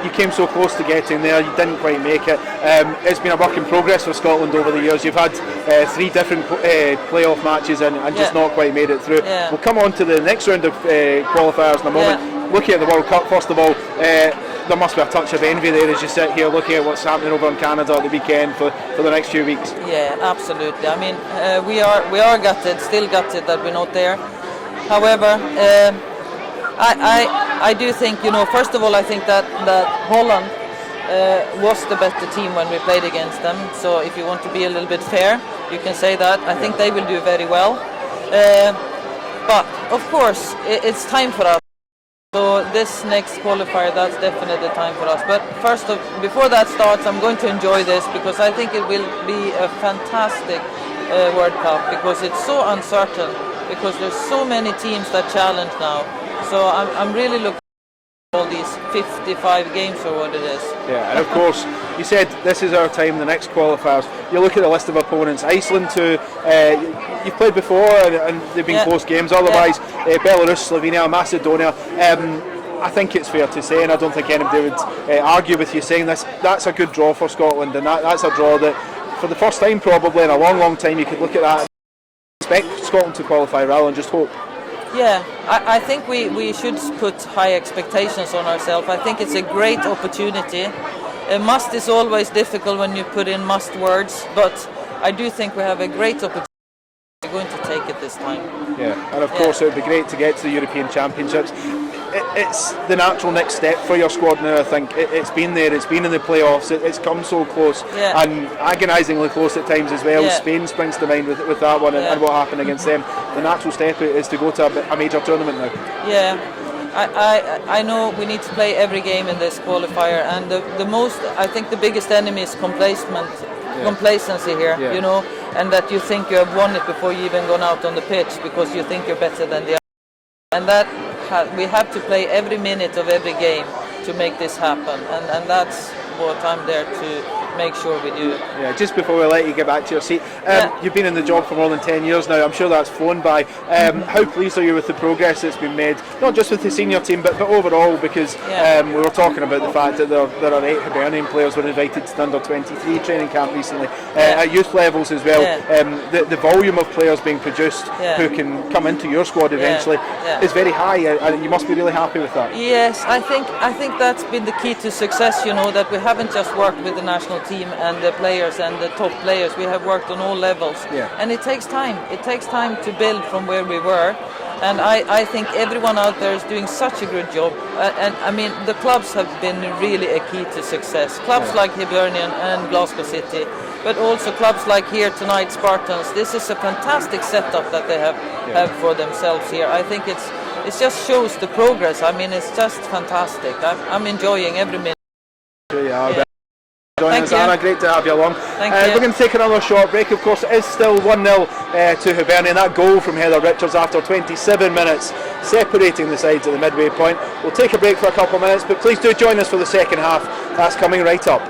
You came so close to getting there, you didn't quite make it. It's been a work in progress for Scotland over the years. You've had 3 different playoff matches and just not quite made it through. We'll come on to the next round of qualifiers in a moment. Looking at the World Cup, first of all, there must be a touch of envy there as you sit here looking at what's happening over in Canada at the weekend for the next few weeks. Yeah, absolutely. I mean, we are gutted, still gutted that we're not there. However, I do think, you know, first of all, I think that Holland was the better team when we played against them. So if you want to be a little bit fair, you can say that. I think they will do very well. But of course, it's time for us. So this next qualifier, that's definitely the time for us. But before that starts, I'm going to enjoy this, because I think it will be a fantastic World Cup, because it's so uncertain, because there's so many teams that challenge now. So I'm really looking for all these 55 games or what it is. Yeah, and of course, you said this is our time, the next qualifiers. You look at the list of opponents, Iceland too, you've played before and they've been close games. Otherwise, Belarus, Slovenia, Macedonia. I think it's fair to say, and I don't think anybody would argue with you saying this, that's a good draw for Scotland, and that's a draw that for the first time probably in a long time you could look at that and expect Scotland to qualify rather than just hope. Yeah, I think we should put high expectations on ourselves. I think it's a great opportunity. Must is always difficult when you put in must words, but I do think we have a great opportunity. We're going to take it this time. Yeah, and of course it would be great to get to the European Championships. It's the natural next step for your squad now, I think. It's been there, it's been in the playoffs, it's come so close, and agonisingly close at times as well. Spain springs to mind with that one and what happened against them. The natural step is to go to a major tournament now. Yeah, I know we need to play every game in this qualifier, and I think the biggest enemy is complacency here, you know, and that you think you have won it before you even gone out on the pitch, because you think you're better than the other. And that we have to play every minute of every game to make this happen, and that's what I'm there make sure we do. Yeah, just before we let you get back to your seat, you've been in the job for more than 10 years now. I'm sure that's flown by. How pleased are you with the progress that's been made, not just with the senior team, but overall? Because we were talking about the fact that there are 8 Hibernian players were invited to the under-23 training camp recently, at youth levels as well. The volume of players being produced who can come into your squad eventually is very high, and you must be really happy with that. Yes, I think that's been the key to success, that we haven't just worked with the national team and the players and the top players. We have worked on all levels, and it takes time. It takes time to build from where we were, and I think everyone out there is doing such a good job. And I mean, the clubs have been really a key to success. Clubs like Hibernian and Glasgow City, but also clubs like here tonight, Spartans. This is a fantastic setup that they have for themselves here. I think it just shows the progress. I mean, it's just fantastic. I'm enjoying every minute. Joining us, Anna. Great to have you along. We're going to take another short break. Of course, it is still 1-0 to Hibernian. That goal from Heather Richards after 27 minutes, separating the sides at the midway point. We'll take a break for a couple of minutes, but please do join us for the second half. That's coming right up.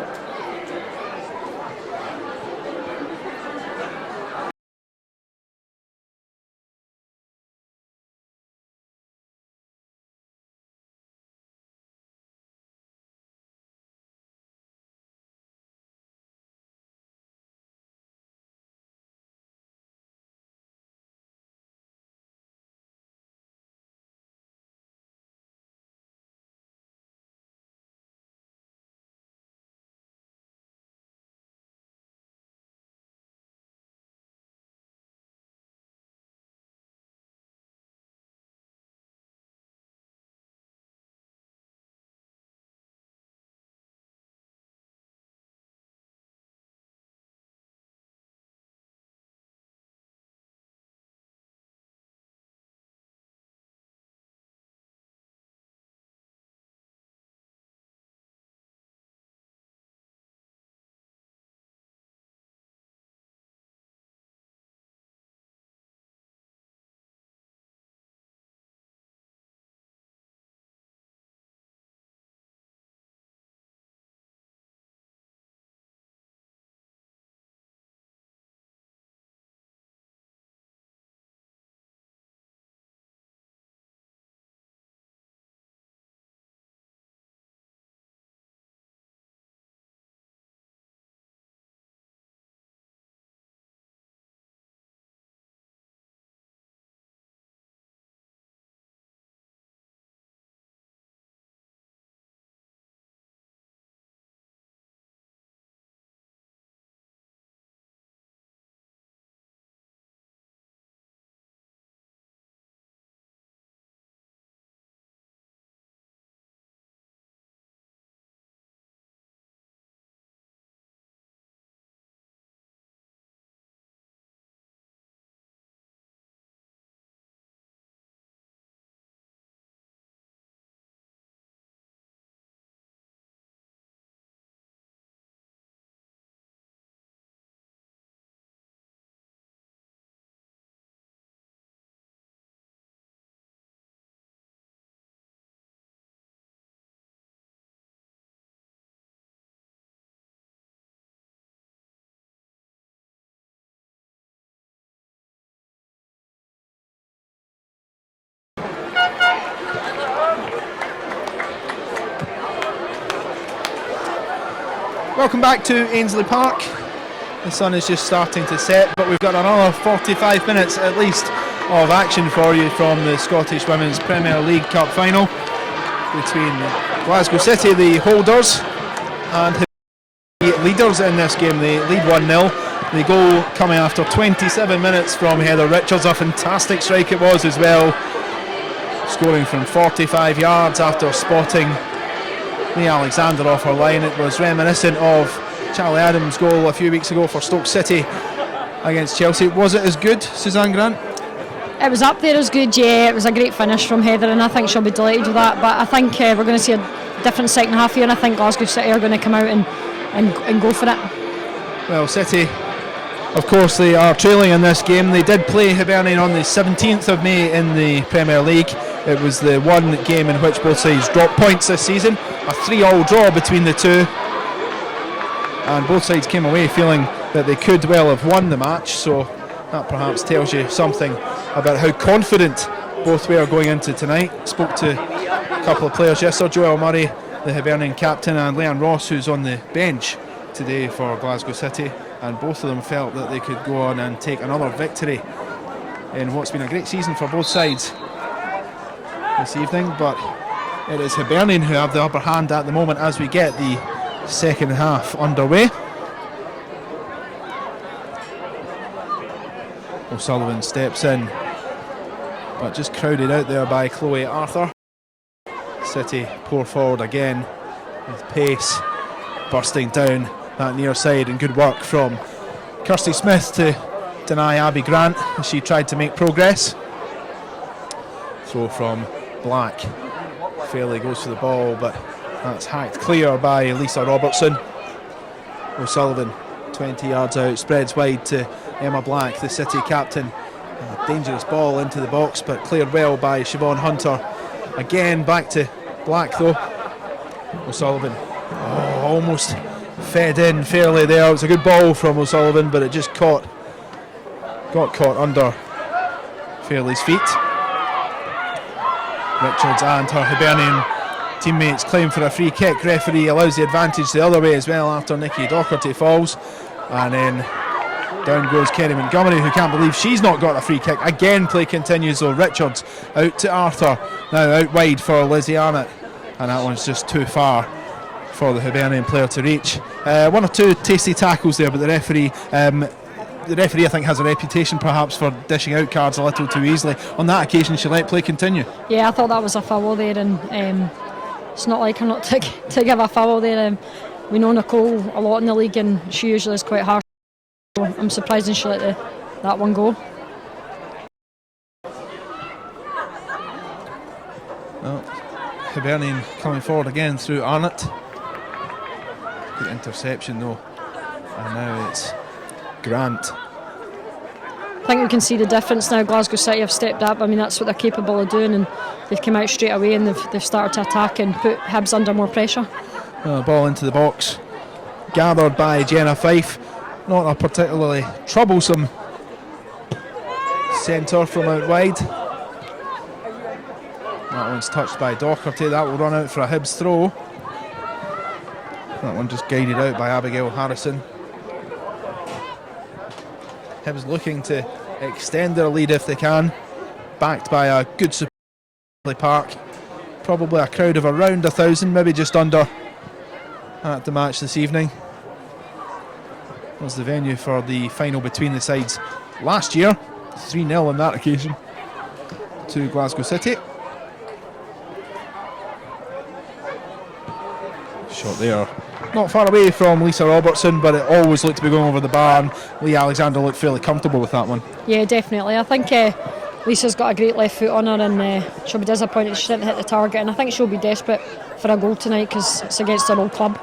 Welcome back to Ainslie Park. The sun is just starting to set, but we've got another 45 minutes at least of action for you from the Scottish Women's Premier League Cup final between Glasgow City, the holders, and the leaders in this game. They lead 1-0. The goal coming after 27 minutes from Heather Richards. A fantastic strike it was as well, scoring from 45 yards after spotting the Alexander off her line. It was reminiscent of Charlie Adams' goal a few weeks ago for Stoke City against Chelsea. Was it as good, Suzanne Grant? It was up there as good, yeah. It was a great finish from Heather, and I think she'll be delighted with that. But I think we're going to see a different second half here, and I think Glasgow City are going to come out and go for it. Well, City, of course, they are trailing in this game. They did play Hibernian on the 17th of May in the Premier League. It was the one game in which both sides dropped points this season. A 3-3 draw between the two. and both sides came away feeling that they could well have won the match, so that perhaps tells you something about how confident both were going into tonight. Spoke to a couple of players yesterday, Joel Murray, the Hibernian captain, and Leanne Ross, who's on the bench today for Glasgow City, and both of them felt that they could go on and take another victory in what's been a great season for both sides this evening. But it is Hibernian who have the upper hand at the moment as we get the second half underway. O'Sullivan steps in, but just crowded out there by Chloe Arthur. City pour forward again with pace, bursting down that near side, and good work from Kirsty Smith to deny Abby Grant as she tried to make progress. Throw from Black. Fairley goes for the ball, but that's hacked clear by Lisa Robertson. O'Sullivan 20 yards out, spreads wide to Emma Black, the City captain. A dangerous ball into the box, but cleared well by Siobhan Hunter. Again back to Black though. O'Sullivan almost fed in fairly there. It was a good ball from O'Sullivan, but it just got caught under Fairley's feet. Richards and her Hibernian teammates claim for a free kick. Referee allows the advantage the other way as well after Nikki Docherty falls, and then down goes Kerry Montgomery, who can't believe she's not got a free kick. Again, play continues though. Richards out to Arthur, now out wide for Lizzie Arnott, and that one's just too far for the Hibernian player to reach. One or two tasty tackles there, but the referee I think has a reputation perhaps for dishing out cards a little too easily. On that occasion she let play continue. Yeah, I thought that was a foul there, and it's not like her not to give a foul there. We know Nicole a lot in the league, and she usually is quite harsh. So I'm surprised that she let that one go. Well, Hibernian coming forward again through Arnott. Good interception though, and now it's Grant. I think we can see the difference now. Glasgow City have stepped up. I mean, that's what they're capable of doing, and they've come out straight away and they've started to attack and put Hibs under more pressure. Ball into the box, gathered by Jenna Fife. Not a particularly troublesome centre from out wide. That one's touched by Docherty. That will run out for a Hibs throw. That one just guided out by Abigail Harrison. Hibs looking to extend their lead if they can, backed by a good support at Ainslie Park. Probably a crowd of around 1,000, maybe just under, at the match this evening. Was the venue for the final between the sides last year. 3-0 on that occasion to Glasgow City. Shot there, not far away from Lisa Robertson, but it always looked to be going over the bar, and Lee Alexander looked fairly comfortable with that one. Yeah, definitely. I think Lisa's got a great left foot on her, and she'll be disappointed she didn't hit the target, and I think she'll be desperate for a goal tonight because it's against her old club.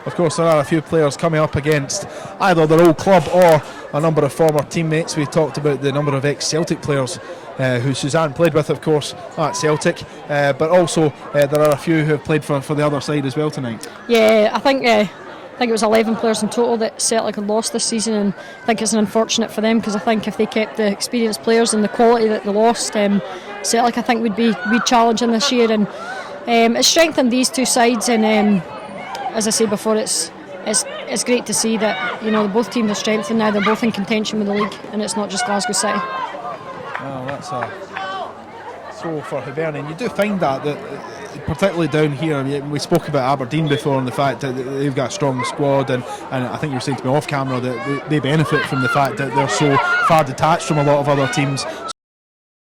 Of course, there are a few players coming up against either their old club or a number of former teammates. We talked about the number of ex-Celtic players who Suzanne played with, of course, at Celtic, but also there are a few who have played for the other side as well tonight. Yeah, I think it was 11 players in total that Celtic had lost this season, and I think it's unfortunate for them because I think if they kept the experienced players and the quality that they lost, Celtic I think would be challenging this year, and it's strengthened these two sides, and as I said before, it's great to see that both teams are strengthened now. They're both in contention with the league, and it's not just Glasgow City. Well, that's a throw for Hibernian. You do find that particularly down here. We spoke about Aberdeen before and the fact that they've got a strong squad, and I think you were saying to me off camera that they benefit from the fact that they're so far detached from a lot of other teams.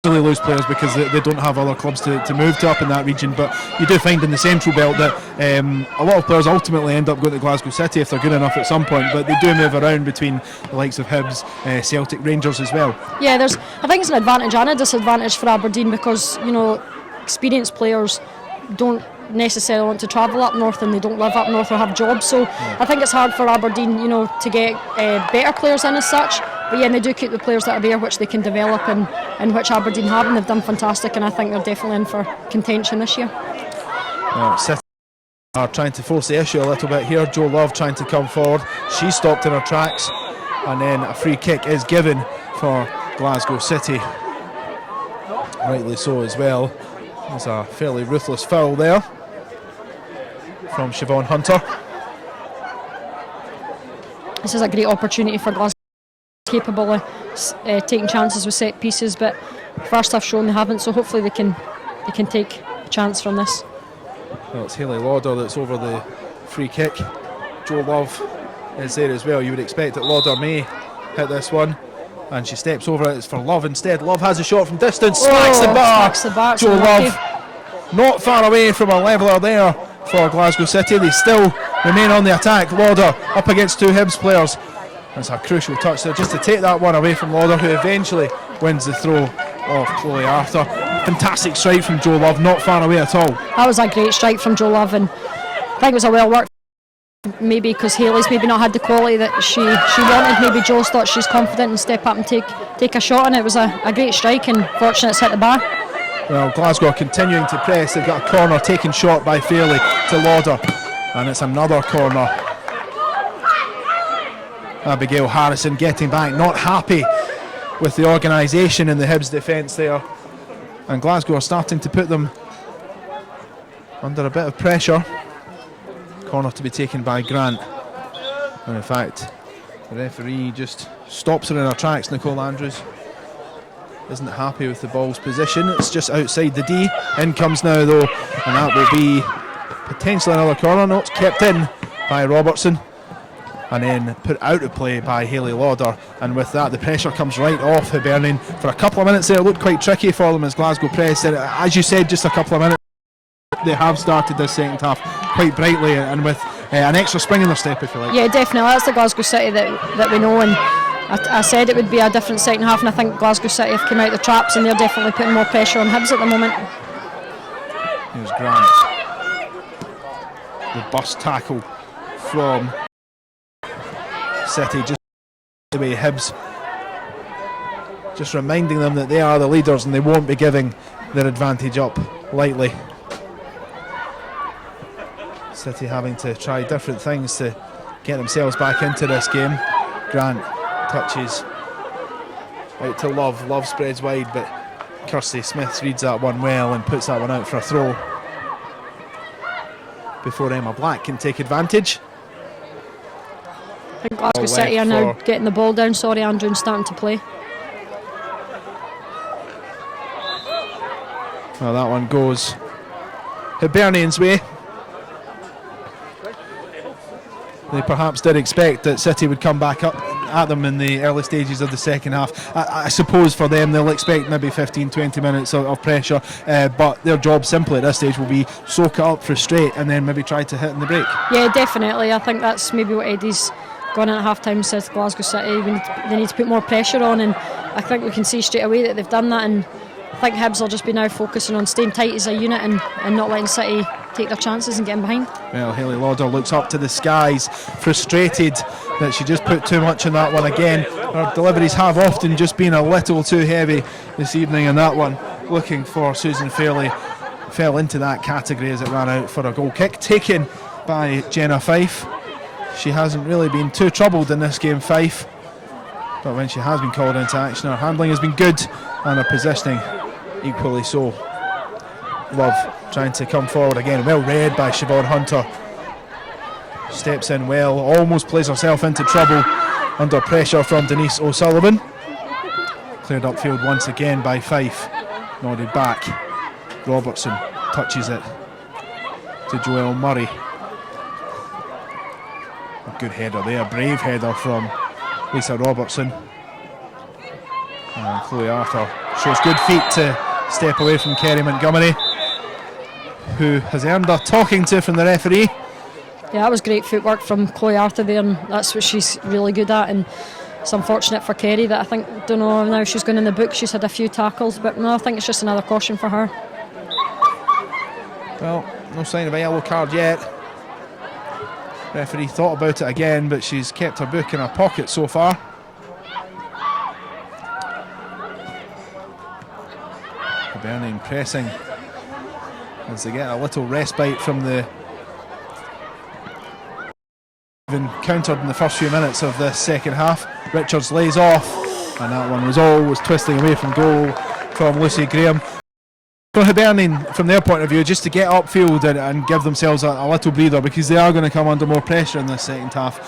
They lose players because they don't have other clubs to move to up in that region, but you do find in the central belt that a lot of players ultimately end up going to Glasgow City if they're good enough at some point, but they do move around between the likes of Hibs, Celtic, Rangers as well. Yeah, I think it's an advantage and a disadvantage for Aberdeen because experienced players don't necessarily want to travel up north, and they don't live up north or have jobs, so I think it's hard for Aberdeen to get better players in as such, but yeah, and they do keep the players that are there which they can develop, and which Aberdeen have, and they've done fantastic, and I think they're definitely in for contention this year. City are trying to force the issue a little bit here. Joe Love trying to come forward. She stopped in her tracks, and then a free kick is given for Glasgow City. Rightly so as well. There's a fairly ruthless foul there from Siobhan Hunter. This is a great opportunity for Glasgow, capable of taking chances with set pieces, but first I've shown they haven't, so hopefully they can take a chance from this. Well, it's Hayley Lauder that's over the free kick. Joe Love is there as well. You would expect that Lauder may hit this one, and she steps over it. It's for Love instead. Love has a shot from distance, smacks the bar. Joe Love not far away from a leveller there for Glasgow City. They still remain on the attack. Lauder up against two Hibs players. That's a crucial touch there just to take that one away from Lauder, who eventually wins the throw off Chloe Arthur. Fantastic strike from Joe Love, not far away at all. That was a great strike from Joe Love, and I think it was a well worked, maybe because Hayley's maybe not had the quality that she wanted. Maybe Joe thought she's confident and step up and take a shot, and it was a great strike, and fortunate it's hit the bar. Well, Glasgow are continuing to press. They've got a corner taken shot by Fairley to Lauder, and it's another corner. Abigail Harrison getting back, not happy with the organisation in the Hibs defence there, and Glasgow are starting to put them under a bit of pressure. Corner to be taken by Grant, and in fact the referee just stops her in her tracks. Nicole Andrews isn't happy with the ball's position. It's just outside the D. In comes now though, and that will be potentially another corner. No, it's kept in by Robertson and then put out of play by Hayley Lauder, and with that the pressure comes right off Hibernian. For a couple of minutes there it looked quite tricky for them as Glasgow pressed, and as you said, just a couple of minutes they have started this second half quite brightly and with an extra spring in their step, if you like. Yeah, definitely, that's the Glasgow City that we know, and I said it would be a different second half, and I think Glasgow City have come out the traps and they're definitely putting more pressure on Hibs at the moment. Here's Grant. The bust tackle from City, just the way Hibs just reminding them that they are the leaders and they won't be giving their advantage up lightly. City having to try different things to get themselves back into this game. Grant touches out to Love. Love spreads wide, but Kirsty Smith reads that one well and puts that one out for a throw before Emma Black can take advantage. I think Glasgow City are now getting the ball down. Sorry, Andrew, and starting to play. Well, that one goes Hibernian's way. They perhaps did expect that City would come back up at them in the early stages of the second half. I suppose for them they'll expect maybe 15-20 minutes of pressure, but their job simply at this stage will be soak it up, frustrate, and then maybe try to hit in the break. Yeah, definitely. I think that's maybe what Eddie's gone in at half time, said to Glasgow City they need to put more pressure on, and I think we can see straight away that they've done that, and I think Hibs will just be now focusing on staying tight as a unit and not letting City take their chances and getting behind. Well, Hayley Lauder looks up to the skies, frustrated that she just put too much in that one again. Her deliveries have often just been a little too heavy this evening, and that one, looking for Susan Fairley, fell into that category as it ran out for a goal kick taken by Jenna Fife. She hasn't really been too troubled in this game, Fife, but when she has been called into action, her handling has been good and her positioning equally so. Love trying to come forward again, well read by Siobhan Hunter. Steps in well, almost plays herself into trouble under pressure from Denise O'Sullivan. Cleared upfield once again by Fife, nodded back. Robertson touches it to Joelle Murray. A good header there, brave header from Lisa Robertson. And Chloe Arthur shows good feet to step away from Kerry Montgomery, who has earned a talking to from the referee. Yeah, that was great footwork from Chloe Arthur there, and that's what she's really good at, and it's unfortunate for Kerry that don't know now she's going in the book. She's had a few tackles, but no, I think it's just another caution for her. Well, no sign of a yellow card yet. Referee thought about it again, but she's kept her book in her pocket so far. Hibernian pressing as they get a little respite from the Been countered in the first few minutes of the second half. Richards lays off, and that one was always twisting away from goal from Lucy Graham. For Hibernian, from their point of view, just to get upfield and give themselves a little breather, because they are going to come under more pressure in this second half.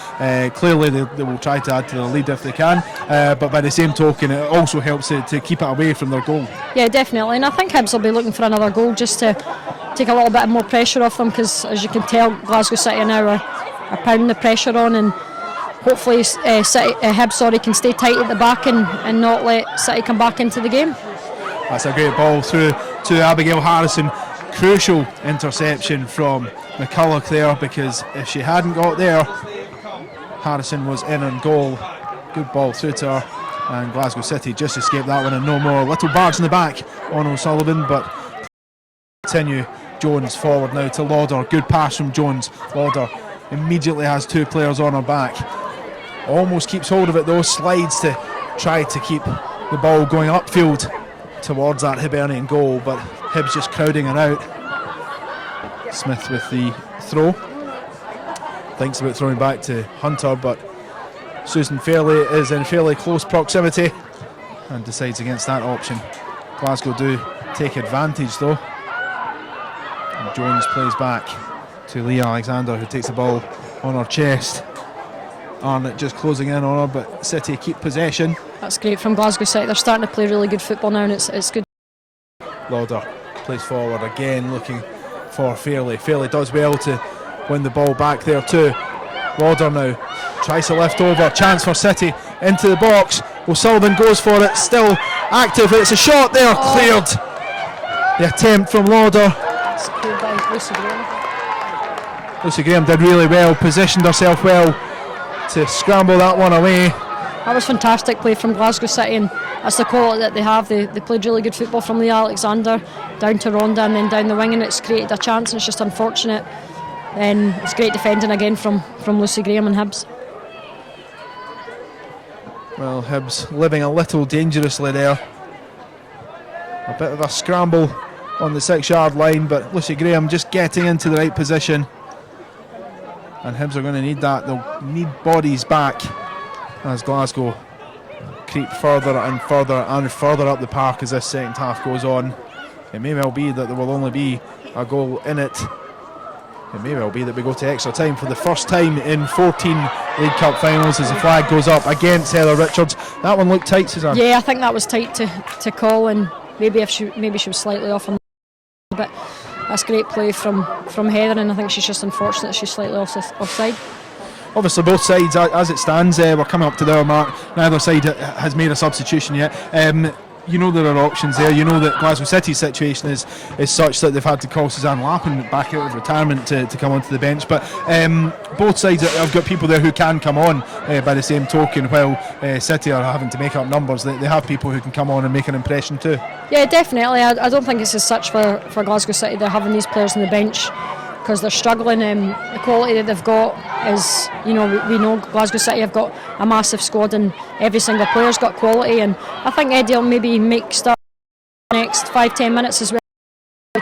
Clearly they will try to add to the lead if they can, but by the same token it also helps to keep it away from their goal. Yeah, definitely, and I think Hibs will be looking for another goal just to take a little bit more pressure off them, because as you can tell, Glasgow City now are pounding the pressure on, and hopefully Hibs can stay tight at the back and not let City come back into the game. That's a great ball through to Abigail Harrison. Crucial interception from McCulloch there, because if she hadn't got there, Harrison was in on goal. Good ball through to her, and Glasgow City just escaped that one and no more. Little barge in the back on O'Sullivan, but continue. Jones forward now to Lauder. Good pass from Jones. Lauder immediately has two players on her back. Almost keeps hold of it though, slides to try to keep the ball going upfield towards that Hibernian goal, but Hibs just crowding her out. Smith with the throw. Thinks about throwing back to Hunter, but Susan Fairley is in fairly close proximity and decides against that option. Glasgow do take advantage though. And Jones plays back to Lee Alexander, who takes the ball on her chest. Arnott just closing in on her, but City keep possession. That's great from Glasgow City. They're starting to play really good football now, and it's good. Lauder plays forward again, looking for Fairley. Fairley does well to win the ball back there too. Lauder now tries to lift over. Chance for City into the box. O'Sullivan goes for it, still active. It's a shot there, cleared. The attempt from Lauder. It's cleared by Lucy Graham. Lucy Graham did really well, positioned herself well to scramble that one away. That was fantastic play from Glasgow City, and that's the quality that they have. They played really good football from Lee Alexander down to Rhonda and then down the wing, and it's created a chance, and it's just unfortunate. And it's great defending again from Lucy Graham and Hibs. Well, Hibs living a little dangerously there. A bit of a scramble on the 6-yard line, but Lucy Graham just getting into the right position. And Hibs are going to need that. They'll need bodies back as Glasgow creep further and further and further up the park as this second half goes on. It may well be that there will only be a goal in it. It may well be that we go to extra time for the first time in 14 League Cup finals as the flag goes up against Heather Richards. That one looked tight, Suzanne. Yeah, I think that was tight to call, and maybe she was slightly off on the, but that's great play from Heather, and I think she's just unfortunate she's slightly offside. Obviously both sides, as it stands, we're coming up to the hour mark. Neither side has made a substitution yet. You know there are options there. You know that Glasgow City's situation is such that they've had to call Suzanne Lappin back out of retirement to come onto the bench. But both sides have got people there who can come on by the same token, while City are having to make up numbers. They have people who can come on and make an impression too. Yeah, definitely. I don't think it's as such for Glasgow City. They're having these players on the bench because they're struggling. The quality that they've got is, we know Glasgow City have got a massive squad, and every single player's got quality, and I think Eddie will maybe make start the next 5-10 minutes as well.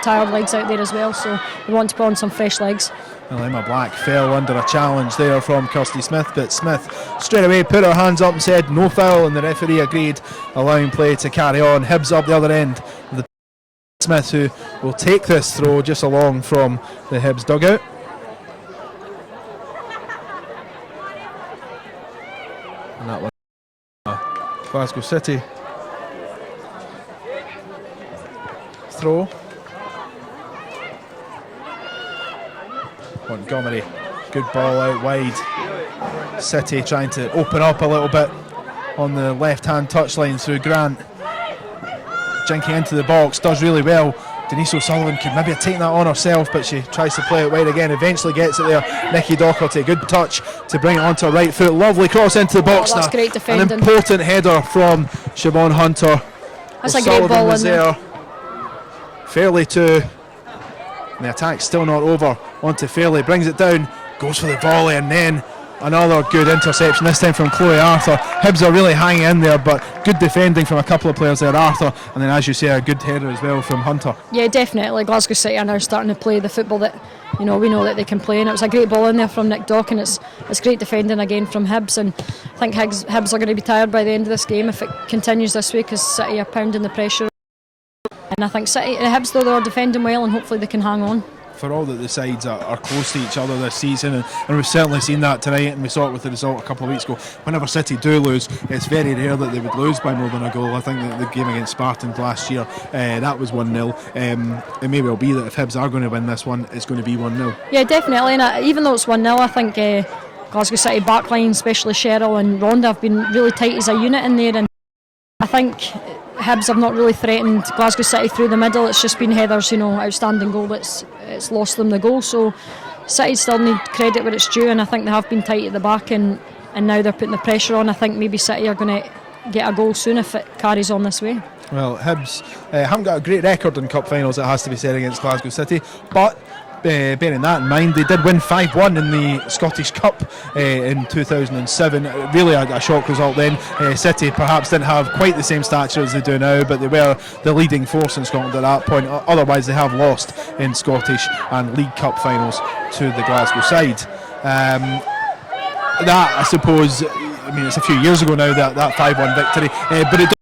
Tired legs out there as well, so we want to put on some fresh legs. Well, Emma Black fell under a challenge there from Kirsty Smith, but Smith straight away put her hands up and said no foul, and the referee agreed, allowing play to carry on. Hibs up the other end of the Smith, who will take this throw just along from the Hibs dugout. And that one, Glasgow City throw. Montgomery, good ball out wide. City trying to open up a little bit on the left-hand touchline through Grant. Jinking into the box, does really well. Denise O'Sullivan could maybe have taken that on herself, but she tries to play it wide again, eventually gets it there. Nikki Docherty, good touch to bring it onto her right foot. Lovely cross into the box that's now. Great defending. An important header from Siobhan Hunter. That's O'Sullivan a great ball was in there. Fairley too. And the attack's still not over. Onto Fairley, brings it down, goes for the volley, and then another good interception, this time from Chloe Arthur. Hibs are really hanging in there, but good defending from a couple of players there, Arthur, and then as you say, a good header as well from Hunter. Yeah, definitely. Glasgow City are now starting to play the football that we know that they can play, and it was a great ball in there from Nick Dock, and it's great defending again from Hibs, and I think Hibs are going to be tired by the end of this game if it continues this way, because City are pounding the pressure, and I think Hibs, though, they're defending well, and hopefully they can hang on. For all that the sides are close to each other this season, and we've certainly seen that tonight, and we saw it with the result a couple of weeks ago. Whenever City do lose, it's very rare that they would lose by more than a goal. I think that the game against Spartans last year, that was 1-0. It may well be that if Hibs are going to win this one, it's going to be 1-0. Yeah, definitely, and even though it's 1-0, I think Glasgow City backline, especially Cheryl and Rhonda, have been really tight as a unit in there, and I think Hibs have not really threatened Glasgow City through the middle. It's just been Heather's, outstanding goal it's lost them the goal. So City still need credit where it's due, and I think they have been tight at the back, and now they're putting the pressure on. I think maybe City are going to get a goal soon if it carries on this way. Well, Hibs haven't got a great record in cup finals, it has to be said, against Glasgow City, but bearing that in mind, they did win 5-1 in the Scottish Cup in 2007. Really a shock result then. City perhaps didn't have quite the same stature as they do now, but they were the leading force in Scotland at that point. Otherwise, they have lost in Scottish and League Cup finals to the Glasgow side. That, I suppose, it's a few years ago now, that 5-1 victory, but it doesn't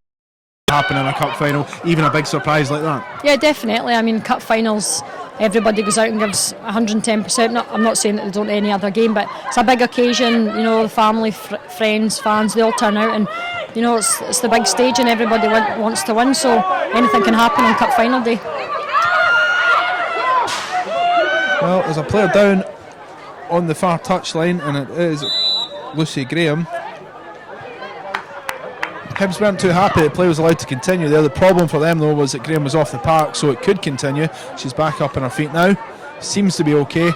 happen in a cup final, even a big surprise like that. Yeah, definitely. Cup finals, everybody goes out and gives 110%. I'm not saying that they don't any other game, but it's a big occasion. The family, friends, fans, they all turn out, and it's the big stage, and everybody wants to win. So anything can happen on cup final day. Well, there's a player down on the far touchline, and it is Lucy Graham. Hibs weren't too happy the play was allowed to continue there. The problem for them, though, was that Graham was off the park, so it could continue. She's back up on her feet now. Seems to be okay.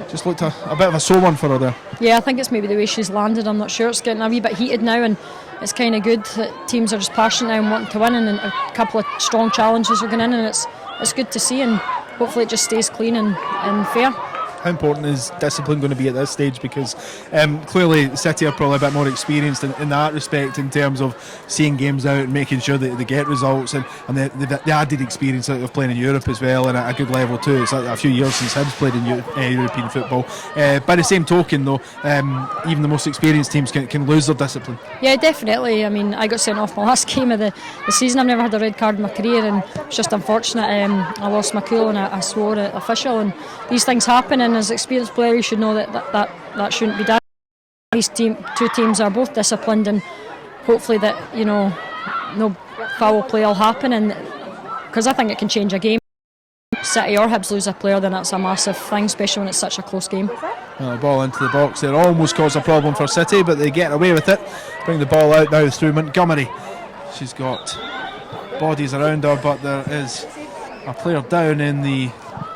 Just looked a bit of a sore one for her there. Yeah, I think it's maybe the way she's landed. I'm not sure. It's getting a wee bit heated now, and it's kind of good that teams are just passionate now and wanting to win, and a couple of strong challenges are going in, and it's good to see, and hopefully it just stays clean and fair. How important is discipline going to be at this stage? Because clearly City are probably a bit more experienced in that respect, in terms of seeing games out and making sure that they get results, and the added experience of playing in Europe as well, and at a good level too. It's like a few years since Hibs played in European football. By the same token, though, even the most experienced teams can lose their discipline. Yeah, definitely. I got sent off my last game of the season. I've never had a red card in my career, and it's just unfortunate. I lost my cool, and I swore at the official, and these things happen, and as an experienced player you should know that shouldn't be done. These two teams are both disciplined, and hopefully that no foul play will happen, and because I think it can change a game. City or Hibs lose a player, then that's a massive thing, especially when it's such a close game. Well, the ball into the box there almost caused a problem for City, but they get away with it. Bring the ball out now through Montgomery. She's got bodies around her, but there is a player down in the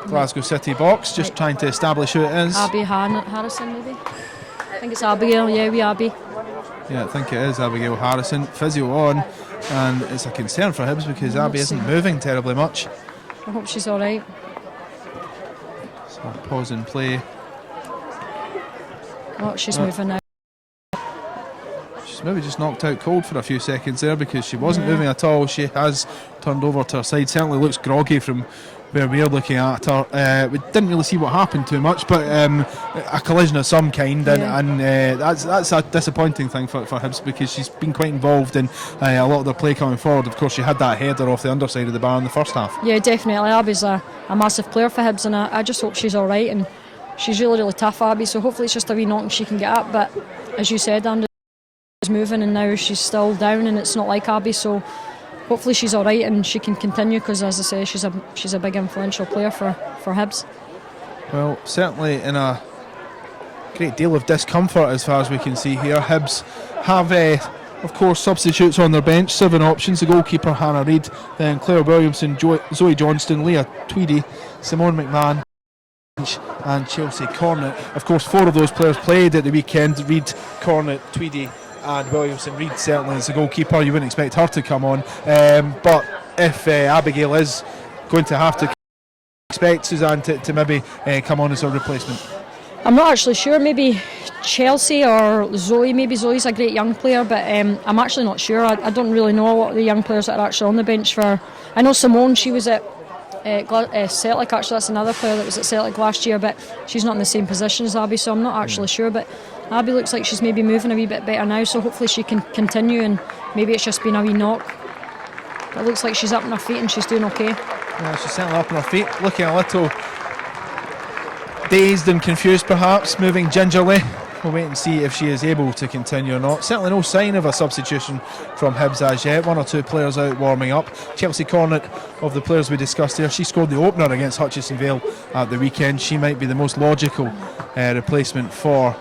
Glasgow City box, just trying to establish who it is. Abby Harrison, maybe? I think it's Abigail, Abby. Yeah, I think it is Abigail Harrison. Physio on, and it's a concern for Hibs because Abby isn't moving terribly much. I hope she's alright. So pause and play. Oh, she's moving now. She's maybe just knocked out cold for a few seconds there, because she wasn't moving at all. She has turned over to her side. Certainly looks groggy from where we're looking at her. We didn't really see what happened too much, but a collision of some kind, and that's a disappointing thing for Hibs, because she's been quite involved in a lot of their play coming forward. Of course, she had that header off the underside of the bar in the first half. Yeah, definitely. Abby's a massive player for Hibs, and I just hope she's alright, and she's really, really tough, Abby, so hopefully it's just a wee knock and she can get up. But as you said, Andrew, she's moving, and now she's still down, and it's not like Abby, so hopefully she's alright and she can continue, because as I say, she's a big influential player for Hibs. Well, certainly in a great deal of discomfort as far as we can see here. Hibs have of course substitutes on their bench, 7 options: the goalkeeper Hannah Reid, then Claire Williamson, Zoe Johnston, Leah Tweedy, Simone McMahon and Chelsea Cornett. Of course, 4 of those players played at the weekend: Reid, Cornett, Tweedy and Williamson. Reid certainly is the goalkeeper, you wouldn't expect her to come on, but if Abigail is going to have to, expect Suzanne to maybe come on as a replacement. I'm not actually sure, maybe Chelsea or Zoe. Maybe Zoe's a great young player, but I'm actually not sure. I don't really know a lot of the young players that are actually on the bench for. I know Simone, she was at Celtic. Actually, that's another player that was at Celtic last year, but she's not in the same position as Abby, so I'm not actually sure. But Abby looks like she's maybe moving a wee bit better now, so hopefully she can continue, and maybe it's just been a wee knock. But it looks like she's up on her feet and she's doing okay. Yeah, she's certainly up on her feet, looking a little dazed and confused perhaps, moving gingerly. We'll wait and see if she is able to continue or not. Certainly no sign of a substitution from Hibs as yet. One or two players out warming up. Chelsea Cornet, of the players we discussed here, she scored the opener against Hutchison Vale at the weekend. She might be the most logical replacement for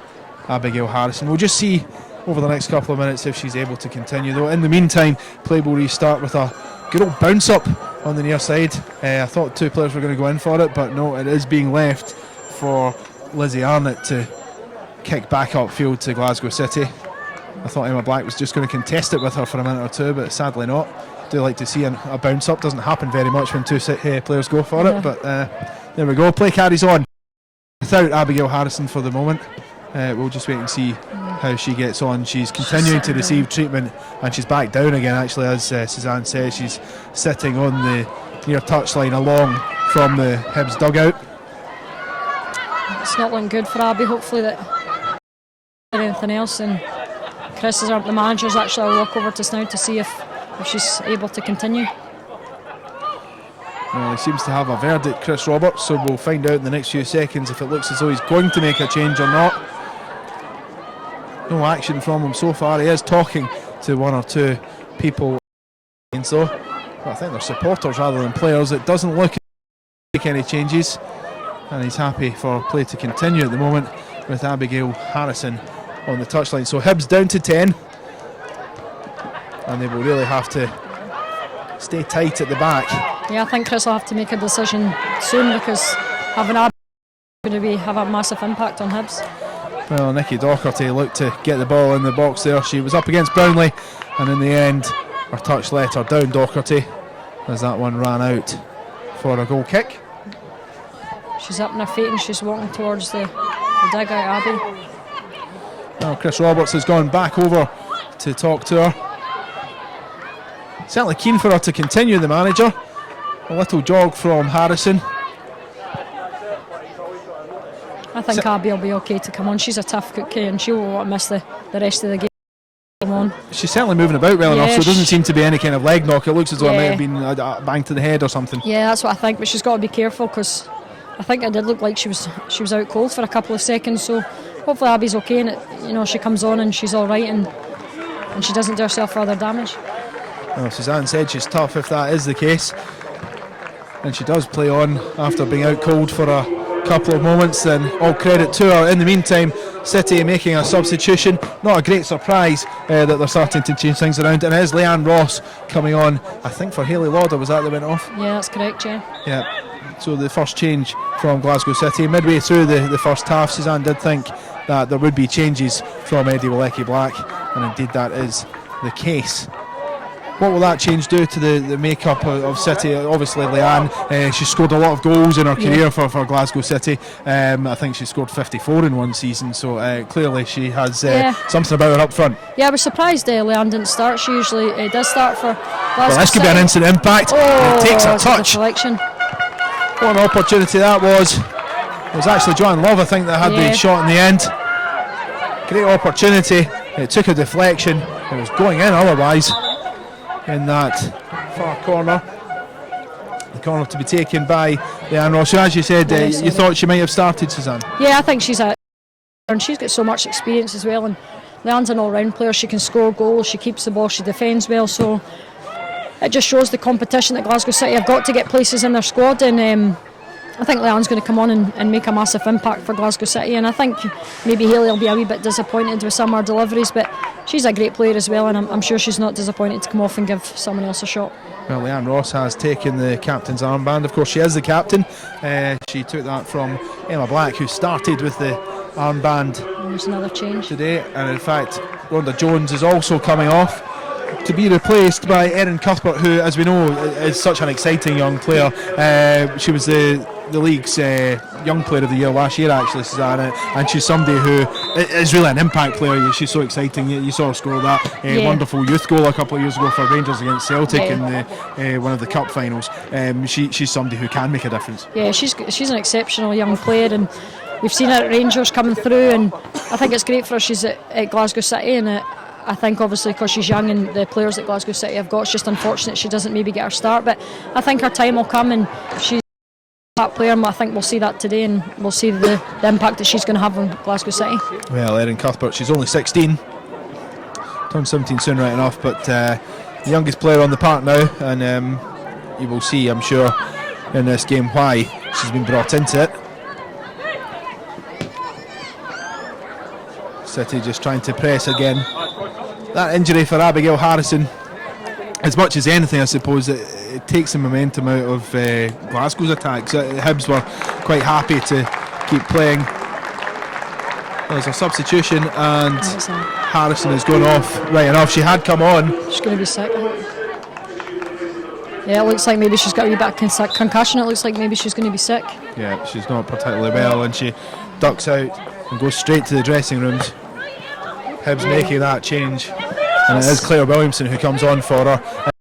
Abigail Harrison. We'll just see over the next couple of minutes if she's able to continue, though. In the meantime, play will restart with a good old bounce up on the near side. I thought two players were going to go in for it, but no, it is being left for Lizzie Arnott to kick back upfield to Glasgow City. I thought Emma Black was just going to contest it with her for a minute or two, but sadly not. Do like to see a bounce up. Doesn't happen very much when two players go for it, but there we go. Play carries on without Abigail Harrison for the moment. We'll just wait and see how she gets on. She's continuing to receive treatment, and she's back down again, actually, as Suzanne says. She's sitting on the near touchline along from the Hibs dugout. It's not looking good for Abby. Hopefully that anything else, and Chris is the manager's actually. I'll walk over to us now to see if she's able to continue. Well, he seems to have a verdict, Chris Roberts, so we'll find out in the next few seconds if it looks as though he's going to make a change or not. No action from him so far. He is talking to one or two people, so but I think they're supporters rather than players. It doesn't look like any changes, and he's happy for play to continue at the moment with Abigail Harrison on the touchline. So Hibs down to 10, and they will really have to stay tight at the back. Yeah, I think Chris will have to make a decision soon, because having Abby going to have a massive impact on Hibs. Well, Nikki Docherty looked to get the ball in the box there. She was up against Brownlee, and in the end her touch let her down, Docherty, as that one ran out for a goal kick. She's up on her feet and she's walking towards the dugout, Abby. Well, Chris Roberts has gone back over to talk to her. Certainly keen for her to continue, the manager. A little jog from Harrison. I think Abby will be okay to come on. She's a tough cookie and she won't miss the rest of the game. Come on. She's certainly moving about well enough, so it doesn't seem to be any kind of leg knock. It looks as though it might have been a bang to the head or something. Yeah, that's what I think, but she's got to be careful, because I think it did look like she was out cold for a couple of seconds. So hopefully Abby's okay, and she comes on and she's all right, and she doesn't do herself further damage. Well, Suzanne said she's tough if that is the case, and she does play on after being out cold for a couple of moments, then all credit to her. In the meantime, City making a substitution. Not a great surprise that they're starting to change things around, and it is Leanne Ross coming on, I think for Hayley Lauder. Was that went off? Yeah, that's correct, yeah. So the first change from Glasgow City. Midway through the first half, Suzanne did think that there would be changes from Eddie Walecki Black, and indeed that is the case. What will that change do to the makeup of City? Obviously, Leanne, she scored a lot of goals in her career for Glasgow City. I think she scored 54 in one season, so clearly she has something about her up front. Yeah, I was surprised Leanne didn't start. She usually does start for Glasgow Well, this could City. be an instant impact. It takes a touch. What an opportunity that was. It was actually Joanne Love, I think, that had the shot in the end. Great opportunity. It took a deflection. It was going in otherwise. In that far corner, the corner to be taken by Leanne Ross. So as you said, you thought she might have started, Suzanne? Yeah, I think she's she's got so much experience as well, and Leanne's an all-round player. She can score goals, she keeps the ball, she defends well, so it just shows the competition that Glasgow City have got to get places in their squad, and I think Leanne's going to come on and make a massive impact for Glasgow City, and I think maybe Hayley will be a wee bit disappointed with some of her deliveries, but she's a great player as well, and I'm sure she's not disappointed to come off and give someone else a shot. Well, Leanne Ross has taken the captain's armband. Of course, she is the captain. She took that from Emma Black, who started with the armband. And there's another change today, and in fact, Rhonda Jones is also coming off to be replaced by Erin Cuthbert, who, as we know, is such an exciting young player. She was the league's young player of the year last year, actually, Susanna, and she's somebody who is really an impact player. She's so exciting. You saw her score that wonderful youth goal a couple of years ago for Rangers against Celtic in one of the cup finals. She's somebody who can make a difference. Yeah, she's an exceptional young player, and we've seen her at Rangers coming through, and I think it's great for her. She's at Glasgow City, and I think obviously because she's young and the players that Glasgow City have got, it's just unfortunate she doesn't maybe get her start, but I think her time will come, and she's that player, and I think we'll see that today, and we'll see the impact that she's going to have on Glasgow City. Well, Erin Cuthbert, she's only 16, turned 17 soon right enough, but the youngest player on the park now, and you will see, I'm sure, in this game why she's been brought into it. City just trying to press again. That injury for Abigail Harrison, as much as anything, I suppose, it takes the momentum out of Glasgow's attacks. Hibs were quite happy to keep playing. There's a substitution, and Harrison has gone off right enough. She had come on. She's going to be sick. Yeah, it looks like maybe she's got a wee bit of concussion. It looks like maybe she's going to be sick. Yeah, she's not particularly well, and she ducks out and goes straight to the dressing rooms. Hibs making that change, and it is Claire Williamson who comes on for her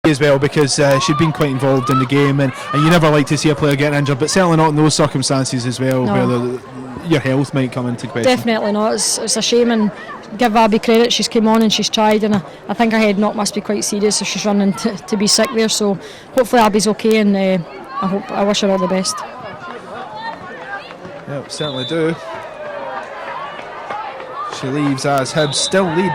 as well, because she'd been quite involved in the game, and you never like to see a player getting injured, but certainly not in those circumstances as well, where your health might come into question. Definitely not. It's a shame, and give Abby credit, she's came on and she's tried, and I think her head knock must be quite serious if she's running to be sick there, so hopefully Abby's okay, and I wish her all the best. Yep, certainly do. She leaves as Hibs still lead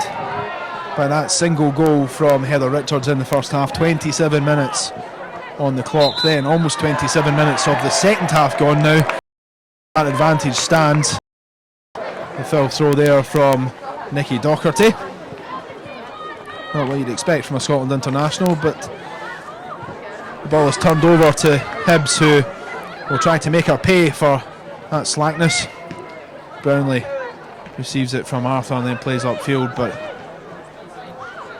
by that single goal from Heather Richards in the first half. 27 minutes on the clock then, almost 27 minutes of the second half gone now. That advantage stands. The foul throw there from Nikki Docherty. Not what you'd expect from a Scotland international, but the ball is turned over to Hibs, who will try to make her pay for that slackness. Brownlee receives it from Arthur and then plays upfield, but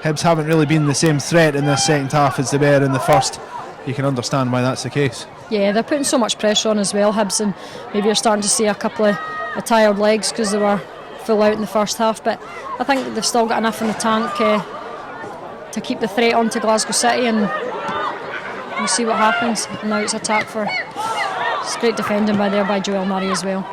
Hibs haven't really been the same threat in this second half as they were in the first. You can understand why that's the case. Yeah, they're putting so much pressure on as well, Hibs, and maybe you're starting to see a couple of tired legs because they were full out in the first half, but I think that they've still got enough in the tank to keep the threat on to Glasgow City, and we'll see what happens. And now it's attack for... It's great defending by Joelle Murray as well.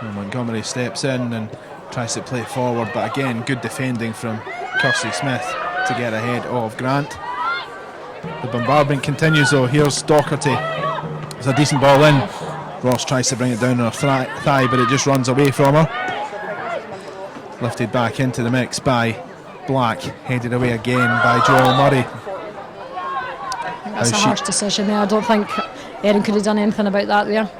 Well, Montgomery steps in and tries to play forward, but again, good defending from Kirsty Smith to get ahead of Grant. The bombardment continues though. Here's Docherty. It's a decent ball in. Ross tries to bring it down on her thigh, but it just runs away from her. Lifted back into the mix by Black, headed away again by Joelle Murray. I think that's a harsh decision there. I don't think Erin could have done anything about that there.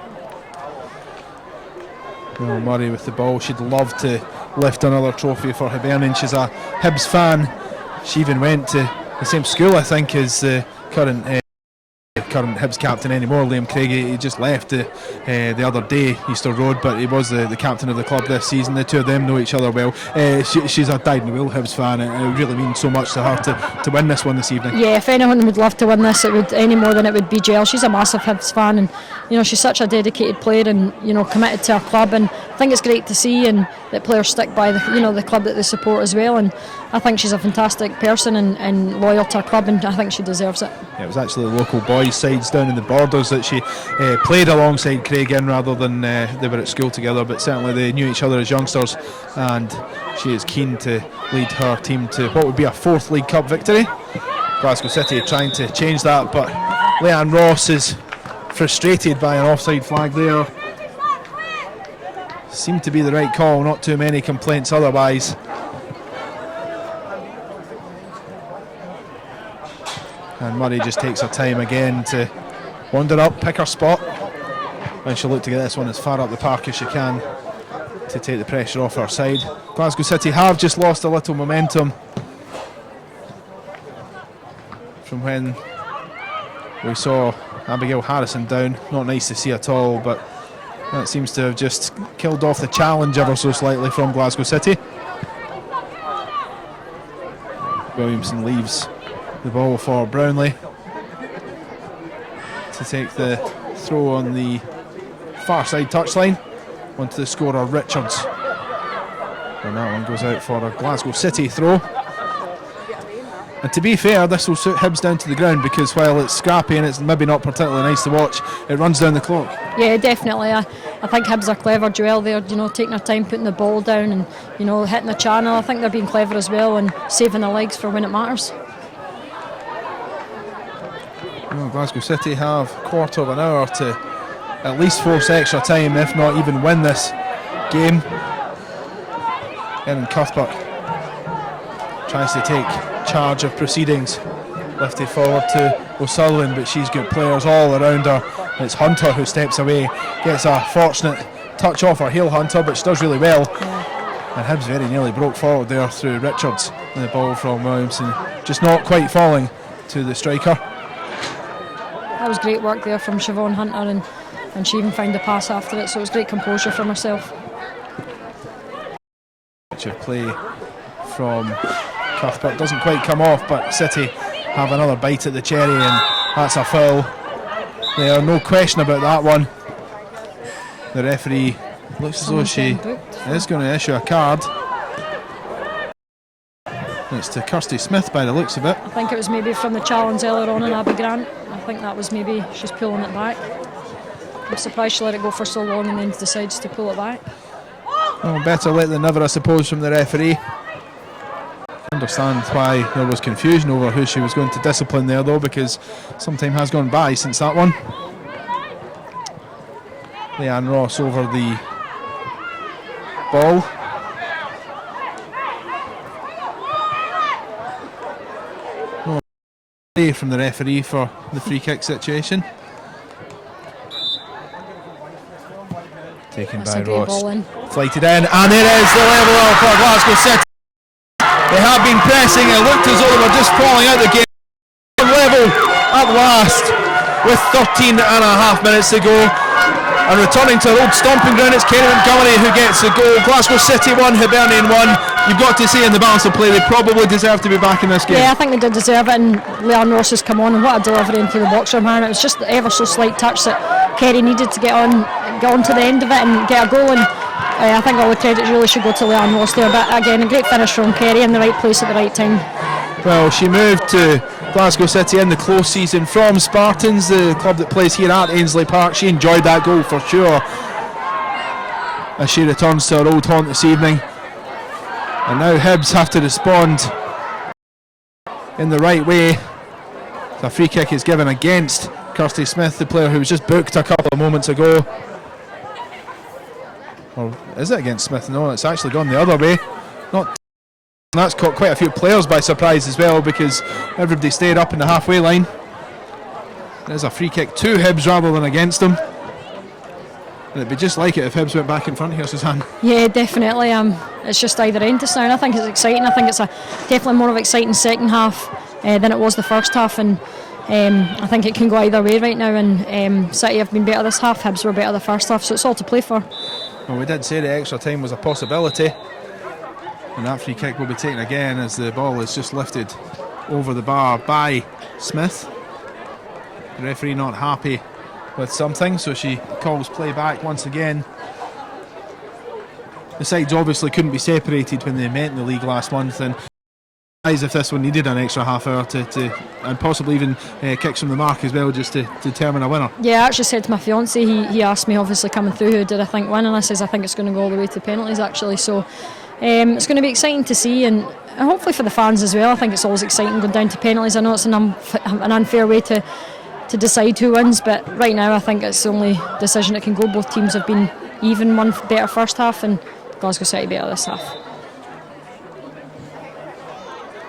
Well, Murray with the ball. She'd love to lift another trophy for Hibernian. She's a Hibs fan. She even went to the same school, I think, as the current Hibs captain anymore, Liam Craig. He just left the other day, Easter Road, but he was the captain of the club this season. The two of them know each other well. She's a dyed-in-the-wool Hibs fan, and it really means so much to her to win this one this evening. Yeah, if anyone would love to win this, it would any more than it would be Jill. She's a massive Hibs fan, and she's such a dedicated player, and committed to her club, and I think it's great to see and that players stick by the club that they support as well, and I think she's a fantastic person and loyal to her club, and I think she deserves it. Yeah, it was actually the local boys' sides down in the Borders that she played alongside Craig in, rather than they were at school together, but certainly they knew each other as youngsters, and she is keen to lead her team to what would be a 4th League Cup victory. Glasgow City trying to change that, but Leanne Ross is frustrated by an offside flag there. Seemed to be the right call, not too many complaints otherwise. And Murray just takes her time again to wander up, pick her spot, and she'll look to get this one as far up the park as she can to take the pressure off her side. Glasgow City have just lost a little momentum from when we saw Abigail Harrison down. Not nice to see at all, but that seems to have just killed off the challenge ever so slightly from Glasgow City. Williamson leaves the ball for Brownlee to take the throw on the far side touchline. onto the scorer Richards. And that one goes out for a Glasgow City throw. And to be fair, this will suit Hibs down to the ground, because while it's scrappy and it's maybe not particularly nice to watch, it runs down the clock. Yeah, definitely. I think Hibs are clever, Joelle, there, taking their time, putting the ball down and, hitting the channel. I think they're being clever as well and saving their legs for when it matters. Well, Glasgow City have a quarter of an hour to at least force extra time, if not even win this game. Erin Cuthbert tries to take charge of proceedings, lifted forward to O'Sullivan, but she's got players all around her. It's Hunter who steps away, gets a fortunate touch off her heel, Hunter, but she does really well. And Hibs very nearly broke forward there through Richards, and the ball from Williamson just not quite falling to the striker. That was great work there from Siobhan Hunter, and she even found the pass after it, so it was great composure from herself. Play from Cuthbert doesn't quite come off, but City have another bite at the cherry, and that's a foul. There, no question about that one. The referee looks as though she is going to issue a card. It's to Kirsty Smith by the looks of it. I think it was maybe from the challenge earlier on in Abby Grant. I think that was maybe she's pulling it back. I'm surprised she let it go for so long and then decides to pull it back. Well, better late than never, I suppose, from the referee. I understand why there was confusion over who she was going to discipline there, though, because some time has gone by since that one. Leanne Ross over the ball. No play from the referee for the free kick situation. Taken by Ross, flighted in, and it is the leveller for Glasgow City. They have been pressing, it looked as though they were just falling out of the game. Level at last with 13 and a half minutes to go. And returning to their old stomping ground, it's Kerry Montgomery who gets the goal. Glasgow City 1, Hibernian 1. You've got to say in the balance of play, they probably deserve to be back in this game. Yeah, I think they did deserve it, and Leanne Ross has come on, and what a delivery into the box from her. It was just ever so slight touch that Kerry needed to get on to the end of it and get a goal, and I think all the credit really should go to Leanne Ross there. But again, a great finish from Kerry, in the right place at the right time. Well, she moved to Glasgow City in the close season from Spartans, the club that plays here at Ainslie Park. She enjoyed that goal for sure as she returns to her old haunt this evening. And now Hibs have to respond in the right way. The free kick is given against Kirsty Smith, the player who was just booked a couple of moments ago. Or is it against Smith? No, it's actually gone the other way. That's caught quite a few players by surprise as well, because everybody stayed up in the halfway line. There's a free kick to Hibs rather than against them. And it'd be just like it if Hibs went back in front here, Suzanne. Yeah, definitely. It's just either end this now, and I think it's exciting. I think it's definitely more of an exciting second half than it was the first half, and I think it can go either way right now. And City have been better this half, Hibs were better the first half, so it's all to play for. Well, we did say the extra time was a possibility. And that free kick will be taken again as the ball is just lifted over the bar by Smith. The referee not happy with something, so she calls play back once again. The sides obviously couldn't be separated when they met in the league last month, and as if this one needed an extra half hour to and possibly even kicks from the mark as well, just to determine a winner. Yeah, I actually said to my fiance, he asked me obviously coming through who did I think win, and I says I think it's going to go all the way to penalties actually, so it's going to be exciting to see, and hopefully for the fans as well. I think it's always exciting going down to penalties. I know it's an unfair way to decide who wins, but right now I think it's the only decision that can go. Both teams have been even, one better first half and Glasgow City better this half.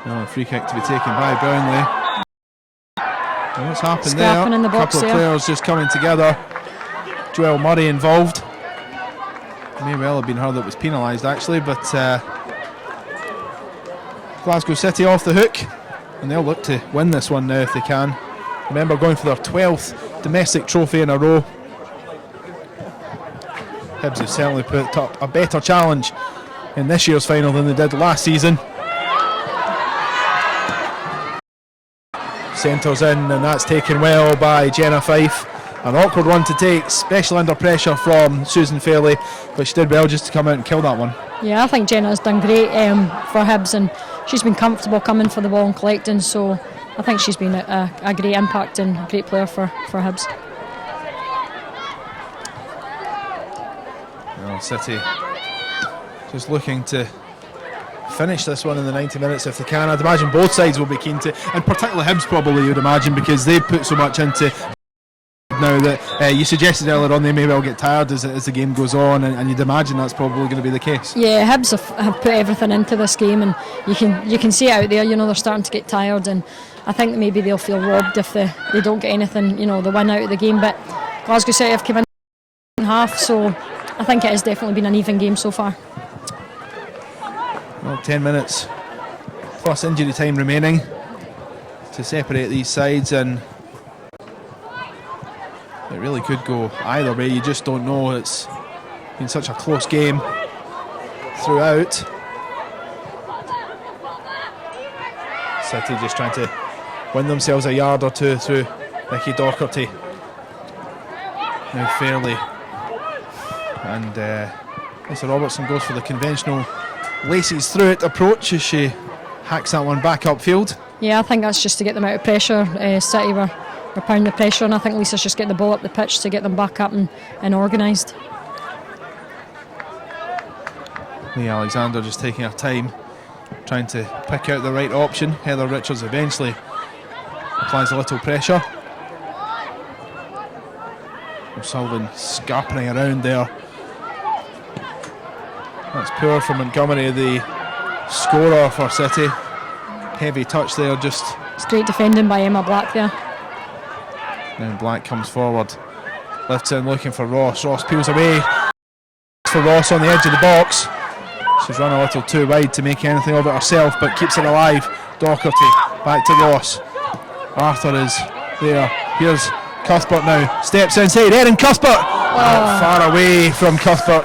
A free kick to be taken by Brownlee. And what's happened Scrapping there? In the box couple of players just coming together. Joelle Murray involved. May well have been her that was penalised actually, but Glasgow City off the hook, and they'll look to win this one now if they can. Remember, going for their 12th domestic trophy in a row. Hibs have certainly put up a better challenge in this year's final than they did last season. Centres in, and that's taken well by Jenna Fife. An awkward one to take, especially under pressure from Susan Fairley, but she did well just to come out and kill that one. Yeah, I think Jenna has done great for Hibs, and she's been comfortable coming for the ball and collecting, so I think she's been a great impact and a great player for Hibs. Well, City just looking to finish this one in the 90 minutes if they can. I'd imagine both sides will be keen to, and particularly Hibs probably, you'd imagine, because they've put so much into now that you suggested earlier on they may well get tired as the game goes on, and you'd imagine that's probably going to be the case. Yeah, Hibs have put everything into this game, and you can see it out there, they're starting to get tired, and I think that maybe they'll feel robbed if they don't get anything, the win out of the game. But Glasgow City have come in the second half, so I think it has definitely been an even game so far. Well, 10 minutes plus injury time remaining to separate these sides, and it really could go either way. You just don't know. It's been such a close game throughout. City just trying to win themselves a yard or two through Vicky Docherty. Now Fairley, and Lisa Robertson goes for the conventional laces through it approach as she hacks that one back upfield. Yeah, I think that's just to get them out of pressure. City were pounding the pressure, and I think Lisa's just getting the ball up the pitch to get them back up and organised. Lee Alexander just taking her time, trying to pick out the right option. Heather Richards eventually applies a little pressure. O'Sullivan scarpening around there. That's poor from Montgomery, the scorer for City. Heavy touch there, just. It's great defending by Emma Black there. Now Black comes forward, lifts in looking for Ross. Ross peels away for Ross on the edge of the box. She's run a little too wide to make anything of it herself, but keeps it alive. Docherty back to Ross. Arthur is there. Here's Cuthbert now. Steps inside. Erin Cuthbert. Far away from Cuthbert.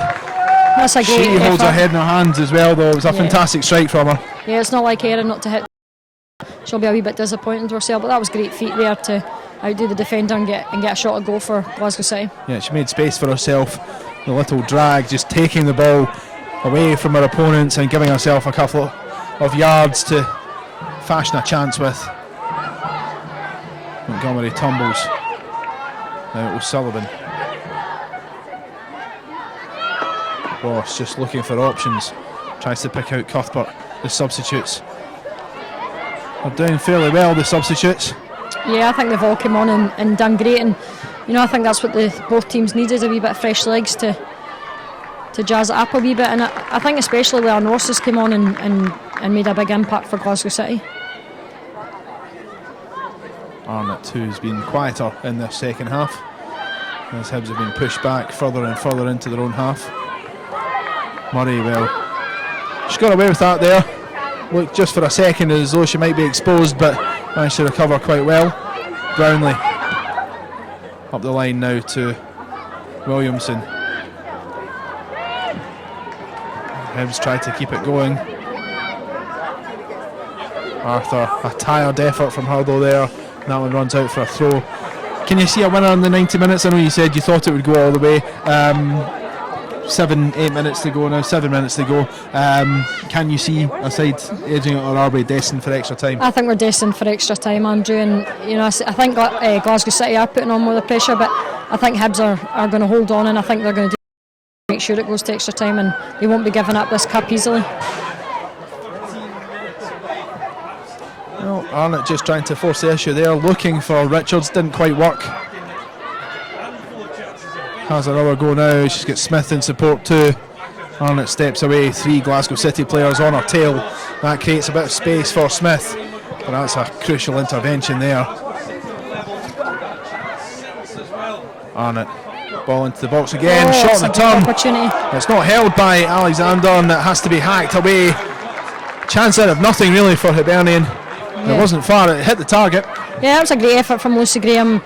That's a great She holds her effort. head in her hands as well, though. It was a fantastic strike from her. Yeah, it's not like Erin not to hit. She'll be a wee bit disappointed with herself, but that was great feat there to outdo the defender and get a shot at goal for Glasgow City. Yeah, she made space for herself. The little drag, just taking the ball away from her opponents and giving herself a couple of yards to fashion a chance with. Montgomery tumbles. Now O'Sullivan. Ross just looking for options. Tries to pick out Cuthbert. The substitutes are doing fairly well, the substitutes. Yeah, I think they've all come on and done great, and I think that's what both teams needed, a wee bit of fresh legs to jazz it up a wee bit, and I think especially Leanne Ross has come on and made a big impact for Glasgow City. Arnott, who's been quieter in the second half, as Hibs have been pushed back further and further into their own half. Murray, well, she got away with that there. Looked just for a second as though she might be exposed, but managed to recover quite well. Brownlee up the line now to Williamson. Hibs tried to keep it going. Arthur, a tired effort from her though there. That one runs out for a throw. Can you see a winner in the 90 minutes? I know you said you thought it would go all the way. 7-8 minutes to go now, 7 minutes to go. Can you see a side edging it, or are we destined for extra time? I think we're destined for extra time, Andrew, and I think Glasgow City are putting on more of the pressure, but I think Hibs are going to hold on, and I think they're going to make sure it goes to extra time, and they won't be giving up this cup easily. Well, Arnott just trying to force the issue there, looking for Richards, didn't quite work. Has another go now. She's got Smith in support too. Arnott steps away. 3 Glasgow City players on her tail. That creates a bit of space for Smith, but that's a crucial intervention there. Arnott, ball into the box again. Shot on the turn. It's not held by Alexander, and it has to be hacked away. Chance out of nothing really for Hibernian. Yeah. It wasn't far. It hit the target. Yeah, that was a great effort from Lucy Graham.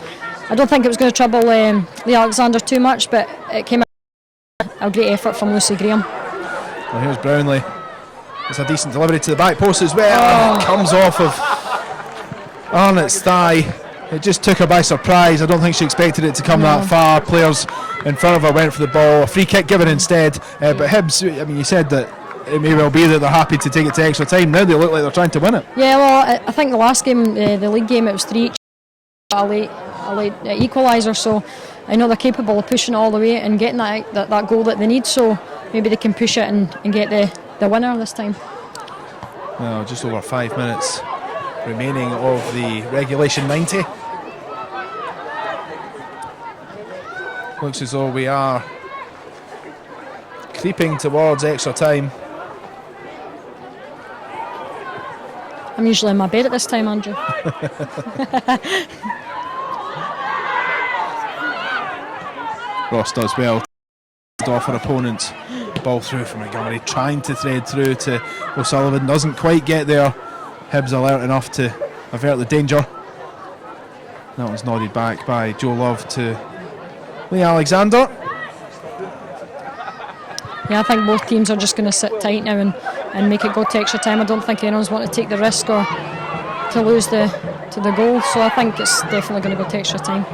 I don't think it was going to trouble Lee Alexander too much, but it came out a great effort from Lucy Graham. Well, here's Brownlee. It's a decent delivery to the back post as well. Comes off of Arnott's thigh. It just took her by surprise. I don't think she expected it to come that far. Players in front of her went for the ball. A free kick given instead. But Hibs, I mean, you said that it may well be that they're happy to take it to extra time. Now they look like they're trying to win it. Yeah, well, I think the last game, the league game, it was 3 each. A late equaliser, so I know they're capable of pushing it all the way and getting that goal that they need, so maybe they can push it and get the winner this time. Well, just over 5 minutes remaining of the regulation 90. Looks as though we are creeping towards extra time. I'm usually in my bed at this time, Andrew. Ross does well to off her opponent. Ball through from Montgomery, trying to thread through to O'Sullivan, doesn't quite get there. Hibs alert enough to avert the danger. That was nodded back by Joe Love to Lee Alexander. Yeah, I think both teams are just going to sit tight now and make it go to extra time. I don't think anyone's want to take the risk or to lose to the goal, so I think it's definitely going to go to extra time.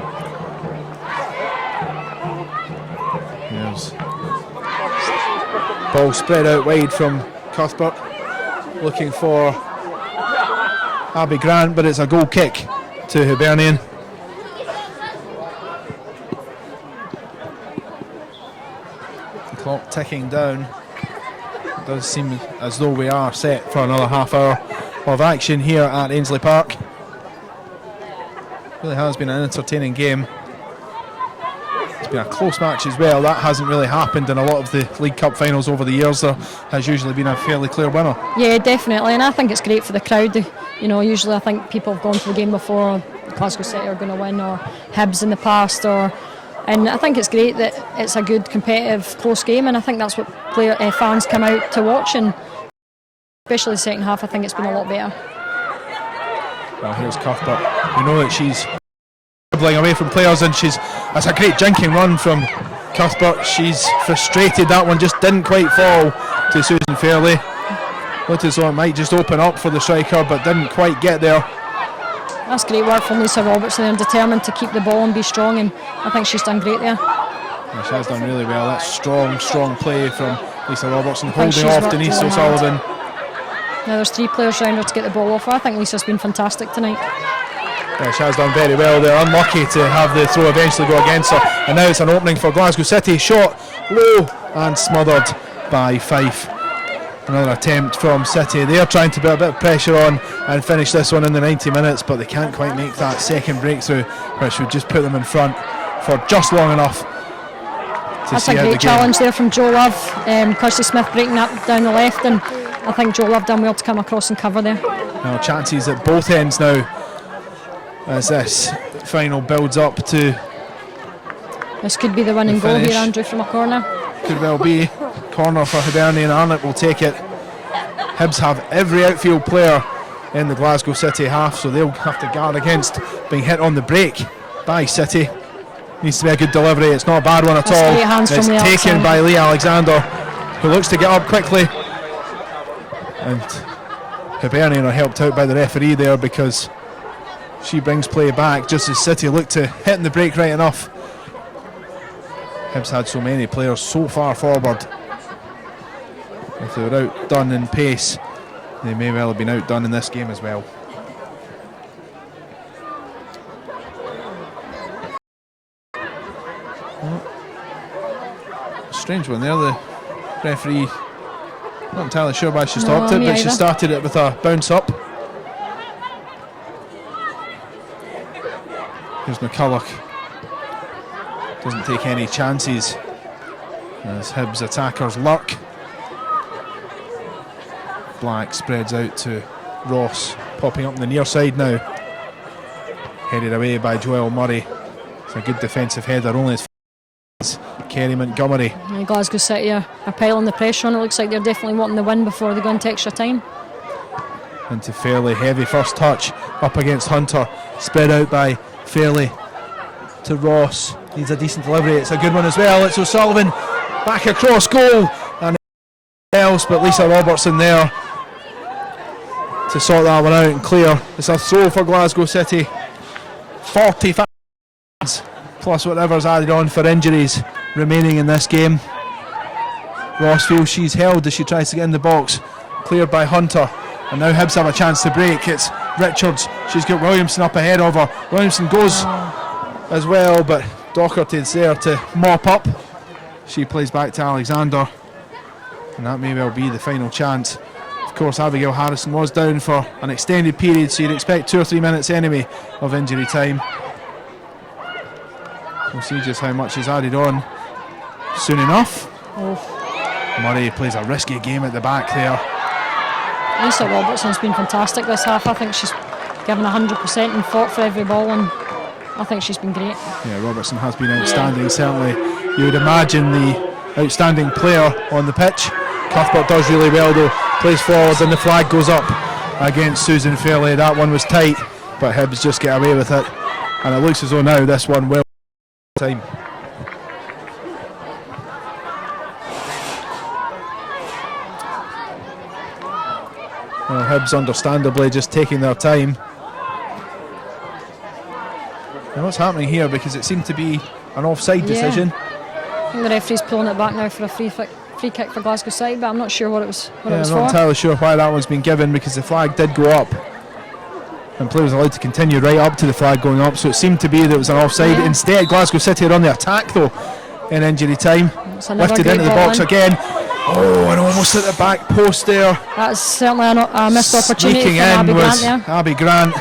Yes. Ball spread out wide from Cuthbert, looking for Abby Grant, but it's a goal kick to Hibernian. The clock ticking down. It does seem as though we are set for another half hour of action here at Ainslie Park. Really has been an entertaining game. It's been a close match as well. That hasn't really happened in a lot of the League Cup finals over the years. There has usually been a fairly clear winner. Yeah, definitely, and I think it's great for the crowd. Usually I think people have gone to the game before, Glasgow City are going to win, or Hibs in the past, and I think it's great that it's a good, competitive, close game, and I think that's what fans come out to watch, and especially the second half, I think it's been a lot better. Well, here's Cuthbert. We know that she's dribbling away from players, and that's a great jinking run from Cuthbert. She's frustrated. That one just didn't quite fall to Susan Fairley. Looked as though it might just open up for the striker, but didn't quite get there. That's great work from Lisa Robertson, and determined to keep the ball and be strong, and I think she's done great there. Yeah, she has done really well. That's strong play from Lisa Robertson, holding off Denise O'Sullivan. Now there's 3 players around her to get the ball off her. I think Lisa's been fantastic tonight. Yeah, she has done very well. They're unlucky to have the throw eventually go against her, and now it's an opening for Glasgow City. Shot low and smothered by Fife. Another attempt from City. They're trying to put a bit of pressure on and finish this one in the 90 minutes, but they can't quite make that second breakthrough, which would just put them in front for just long enough to That's see a out the great game. challenge there from Joe Love. Kirsty Smith breaking up down the left, and I think Joe Love done well to come across and cover there. Now chances at both ends now as this final builds up to. This could be the winning goal here, Andrew, from a corner. Could well be. Corner for Hibernian. Arnott will take it. Hibs have every outfield player in the Glasgow City half, so they'll have to guard against being hit on the break by City. Needs to be a good delivery. It's not a bad one at all. Great hands it's from taken by Lee Alexander, who looks to get up quickly. And Hibernian are helped out by the referee there, because she brings play back just as City look to hit in the break right enough. Hibs had so many players so far forward. If they were outdone in pace, they may well have been outdone in this game as well. Strange one there. The referee, not entirely sure why she stopped it, but she started it with a bounce up. Here's McCulloch. Doesn't take any chances as Hibs attackers lurk. Black spreads out to Ross, popping up on the near side now. Headed away by Joelle Murray. It's a good defensive header, only as Kerry Montgomery. And Glasgow City are piling the pressure on. It looks like they're definitely wanting the win before they go into extra time. Into Fairley, heavy first touch up against Hunter, spread out by Fairley to Ross. Needs a decent delivery. It's a good one as well. It's O'Sullivan back across goal, and else but Lisa Robertson there to sort that one out and clear. It's a throw for Glasgow City 45 plus whatever's added on for injuries remaining in this game. Ross feels she's held as she tries to get in the box, cleared by Hunter, and now Hibs have a chance to break. It's Richards, she's got Williamson up ahead of her. Williamson goes as well, but Docherty's there to mop up. She plays back to Alexander, and that may well be the final chance. Of course, Abigail Harrison was down for an extended period, so you'd expect 2 or 3 minutes anyway of injury time. We'll see just how much is added on soon enough. Murray plays a risky game at the back there. Lisa Robertson's been fantastic this half. I think she's given 100% and fought for every ball, and I think she's been great. Yeah, Robertson has been outstanding, certainly. You would imagine the outstanding player on the pitch. Cuthbert does really well though, plays forward and the flag goes up against Susan Fairley. That one was tight, but Hibs just get away with it. And it looks as though now this one will time. Well, Hibs understandably just taking their time. Now what's happening here, because it seemed to be an offside decision. I think the referee's pulling it back now for a free kick for Glasgow City, but I'm not sure what it was I'm for. not entirely sure why that one's been given, because the flag did go up and play was allowed to continue right up to the flag going up, so it seemed to be that it was an offside. Instead, Glasgow City are on the attack though in injury time. Lifted into the box again. Oh, and almost at the back post there. That's certainly a missed opportunity Sneaking for Abby in Grant was there. Abby Grant.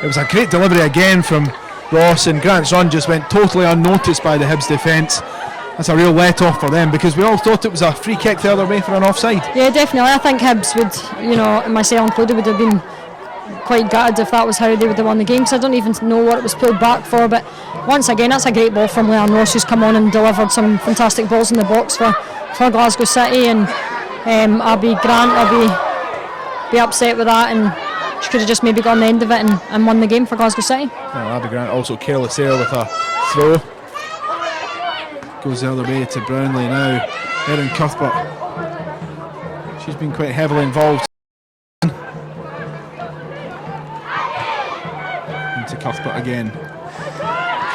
It was a great delivery again from Ross, and Grant's run just went totally unnoticed by the Hibs defence. That's a real let-off for them, because we all thought it was a free kick the other way for an offside. Yeah, definitely. I think Hibs would, myself included, would have been quite gutted if that was how they would have won the game, because I don't even know what it was pulled back for. But once again, that's a great ball from Leanne Ross, who's come on and delivered some fantastic balls in the box for Glasgow City, and Abby Grant will be upset with that, and she could have just maybe got on the end of it and won the game for Glasgow City. Well, Abby Grant also careless there with a throw. Goes the other way to Brownlee now. Erin Cuthbert. She's been quite heavily involved. Into Cuthbert again.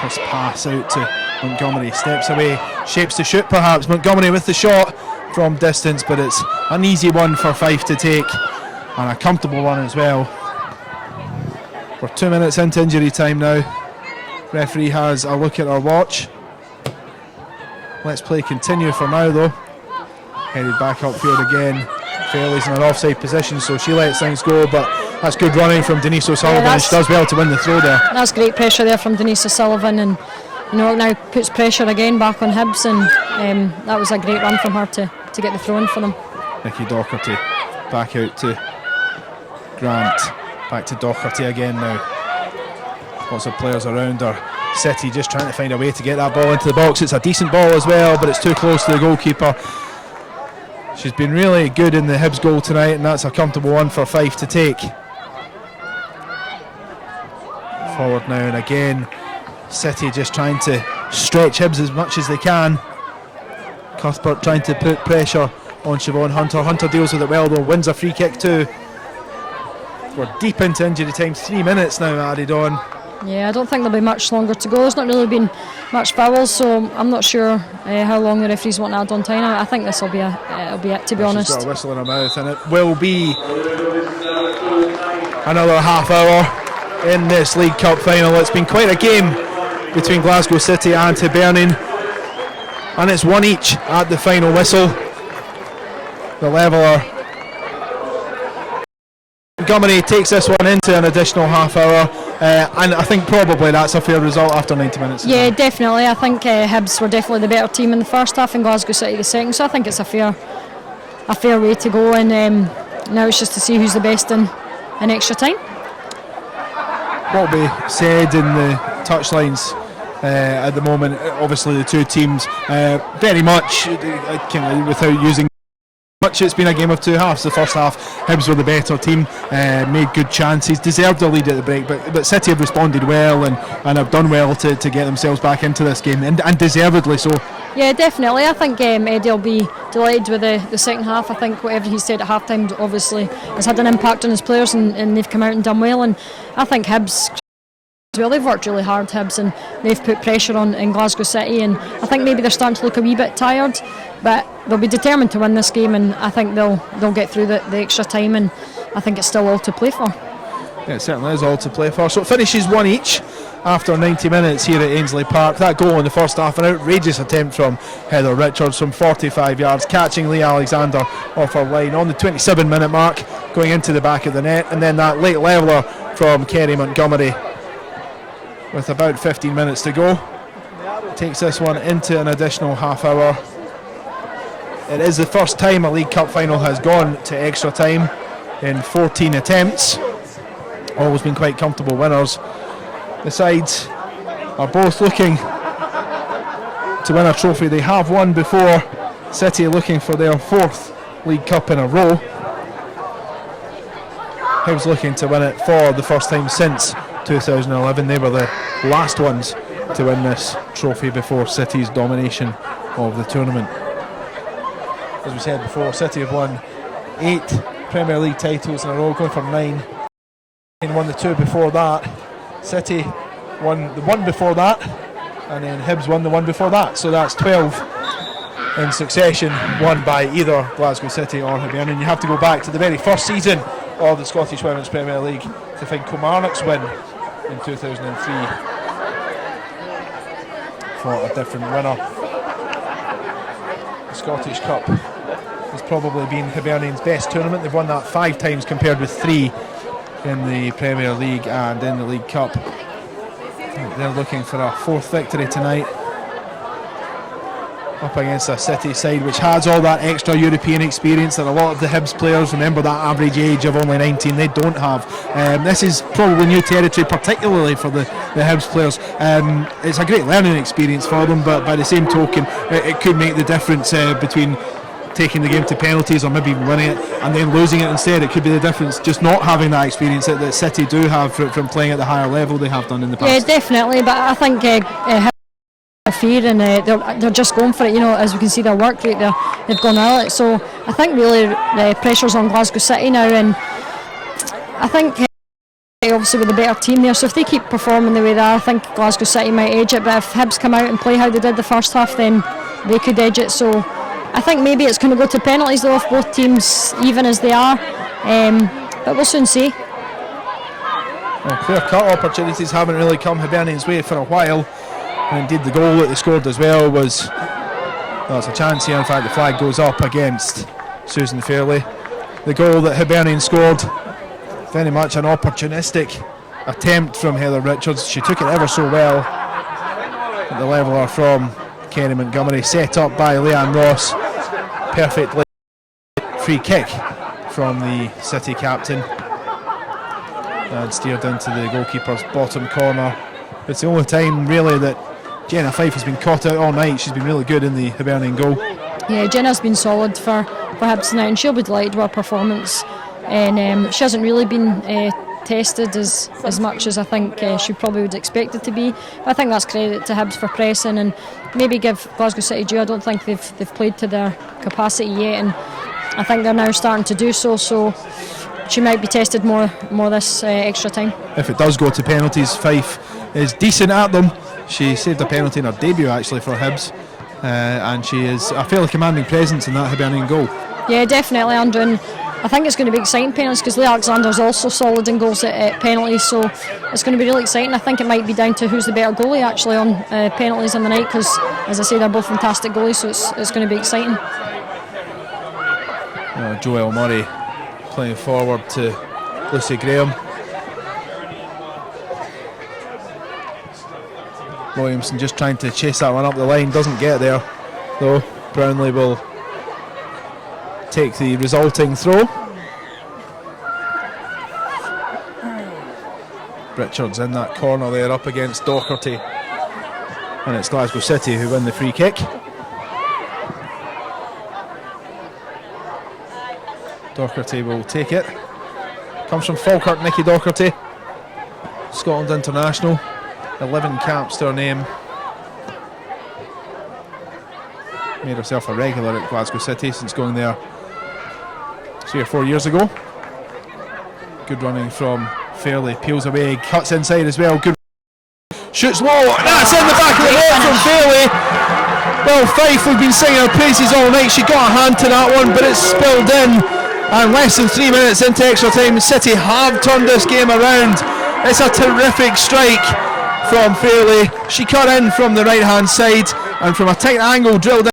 First pass out to Montgomery. Steps away. Shapes to shoot perhaps. Montgomery with the shot from distance, but it's an easy one for Fife to take. And a comfortable one as well. We're 2 minutes into injury time now. Referee has a look at our watch. Let's play continue for now though. Headed back upfield again. Fairley's in an offside position, so she lets things go, but that's good running from Denise O'Sullivan, and she does well to win the throw there. That's great pressure there from Denise O'Sullivan, and now puts pressure again back on Hibs, and that was a great run from her to get the throw in for them. Nikki Docherty back out to Grant, back to Docherty again now. Lots of players around her. City just trying to find a way to get that ball into the box. It's a decent ball as well, but it's too close to the goalkeeper. She's been really good in the Hibs goal tonight, and that's a comfortable one for Fife to take. Forward now, and again City just trying to stretch Hibs as much as they can. Cuthbert trying to put pressure on Siobhan Hunter. Hunter deals with it well though, wins a free kick too. We're deep into injury time, 3 minutes now added on. Yeah, I don't think there'll be much longer to go. There's not really been much fouls, so I'm not sure how long the referees want to add on time. I think this will be it, to be honest. She's got a whistle in her mouth, and it will be another half hour in this League Cup final. It's been quite a game between Glasgow City and Hibernian, and it's one each at the final whistle. The leveller. Montgomery takes this one into an additional half hour, and I think probably that's a fair result after 90 minutes. Yeah, definitely. I think Hibs were definitely the better team in the first half and Glasgow City the second, so I think it's a fair way to go, and now it's just to see who's the best in extra time. What we said in the touchlines at the moment, obviously the two teams very much without using much, it's been a game of two halves. The first half, Hibs were the better team, made good chances, deserved a lead at the break, but City have responded well and have done well to get themselves back into this game, and deservedly so. Yeah, definitely. I think Eddie will be delighted with the second half. I think whatever he said at half time obviously has had an impact on his players, and they've come out and done well, and I think Hibs well. They've worked really hard, Hibs, and they've put pressure on in Glasgow City, and I think maybe they're starting to look a wee bit tired, but they'll be determined to win this game, and I think they'll get through the extra time, and I think it's still all to play for. Yeah, it certainly is all to play for. So it finishes 1 each after 90 minutes here at Ainslie Park. That goal in the first half, an outrageous attempt from Heather Richards from 45 yards, catching Lee Alexander off her line on the 27-minute mark, going into the back of the net, and then that late leveller from Kerry Montgomery with about 15 minutes to go. Takes this one into an additional half hour. It is the first time a League Cup final has gone to extra time in 14 attempts. Always been quite comfortable winners. The sides are both looking to win a trophy. They have won before. City looking for their 4th League Cup in a row. Hibs looking to win it for the first time since 2011. They were the last ones to win this trophy before City's domination of the tournament. As we said before, City have won 8 Premier League titles in a row, going for 9. And won the 2 before that. City won the 1 before that, and then Hibs won the 1 before that. So that's 12 in succession, won by either Glasgow City or Hibernian. You have to go back to the very first season of the Scottish Women's Premier League to find Kilmarnock's win in 2003 for a different winner. The Scottish Cup has probably been Hibernian's best tournament. They've won that 5 times compared with 3 in the Premier League and in the League Cup. They're looking for a 4th victory tonight up against a City side which has all that extra European experience that a lot of the Hibs players, remember that average age of only 19, they don't have. This is probably new territory, particularly for the Hibs players. It's a great learning experience for them, but by the same token it could make the difference between taking the game to penalties or maybe even winning it and then losing it instead. It could be the difference just not having that experience that City do have from playing at the higher level they have done in the past. Yeah, definitely, but I think fear and they're just going for it. You know, as we can see, their work rate, they've gone at it. So I think really the pressure's on Glasgow City now, and I think obviously with a better team there, so if they keep performing the way they are, I think Glasgow City might edge it, but if Hibs come out and play how they did the first half, then they could edge it. So I think maybe it's going to go to penalties though if both teams even as they are, but we'll soon see. Well, clear-cut opportunities haven't really come Hibernian's way for a while, and indeed the goal that they scored as well was, well, it's a chance here. In fact, the flag goes up against Susan Fairley. The goal that Hibernian scored, very much an opportunistic attempt from Heather Richards. She took it ever so well. The leveller from Kerry Montgomery, set up by Leanne Ross. Perfectly free kick from the City captain and steered into the goalkeeper's bottom corner. It's the only time really that Jenna Fife has been caught out all night. She's been really good in the Hibernian goal. Yeah, Jenna's been solid for Hibs tonight, and she'll be delighted with her performance. And she hasn't really been tested as much as I think she probably would expect it to be. But I think that's credit to Hibs for pressing and maybe give Glasgow City due. I don't think they've played to their capacity yet, and I think they're now starting to do so. So she might be tested more this extra time. If it does go to penalties, Fife is decent at them. She saved a penalty in her debut actually for Hibs, and she is a fairly commanding presence in that Hibernian goal. Yeah, definitely, Andrew. And I think it's going to be exciting penalties because Lee Alexander's also solid in goals at penalties, so it's going to be really exciting. I think it might be down to who's the better goalie actually on penalties on the night, because as I say, they're both fantastic goalies, so it's going to be exciting. Joelle Murray playing forward to Lucy Graham. Williamson just trying to chase that one up the line, doesn't get there though. Brownlee will take the resulting throw. Richards in that corner there up against Docherty, and it's Glasgow City who win the free kick. Docherty will take it. Comes from Falkirk, Nikki Docherty, Scotland international, 11 caps to her name. Made herself a regular at Glasgow City since going there 3 or 4 years ago. Good running from Fairley, peels away, cuts inside as well. Good shoots low, that's in the back of the net from Fairley. Well, Fife, we've been singing her praises all night. She got a hand to that one, but it's spilled in, and less than 3 minutes into extra time, City have turned this game around. It's a terrific strike from Fairley. She cut in from the right hand side and from a tight angle drilled in,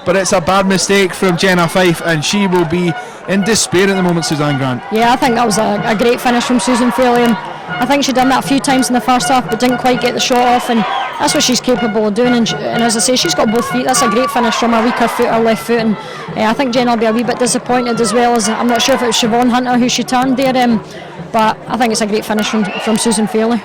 but it's a bad mistake from Jenna Fife, and she will be in despair at the moment, Suzanne Grant. Yeah, I think that was a great finish from Susan Fairley, and I think she done that a few times in the first half but didn't quite get the shot off, and that's what she's capable of doing, and as I say, she's got both feet. That's a great finish from her weaker foot, her left foot, and I think Jen will be a wee bit disappointed, as well as I'm not sure if it was Siobhan Hunter who she turned there, but I think it's a great finish from Susan Fairley.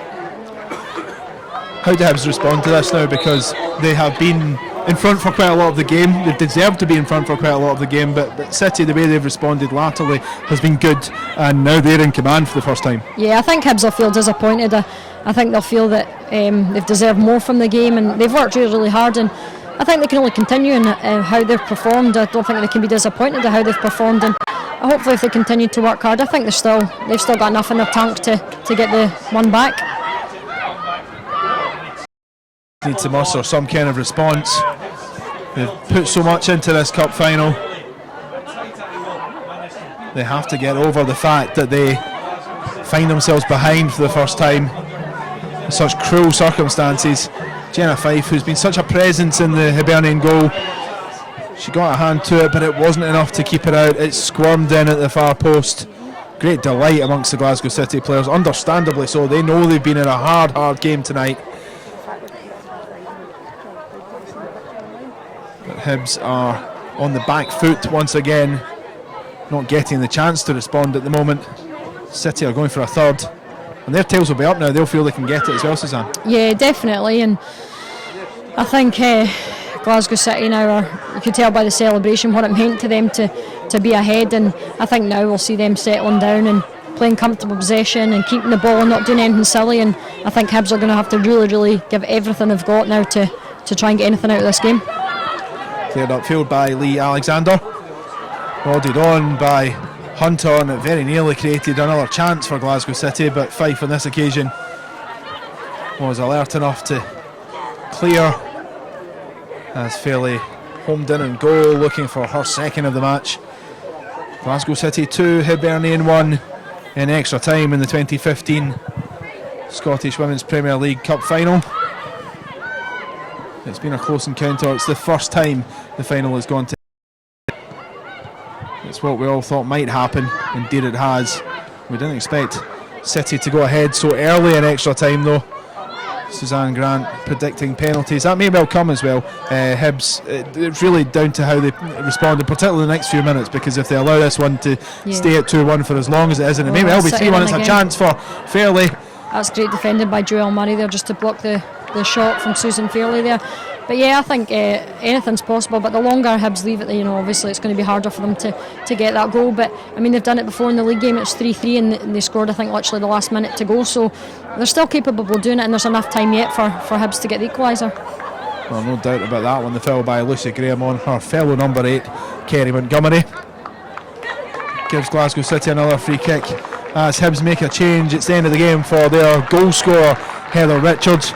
How do Hibs respond to this now, because they have been in front for quite a lot of the game. They've deserved to be in front for quite a lot of the game, but City, the way they've responded latterly has been good, and now they're in command for the first time. Yeah, I think Hibs will feel disappointed. I think they'll feel that they've deserved more from the game, and they've worked really, really hard, and I think they can only continue in how they've performed. I don't think they can be disappointed at how they've performed, and hopefully if they continue to work hard, I think they've still got enough in their tank to get the one back. Need to muster some kind of response. They've put so much into this cup final. They have to get over the fact that they find themselves behind for the first time in such cruel circumstances. Jenna Fife, who's been such a presence in the Hibernian goal, she got a hand to it, but it wasn't enough to keep it out. It squirmed in at the far post. Great delight amongst the Glasgow City players, understandably so. They know they've been in a hard game tonight. But Hibs are on the back foot once again, not getting the chance to respond at the moment. City are going for a third, and their tails will be up now. They'll feel they can get it as well, Suzanne. Yeah, definitely, and I think Glasgow City now you could tell by the celebration what it meant to them to be ahead, and I think now we'll see them settling down and playing comfortable possession and keeping the ball and not doing anything silly, and I think Hibs are going to have to really give everything they've got now to try and get anything out of this game. Cleared upfield by Lee Alexander, nodded on by Hunter, and it very nearly created another chance for Glasgow City, but Fife on this occasion was alert enough to clear as Fairley homed in and goal, looking for her second of the match. Glasgow City 2, Hibernian 1 in extra time in the 2015 Scottish Women's Premier League Cup final. It's been a close encounter. It's the first time the final has gone to. It's what we all thought might happen. Indeed it has. We didn't expect City to go ahead so early in extra time though. Suzanne Grant predicting penalties. That may well come as well. Hibs, it's really down to how they respond, particularly the next few minutes, because if they allow this one to stay at 2-1 for as long as it is, and it may well be 3-1, it's a chance for Fairley. That's great defending by Joelle Murray there, just to block the shot from Susan Fairley there. But yeah, I think anything's possible, but the longer Hibs leave it, obviously it's going to be harder for them to get that goal. But I mean, they've done it before in the league game. It's 3-3 and they scored, I think, literally the last minute to go, so they're still capable of doing it, and there's enough time yet for Hibs to get the equaliser. Well, no doubt about that one. The foul by Lucy Graham on her fellow number 8, Kerry Montgomery, gives Glasgow City another free kick as Hibs make a change. It's the end of the game for their goal scorer Heather Richards.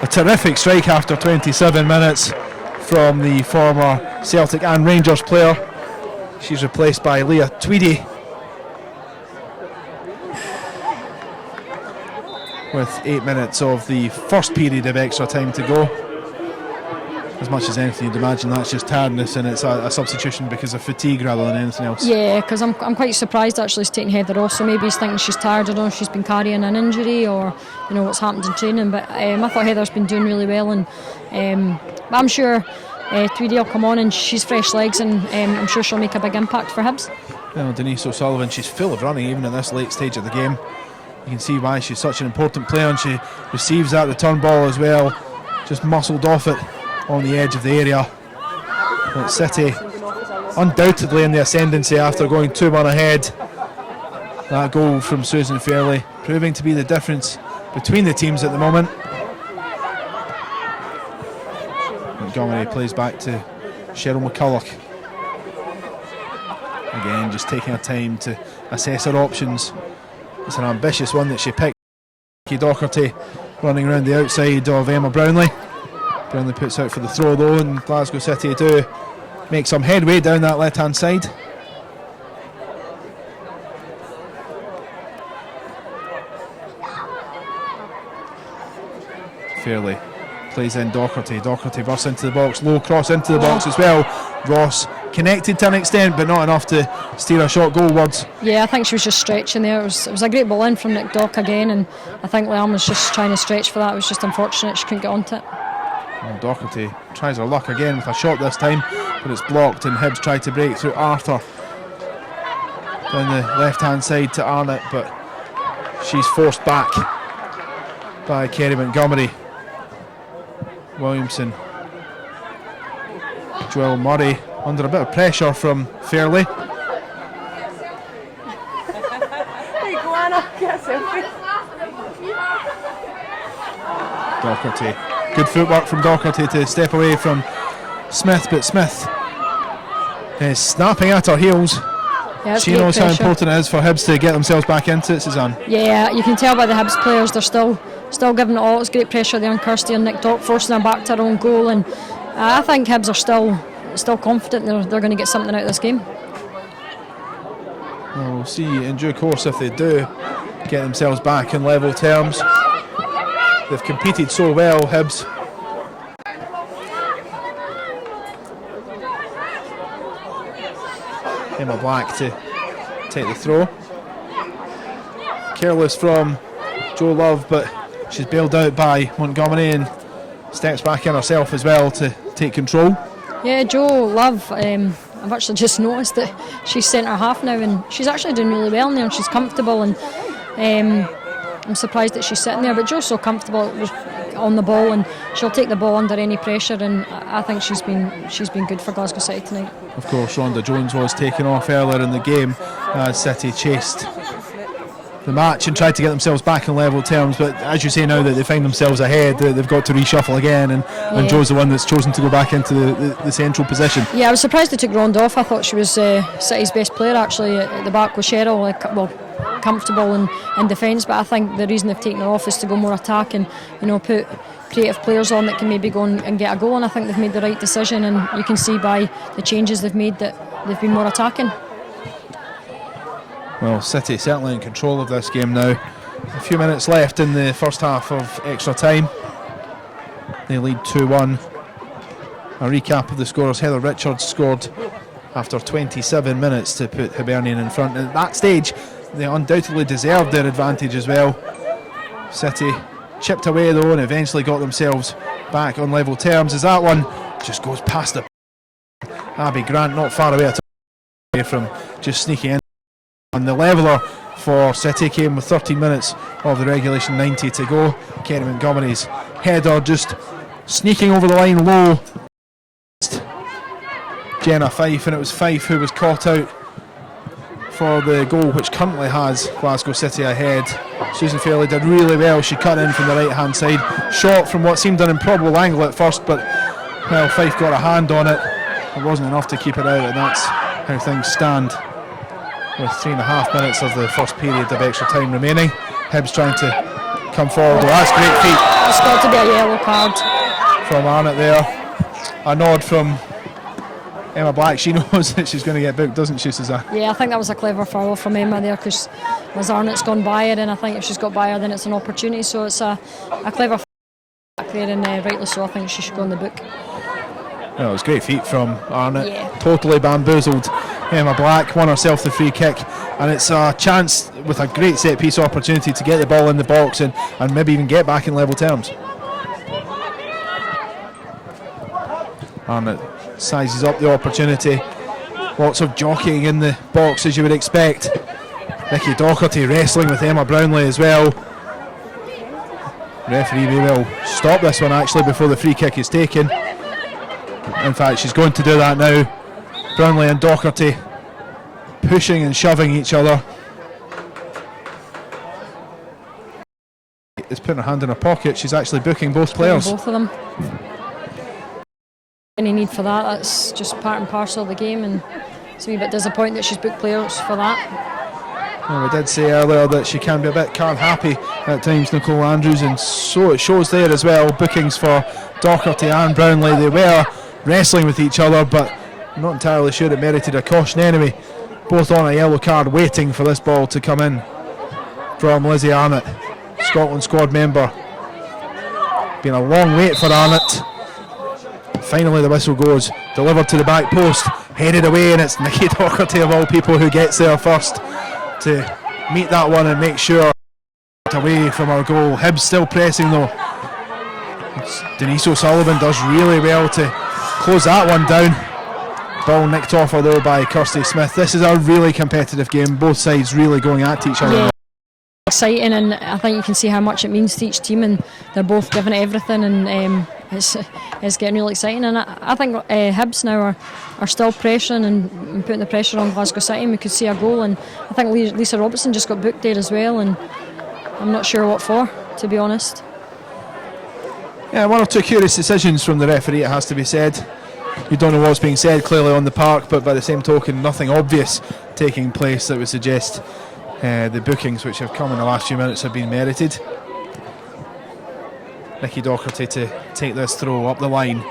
A terrific strike after 27 minutes from the former Celtic and Rangers player. She's replaced by Leah Tweedy with 8 minutes of the first period of extra time to go. As much as anything, you'd imagine that's just tiredness, and it's a substitution because of fatigue rather than anything else. Yeah, because I'm quite surprised actually he's taking Heather off, so maybe he's thinking she's tired. I don't know if she's been carrying an injury or what's happened in training, but I thought Heather's been doing really well, and but I'm sure Tweedy will come on, and she's fresh legs, and I'm sure she'll make a big impact for Hibs. Well, Denise O'Sullivan, she's full of running even at this late stage of the game. You can see why she's such an important player, and she receives that return ball as well, just muscled off it on the edge of the area. But City undoubtedly in the ascendancy after going 2-1 ahead. That goal from Susan Fairley proving to be the difference between the teams at the moment. Montgomery plays back to Cheryl McCulloch. Again, just taking her time to assess her options. It's an ambitious one that she picked. Doherty running around the outside of Emma Brownlee. Brownlee puts out for the throw though, and Glasgow City do make some headway down that left hand side. Fairley plays in Docherty. Docherty bursts into the box, low cross into the box as well. Ross connected to an extent, but not enough to steer a shot goalwards. Yeah, I think she was just stretching there. It was a great ball in from Nick Dock again, and I think Liam was just trying to stretch for that. It was just unfortunate she couldn't get onto it. Well, Docherty tries her luck again with a shot this time, but it's blocked, and Hibs tried to break through Arthur down the left hand side to Arnott, but she's forced back by Kerry Montgomery. Williamson, Joel Murray under a bit of pressure from Fairley. Docherty, good footwork from Docherty to step away from Smith, but Smith is snapping at her heels. Yeah, she knows how important it is for Hibs to get themselves back into it, Suzanne. Yeah, you can tell by the Hibs players, they're still giving it all. It's great pressure there on Kirsty and Nick Dock, forcing them back to their own goal, and I think Hibs are still confident they're going to get something out of this game. Well, we'll see in due course if they do get themselves back in level terms. They've competed so well, Hibs. Emma Black to take the throw. Careless from Joe Love, but she's bailed out by Montgomery and steps back in herself as well to take control. Yeah, Joe Love, I've actually just noticed that she's centre half now, and she's actually doing really well in there, and she's comfortable, and I'm surprised that she's sitting there, but Joe's so comfortable on the ball, and she'll take the ball under any pressure, and I think she's been good for Glasgow City tonight. Of course, Rhonda Jones was taken off earlier in the game as City chased the match and tried to get themselves back in level terms, but as you say, now that they find themselves ahead, they've got to reshuffle again, and Joe's the one that's chosen to go back into the central position. Yeah, I was surprised they took Rhonda off. I thought she was City's best player actually at the back with Cheryl, comfortable in defence, but I think the reason they've taken her off is to go more attack and put creative players on that can maybe go and get a goal, and I think they've made the right decision, and you can see by the changes they've made that they've been more attacking. Well, City certainly in control of this game now. A few minutes left in the first half of extra time. They lead 2-1. A recap of the scores: Heather Richards scored after 27 minutes to put Hibernian in front. At that stage, they undoubtedly deserved their advantage as well. City chipped away though and eventually got themselves back on level terms, as that one just goes past the Abby Grant, not far away from just sneaking in. And the leveller for City came with 13 minutes of the regulation 90 to go. Kerry Montgomery's header just sneaking over the line low. Jenna Fife, and it was Fife who was caught out for the goal which currently has Glasgow City ahead. Susan Fairley did really well. She cut in from the right hand side, shot from what seemed an improbable angle at first, but well, Fife got a hand on it. It wasn't enough to keep it out, and that's how things stand with 3.5 minutes of the first period of extra time remaining. Hibs trying to come forward. Oh, that's great feet. It's got to be a yellow card from Arnott there. A nod from Emma Black. She knows that she's going to get booked, doesn't she, Suzanne? Yeah, I think that was a clever foul from Emma there, because Arnott's gone by her, and I think if she's got by her, then it's an opportunity. So it's a clever foul back there, and rightly so. I think she should go in the book. Well, it was great feet from Arnott. Yeah. Totally bamboozled Emma Black, won herself the free kick, and it's a chance with a great set piece opportunity to get the ball in the box and maybe even get back in level terms. Arnott sizes up the opportunity. Lots of jockeying in the box, as you would expect. Vicky Docherty wrestling with Emma Brownlee as well. Referee will stop this one actually before the free kick is taken. In fact, she's going to do that now. Brownlee and Docherty pushing and shoving each other. Is putting her hand in her pocket. She's actually booking both players. Both of them. Any need for that? That's just part and parcel of the game, and it's a wee bit disappointing that she's booked players for that. Well, we did say earlier that she can be a bit calm happy at times, Nicole Andrews, and so it shows there as well. Bookings for Docherty and Brownlee. They were wrestling with each other, but I'm not entirely sure it merited a caution anyway. Both on a yellow card, waiting for this ball to come in from Lizzie Arnott, Scotland squad member. Been a long wait for Arnott. Finally the whistle goes, delivered to the back post, headed away, and it's Nikki Docherty of all people who gets there first to meet that one and make sure away from our goal. Hibs still pressing though. Denise O'Sullivan does really well to close that one down. Ball nicked off her though by Kirsty Smith. This is a really competitive game, both sides really going at each other. Yeah. Exciting, and I think you can see how much it means to each team, and they're both giving it everything, and it's getting really exciting. And I think Hibs now are still pressuring and putting the pressure on Glasgow City, and we could see a goal, and I think Lisa Robertson just got booked there as well, and I'm not sure what for, to be honest. Yeah, one or two curious decisions from the referee, it has to be said. You don't know what's being said clearly on the park, but by the same token, nothing obvious taking place that would suggest the bookings which have come in the last few minutes have been merited. Nikki Docherty to take this throw up the line.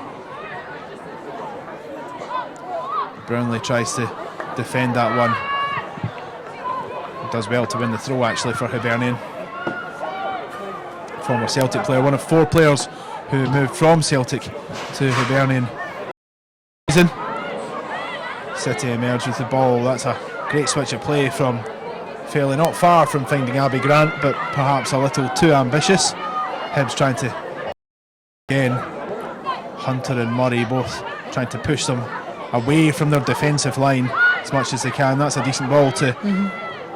Brownlee tries to defend that one. Does well to win the throw actually for Hibernian. Former Celtic player, one of 4 players who moved from Celtic to Hibernian. City emerged with the ball. That's a great switch of play from fairly not far from finding Abby Grant, but perhaps a little too ambitious. Hibs trying to again, Hunter and Murray both trying to push them away from their defensive line as much as they can. That's a decent ball to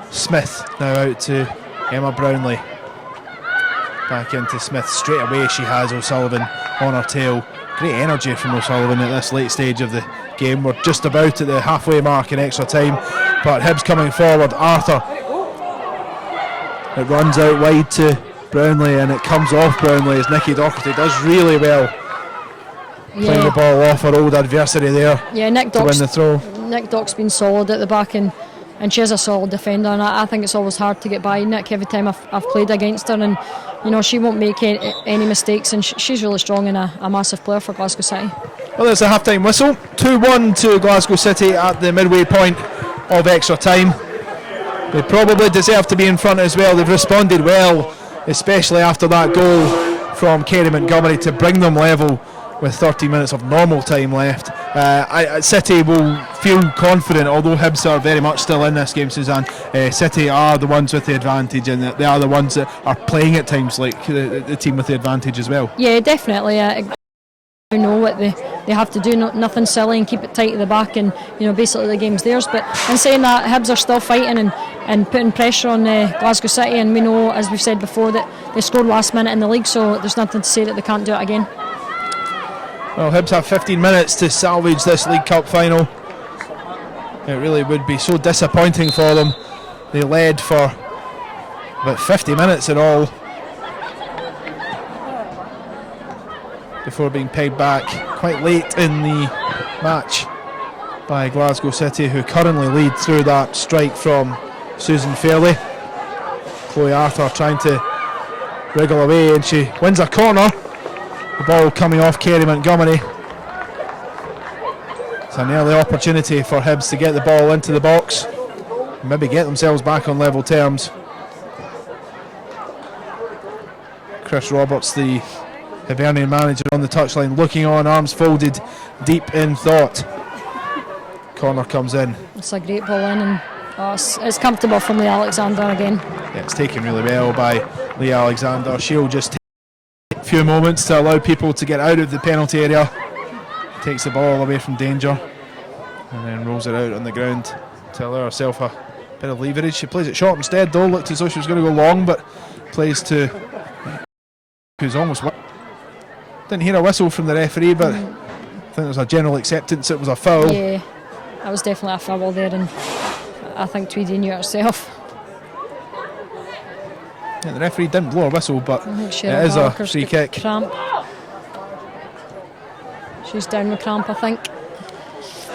Smith, now out to Emma Brownlee. Back into Smith straight away. She has O'Sullivan on her tail. Great energy from O'Sullivan at this late stage of the game. We're just about at the halfway mark in extra time, but Hibs coming forward. Arthur, it runs out wide to Brownlee, and it comes off Brownlee as Nikki Docherty does really well playing the ball off her old adversary there. Yeah, Nick to win the throw. Nick Doc's been solid at the back, and she's a solid defender, and I think it's always hard to get by Nick every time I've played against her, and you know, she won't make any mistakes, and she's really strong and a massive player for Glasgow City. Well, there's a half-time whistle. 2-1 to Glasgow City at the midway point of extra time. They probably deserve to be in front as well. They've responded well, especially after that goal from Kerry Montgomery to bring them level with 30 minutes of normal time left. City will feel confident, although Hibs are very much still in this game, Suzanne. City are the ones with the advantage, and they are the ones that are playing at times like the team with the advantage as well. Yeah, definitely. They know what they have to do, nothing silly, and keep it tight at the back, and you know, basically the game's theirs. But in saying that, Hibs are still fighting and putting pressure on Glasgow City, and we know, as we've said before, that they scored last minute in the league, so there's nothing to say that they can't do it again. Well, Hibs have 15 minutes to salvage this League Cup final. It really would be so disappointing for them. They led for about 50 minutes in all before being pegged back quite late in the match by Glasgow City, who currently lead through that strike from Susan Fairley. Chloe Arthur trying to wriggle away, and she wins a corner. The ball coming off Kerry Montgomery. It's an early opportunity for Hibs to get the ball into the box and maybe get themselves back on level terms. Chris Roberts, the Hibernian manager, on the touchline, looking on, arms folded, deep in thought. Corner comes in. It's a great ball in, and it's comfortable from Leah Alexander again. Yeah, it's taken really well by Leah Alexander. She'll just take a few moments to allow people to get out of the penalty area. Takes the ball away from danger and then rolls it out on the ground to allow herself a bit of leverage. She plays it short instead though. Looked as though she was going to go long, but plays to who's almost... Didn't hear a whistle from the referee, but I think there was a general acceptance it was a foul. Yeah, that was definitely a foul there, and I think Tweedy knew it herself. Yeah, the referee didn't blow a whistle, but it is a free kick. Cramp. She's down with cramp, I think.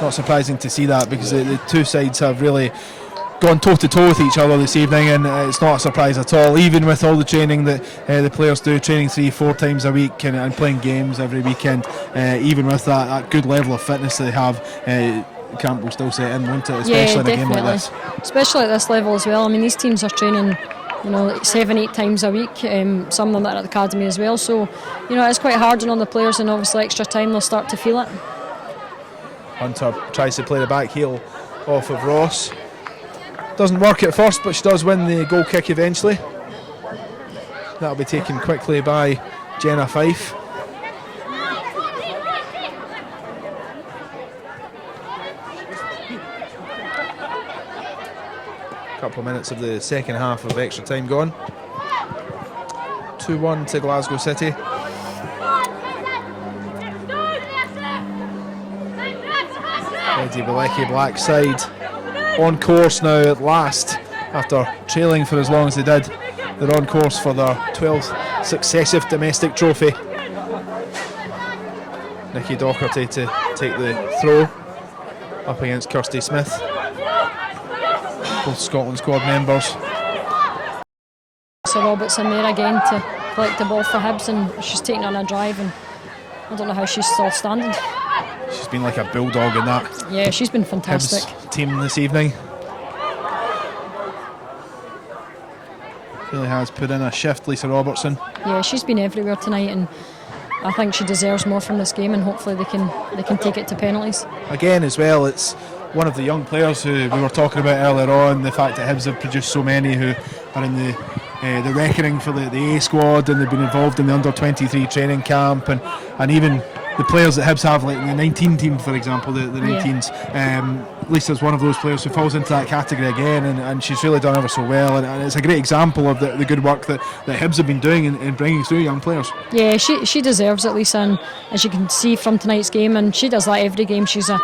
Not surprising to see that, because the two sides have really gone toe-to-toe with each other this evening, and it's not a surprise at all, even with all the training that the players do, training 3-4 times a week and playing games every weekend. Even with that good level of fitness they have, camp will still set in, won't it? Especially in a game like this. Especially at this level as well. I mean, these teams are training, like 7-8 times a week. Some of them are at the academy as well. So, it's quite hard on the players, and obviously extra time they'll start to feel it. Hunter tries to play the back heel off of Ross. Doesn't work at first, but she does win the goal kick eventually. That'll be taken quickly by Jenna Fife. Couple of minutes of the second half of extra time gone. 2-1 to Glasgow City. Eddie Bilecki Black side on course now at last, after trailing for as long as they did. They're on course for their 12th successive domestic trophy. Nikki Docherty to take the throw up against Kirsty Smith. Both Scotland squad members. So Robertson there again to collect the ball for Hibs, and she's taking on a drive, and I don't know how she's still standing. She's been like a bulldog in that. Yeah, she's been fantastic. Hibs team this evening. Really has put in a shift, Lisa Robertson. Yeah, she's been everywhere tonight, and I think she deserves more from this game, and hopefully they can take it to penalties. Again as well, it's one of the young players who we were talking about earlier on, the fact that Hibs have produced so many who are in the reckoning for the A squad, and they've been involved in the under-23 training camp, and even the players that Hibs have, like the 19 team, for example, the 19s. Lisa's one of those players who falls into that category again, and she's really done ever so well, and it's a great example of the good work that Hibs have been doing in bringing through young players. Yeah, she deserves it, Lisa, and as you can see from tonight's game, and she does that every game. She's a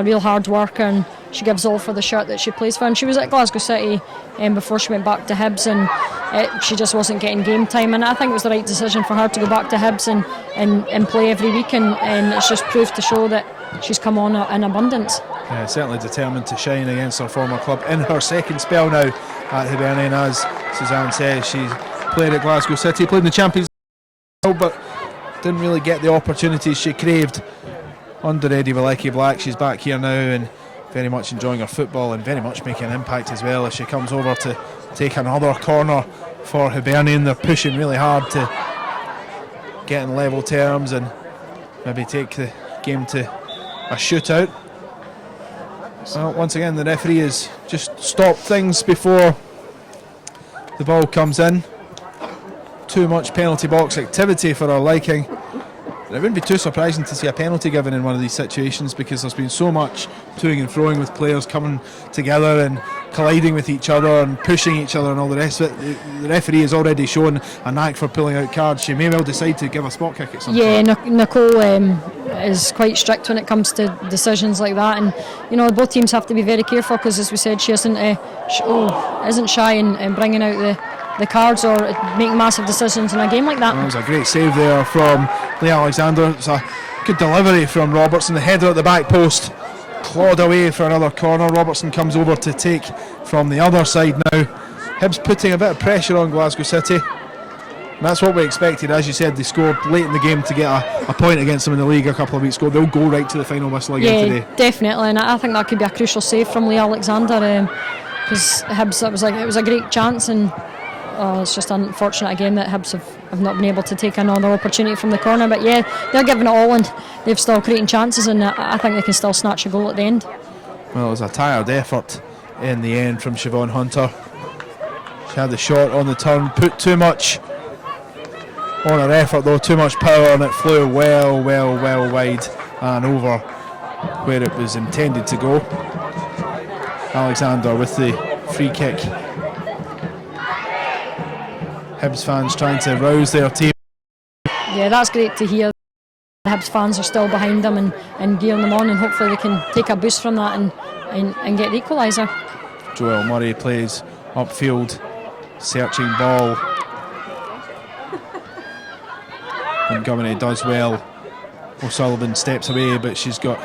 real hard worker, and she gives all for the shirt that she plays for. And she was at Glasgow City before she went back to Hibs, and she just wasn't getting game time, and I think it was the right decision for her to go back to Hibs and play every week, and it's just proved to show that she's come on in abundance. Certainly determined to shine against her former club in her second spell now at Hibernian. As Suzanne says, she's played at Glasgow City, played in the Champions League, but didn't really get the opportunities she craved under Eddie Bilecki Black. She's back here now and very much enjoying her football, and very much making an impact as well as she comes over to take another corner for Hibernian. They're pushing really hard to get in level terms and maybe take the game to a shootout. Well, once again the referee has just stopped things before the ball comes in. Too much penalty box activity for our liking. It wouldn't be too surprising to see a penalty given in one of these situations, because there's been so much toing and froing with players coming together and colliding with each other and pushing each other and all the rest of it. The referee has already shown a knack for pulling out cards. She may well decide to give a spot kick at some point. Yeah, Nicole is quite strict when it comes to decisions like that, and both teams have to be very careful, because as we said, she isn't shy in bringing out the cards or making massive decisions in a game like that. That was a great save there from Leah Alexander. It's a good delivery from Robertson. The header at the back post, clawed away for another corner. Robertson comes over to take from the other side now. Hibs putting a bit of pressure on Glasgow City. And that's what we expected. As you said, they scored late in the game to get a point against them in the league a couple of weeks ago. They'll go right to the final whistle again today. Definitely, and I think that could be a crucial save from Leah Alexander, because Hibs, it was a great chance, and it's just unfortunate again that Hibs have not been able to take another opportunity from the corner. But yeah, they're giving it all, and they've still creating chances, and I think they can still snatch a goal at the end. Well, it was a tired effort in the end from Siobhan Hunter. She had the shot on the turn, put too much on her effort though, too much power, and it flew well wide and over where it was intended to go. Alexander with the free kick. Hibs fans trying to rouse their team. Yeah, that's great to hear. The Hibs fans are still behind them and gearing them on, and hopefully they can take a boost from that and get the equaliser. Joelle Murray plays upfield, searching ball. Montgomery does well. O'Sullivan steps away, but she's got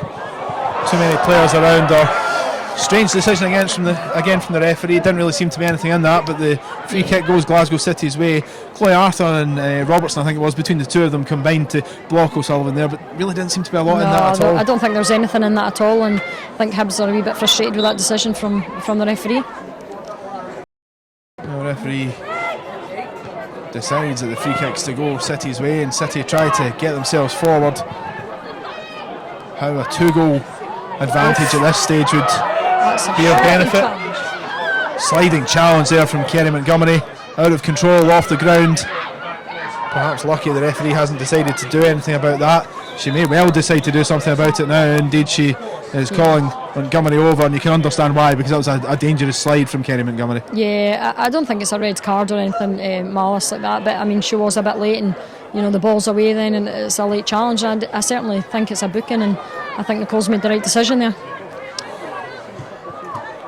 too many players around her. Strange decision again from the referee. Didn't really seem to be anything in that, but the free kick goes Glasgow City's way. Chloe Arthur and Robertson, I think it was, between the two of them combined to block O'Sullivan there, but really didn't seem to be a lot in that at all. I don't think there's anything in that at all, and I think Hibs are a wee bit frustrated with that decision from the referee. The referee decides that the free kick's to go City's way, and City try to get themselves forward. How a 2-goal advantage at this stage would be of benefit. Sliding challenge there from Kerry Montgomery, out of control off the ground. Perhaps lucky the referee hasn't decided to do anything about that. She may well decide to do something about it now. Indeed, she is calling Montgomery over, and you can understand why, because that was a dangerous slide from Kerry Montgomery. Yeah, I don't think it's a red card or anything malice like that, but I mean, she was a bit late, and the ball's away then, and it's a late challenge, and I certainly think it's a booking, and I think Nicole's made the right decision there.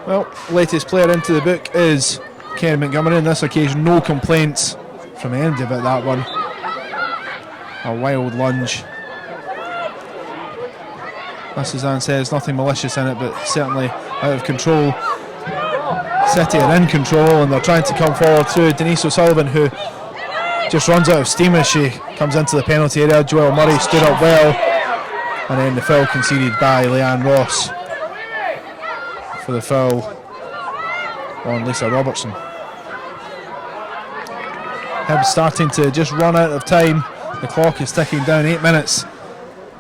Well, latest player into the book is Kerry Montgomery. On this occasion, no complaints from anybody about that one. A wild lunge. As Suzanne says, nothing malicious in it, but certainly out of control. City are in control, and they're trying to come forward through Denise O'Sullivan, who just runs out of steam as she comes into the penalty area. Joelle Murray stood up well, and then the foul conceded by Leanne Ross for the foul on Lisa Robertson. Hibs starting to just run out of time. The clock is ticking down. 8 minutes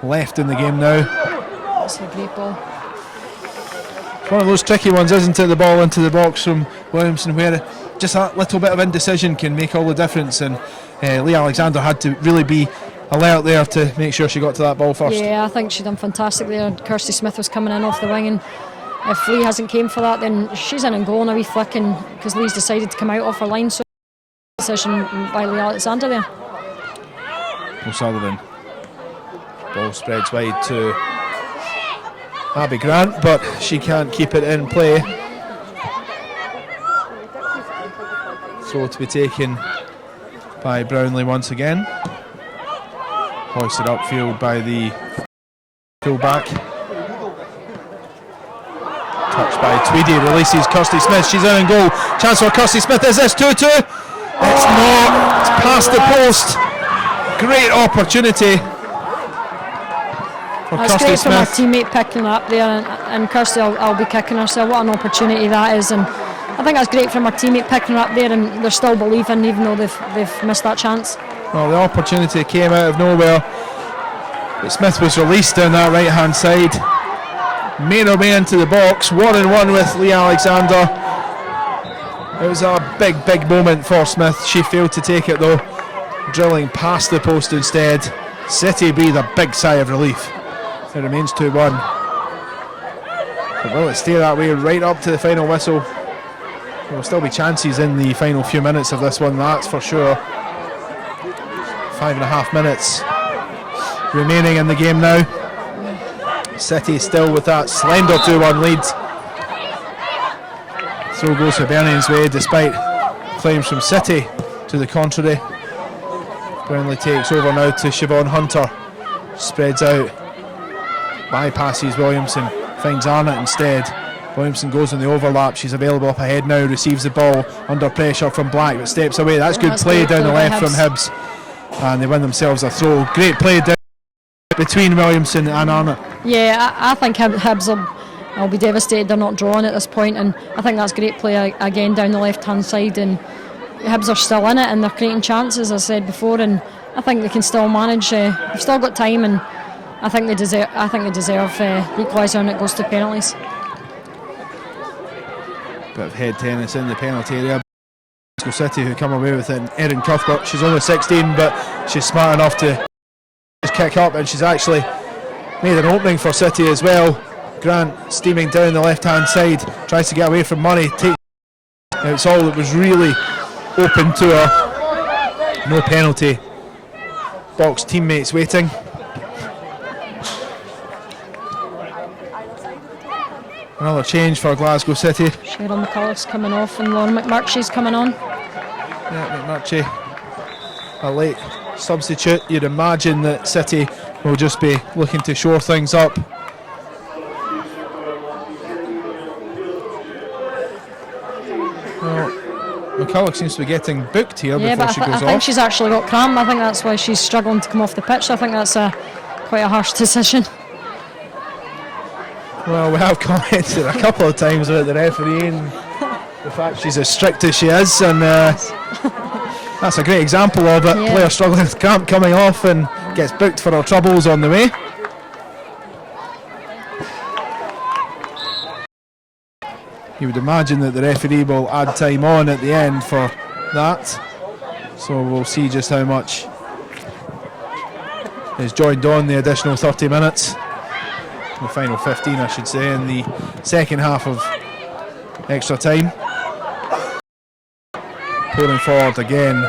left in the game now. That's a great ball. It's one of those tricky ones, isn't it? The ball into the box from Williamson, where just that little bit of indecision can make all the difference, and Leah Alexander had to really be alert there to make sure she got to that ball first. Yeah, I think she done fantastic there. Kirsty Smith was coming in off the wing, and if Lee hasn't came for that, then she's in and goal on a wee flick, and because Lee's decided to come out off her line, so decision by Leah Alexander there. O'Sullivan. Ball spreads wide to Abby Grant, but she can't keep it in play. Throw to be taken by Brownlee once again. Hoisted upfield by the fullback. Touched by Tweedy, releases Kirsty Smith. She's in and goal. Chance for Kirsty Smith. Is this 2-2? It's not. It's past the post. Great opportunity for That's Kirsty great from her Smith. teammate picking her up there, and Kirsty will be kicking herself. What an opportunity that is, and I think that's great from her teammate picking her up there, and they're still believing even though they've missed that chance. Well, the opportunity came out of nowhere, but Smith was released down that right hand side, made her way into the box, 1-on-1 with Leah Alexander. It was a big moment for Smith. She failed to take it though, drilling past the post instead. City breathe a big sigh of relief. It remains 2-1. But will it stay that way right up to the final whistle? There will still be chances in the final few minutes of this one, that's for sure. 5.5 minutes remaining in the game now. City still with that slender 2-1 lead. Throw goes Hibernian's way despite claims from City to the contrary. Brownlee takes over now to Siobhan Hunter. Spreads out. Bypasses Williamson. Finds Arnott instead. Williamson goes in the overlap. She's available up ahead now. Receives the ball under pressure from Black, but steps away. That's good play down the left from Hibs. And they win themselves a throw. Great play down between Williamson and Arnott. Yeah, I think Hibs will be devastated they're not drawing at this point, and I think that's great play again down the left hand side, and Hibs are still in it and they're creating chances, as I said before, and I think they can still manage. They've still got time, and I think they deserve the equaliser, and it goes to penalties. Bit of head tennis in the penalty area. Glasgow City who come away with it. Erin Cuthbert, she's only 16, but she's smart enough to just kick up, and she's actually made an opening for City as well. Grant steaming down the left hand side, tries to get away from Murray. It's all that was really open to her. No penalty. Box teammates waiting. Another change for Glasgow City. Cheryl McCullough's coming off and Lauren McMurtry's coming on. Yeah, McMurtry, a late substitute. You'd imagine that City will just be looking to shore things up. Well, McCulloch seems to be getting booked here before she goes off. I think she's actually got cramp. I think that's why she's struggling to come off the pitch. I think that's quite a harsh decision. Well, we have commented a couple of times about the referee and the fact she's as strict as she is, and that's a great example of it. Player struggling with cramp coming off and gets booked for her troubles on the way. You would imagine that the referee will add time on at the end for that, so we'll see just how much is joined on the additional 30 minutes, the final 15 I should say, in the second half of extra time. Pulling forward again,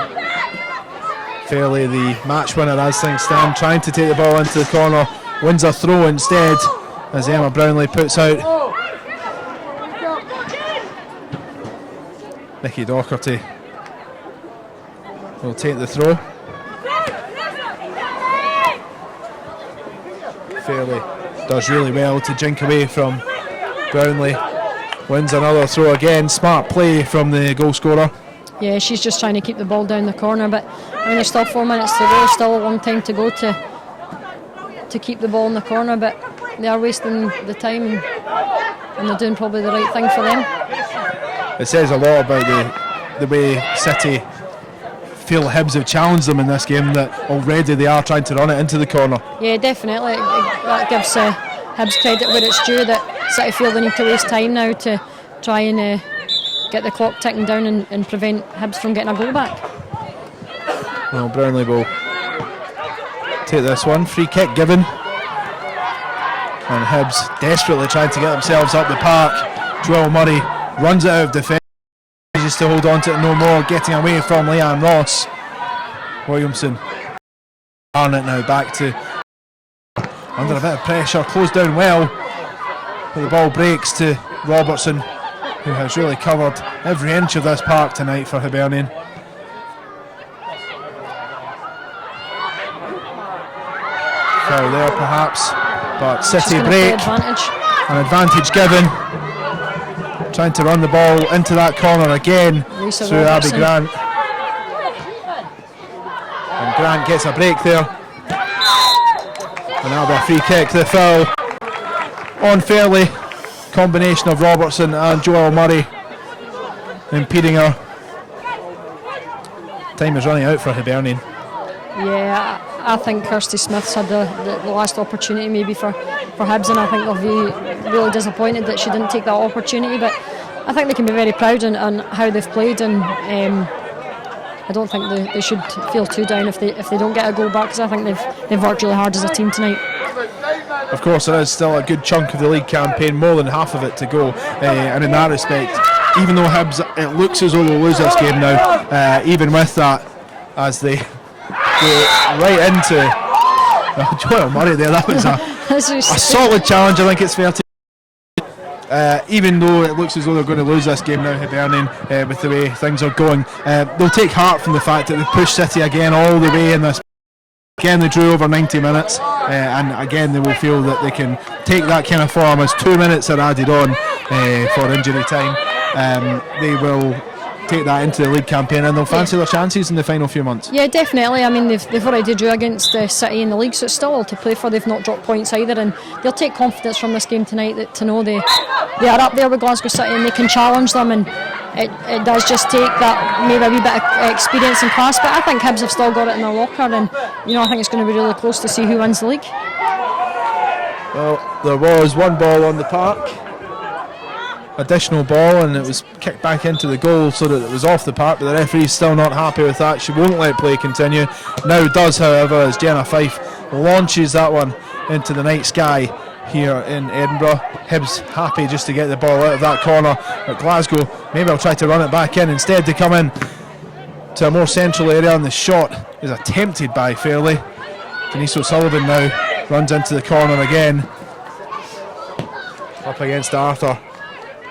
Fairley the match winner as things stand, trying to take the ball into the corner, wins a throw instead as Emma Brownlee puts out. Nikki Docherty will take the throw. Fairley does really well to jink away from Brownlee. Wins another throw again. Smart play from the goal scorer. Yeah, she's just trying to keep the ball down the corner, but I mean, there's still 4 minutes to go, still a long time to go to keep the ball in the corner, but they are wasting the time and they're doing probably the right thing for them. It says a lot about the way City feel Hibs have challenged them in this game, that already they are trying to run it into the corner. Yeah, definitely. That gives Hibs credit where it's due, that City feel they need to waste time now to try and get the clock ticking down and prevent Hibs from getting a goal back. Well, Brownlee will take this one. Free kick given. And Hibs desperately trying to get themselves up the park. Joel Murray runs it out of defence, manages to hold on to it no more, getting away from Leanne Ross. Williamson on it now, back to under a bit of pressure, closed down well, but the ball breaks to Robertson, who has really covered every inch of this park tonight for Hibernian. Foul there perhaps, but City break, an advantage given. Trying to run the ball into that corner again through Abby Grant. And Grant gets a break there. And that'll be a free kick. The foul on Fairley. Combination of Robertson and Joel Murray impeding her. Time is running out for Hibernian. Yeah, I think Kirsty Smith's had the last opportunity maybe for Hibs, and I think they'll be really disappointed that she didn't take that opportunity, but I think they can be very proud on how they've played, and I don't think they should feel too down if they don't get a goal back, because I think they've worked really hard as a team tonight. Of course, there is still a good chunk of the league campaign, more than half of it to go, and in that respect, even though Hibs, it looks as though they'll lose this game now, even with that, as they go right into Joel Murray there, that was a solid challenge, I think it's fair to even though it looks as though they're going to lose this game now, Hibernian, with the way things are going, they'll take heart from the fact that they pushed City again all the way in this. Again, they drew over 90 minutes, and again they will feel that they can take that kind of form as 2 minutes are added on for injury time. They will take that into the league campaign, and they'll fancy their chances in the final few months. Yeah, definitely. I mean, they've already drew against City in the league, so it's still all to play for. They've not dropped points either, and they'll take confidence from this game tonight that to know they are up there with Glasgow City and they can challenge them, and it does just take that maybe a wee bit of experience and class, but I think Hibs have still got it in their locker, and I think it's going to be really close to see who wins the league. Well, there was one ball on the park, additional ball, and it was kicked back into the goal so that it was off the park, but the referee's still not happy with that. She won't let play continue. Now does, however, as Jenna Fife launches that one into the night sky here in Edinburgh. Hibs happy just to get the ball out of that corner, but Glasgow maybe I'll try to run it back in instead to come in to a more central area, and the shot is attempted by Fairley. Denise O'Sullivan now runs into the corner again, up against Arthur.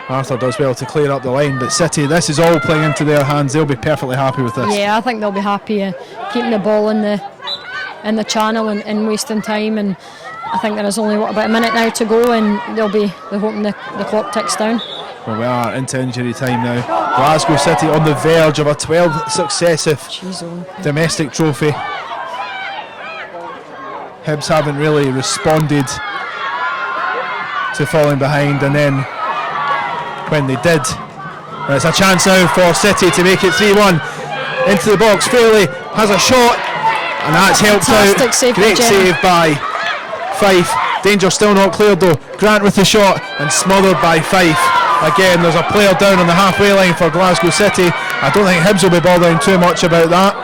Arthur does well to clear up the line, but City, this is all playing into their hands. They'll be perfectly happy with this. Yeah, I think they'll be happy keeping the ball in the channel and wasting time, and I think there is only about a minute now to go, and they're hoping the clock ticks down. Well, we are into injury time now. Glasgow City on the verge of a 12th successive domestic trophy. Hibs haven't really responded to falling behind, and then when they did, it's a chance now for City to make it 3-1. Into the box, Fraley has a shot, and that's helped out. Great save by Fife. Danger still not cleared though. Grant with the shot and smothered by Fife. Again, there's a player down on the halfway line for Glasgow City. I don't think Hibs will be bothering too much about that.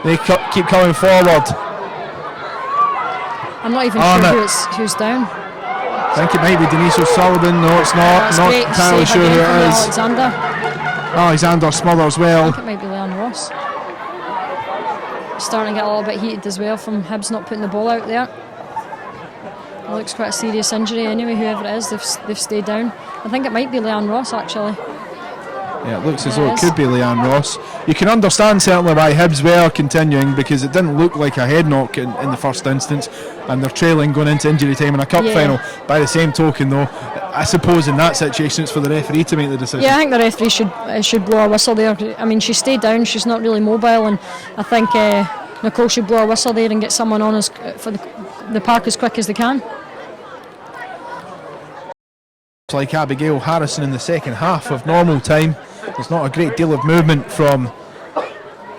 They keep coming forward. I'm not even sure who's down. I think it might be Denise O'Sullivan. No, it's not. Not entirely sure who it is. Alexander smothers well. I think it might be Leanne Ross. Starting to get a little bit heated as well from Hibs not putting the ball out there. It looks quite a serious injury anyway, whoever it is, they've stayed down. I think it might be Leanne Ross actually. Yeah, it looks as though it could be Leanne Ross. You can understand certainly why Hibs were continuing, because it didn't look like a head knock in the first instance, and they're trailing going into injury time in a cup final. By the same token though, I suppose in that situation it's for the referee to make the decision. Yeah, I think the referee should blow a whistle there. I mean, she stayed down, she's not really mobile, and I think Nicole should blow a whistle there and get someone on for the park as quick as they can. It's like Abigail Harrison in the second half of normal time. There's not a great deal of movement from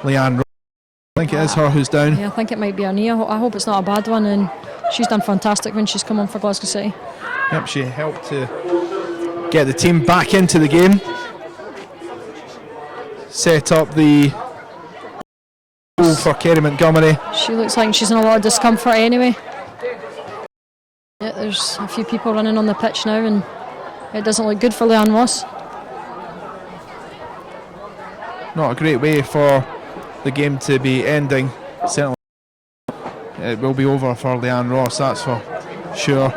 Leanne. I think it is her who's down. Yeah, I think it might be her knee. I hope it's not a bad one, and she's done fantastic when she's come on for Glasgow City. Yep, she helped to get the team back into the game. Set up the goal for Kerry Montgomery. She looks like she's in a lot of discomfort anyway. Yeah, there's a few people running on the pitch now, and it doesn't look good for Leanne Ross. Not a great way for the game to be ending. Certainly it will be over for Leanne Ross, that's for sure.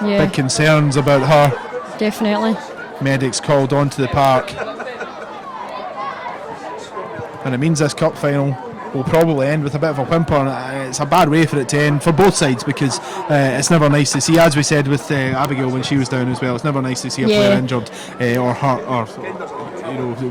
Yeah. Big concerns about her. Definitely. Medics called onto the park. And it means this cup final will probably end with a bit of a whimper, and it's a bad way for it to end for both sides, because it's never nice to see, as we said with Abigail when she was down as well, it's never nice to see a player injured or hurt, or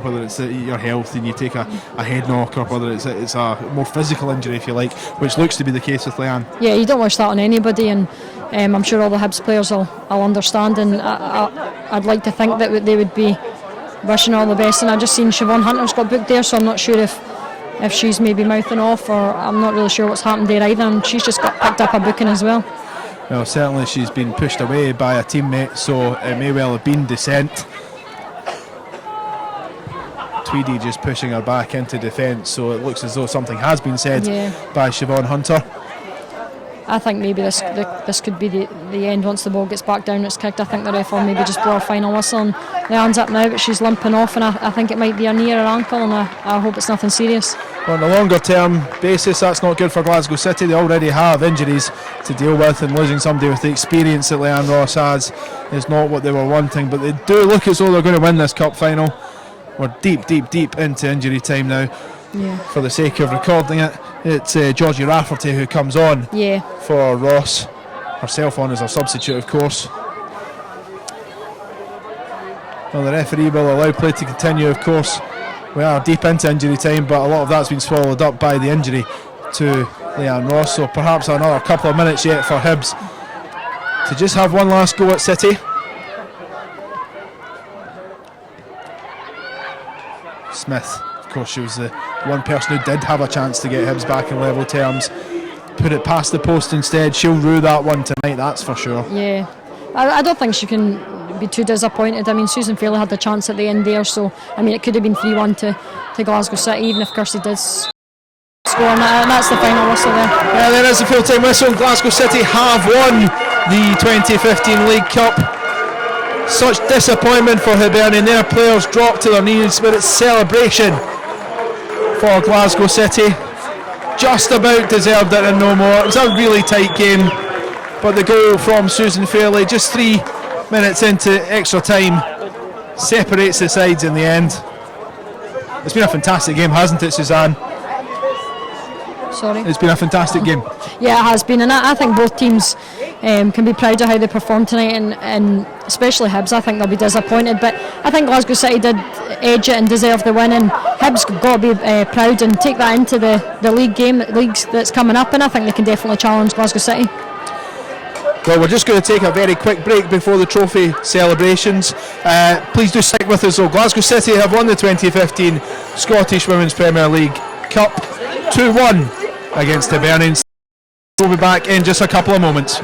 whether it's your health and you take a head knock, or whether it's a more physical injury, if you like, which looks to be the case with Leanne. Yeah, you don't wish that on anybody, and I'm sure all the Hibs players will understand, and I'd like to think that they would be wishing all the best. And I've just seen Siobhan Hunter's got booked there, so I'm not sure if she's maybe mouthing off, or I'm not really sure what's happened there either, and she's just got picked up a booking as well. Well, certainly she's been pushed away by a teammate, so it may well have been dissent. Tweedy just pushing her back into defence, so it looks as though something has been said by Siobhan Hunter. I think maybe this could be the end once the ball gets back down, it's kicked. I think the ref will maybe just blow a final whistle, and Leanne's up now, but she's limping off, and I think it might be her knee or her ankle, and I hope it's nothing serious. On a longer term basis, that's not good for Glasgow City. They already have injuries to deal with, and losing somebody with the experience that Leanne Ross has is not what they were wanting, but they do look as though they're going to win this cup final. We're deep into injury time now. Yeah. For the sake of recording it, it's Georgie Rafferty who comes on for Ross, herself on as a substitute, of course. Well, the referee will allow play to continue, of course. We are deep into injury time, but a lot of that's been swallowed up by the injury to Leanne Ross, so perhaps another couple of minutes yet for Hibs to just have one last go at City. Smith, of course, she was the one person who did have a chance to get Hibs back in level terms. Put it past the post instead. She'll rue that one tonight, that's for sure. Yeah, I don't think she can be too disappointed. I mean, Susan Fairley had the chance at the end there, so I mean, it could have been 3-1 to Glasgow City, even if Kirsty did score, and that's the final whistle there. Yeah, there is a full-time whistle. Glasgow City have won the 2015 League Cup. Such disappointment for Hibernian. Their players dropped to their knees, but it's celebration for Glasgow City. Just about deserved it and no more. It was a really tight game, but the goal from Susan Fairley, just 3 minutes into extra time, separates the sides in the end. It's been a fantastic game, hasn't it, Suzanne? Sorry. It's been a fantastic game. Yeah, it has been, and I think both teams can be proud of how they performed tonight, and especially Hibs, I think they'll be disappointed. But I think Glasgow City did edge it and deserve the win, and Hibs got to be proud and take that into the leagues that's coming up, and I think they can definitely challenge Glasgow City. Well, we're just going to take a very quick break before the trophy celebrations. Please do stick with us though. Glasgow City have won the 2015 Scottish Women's Premier League Cup 2-1 against Hibernian. We'll be back in just a couple of moments.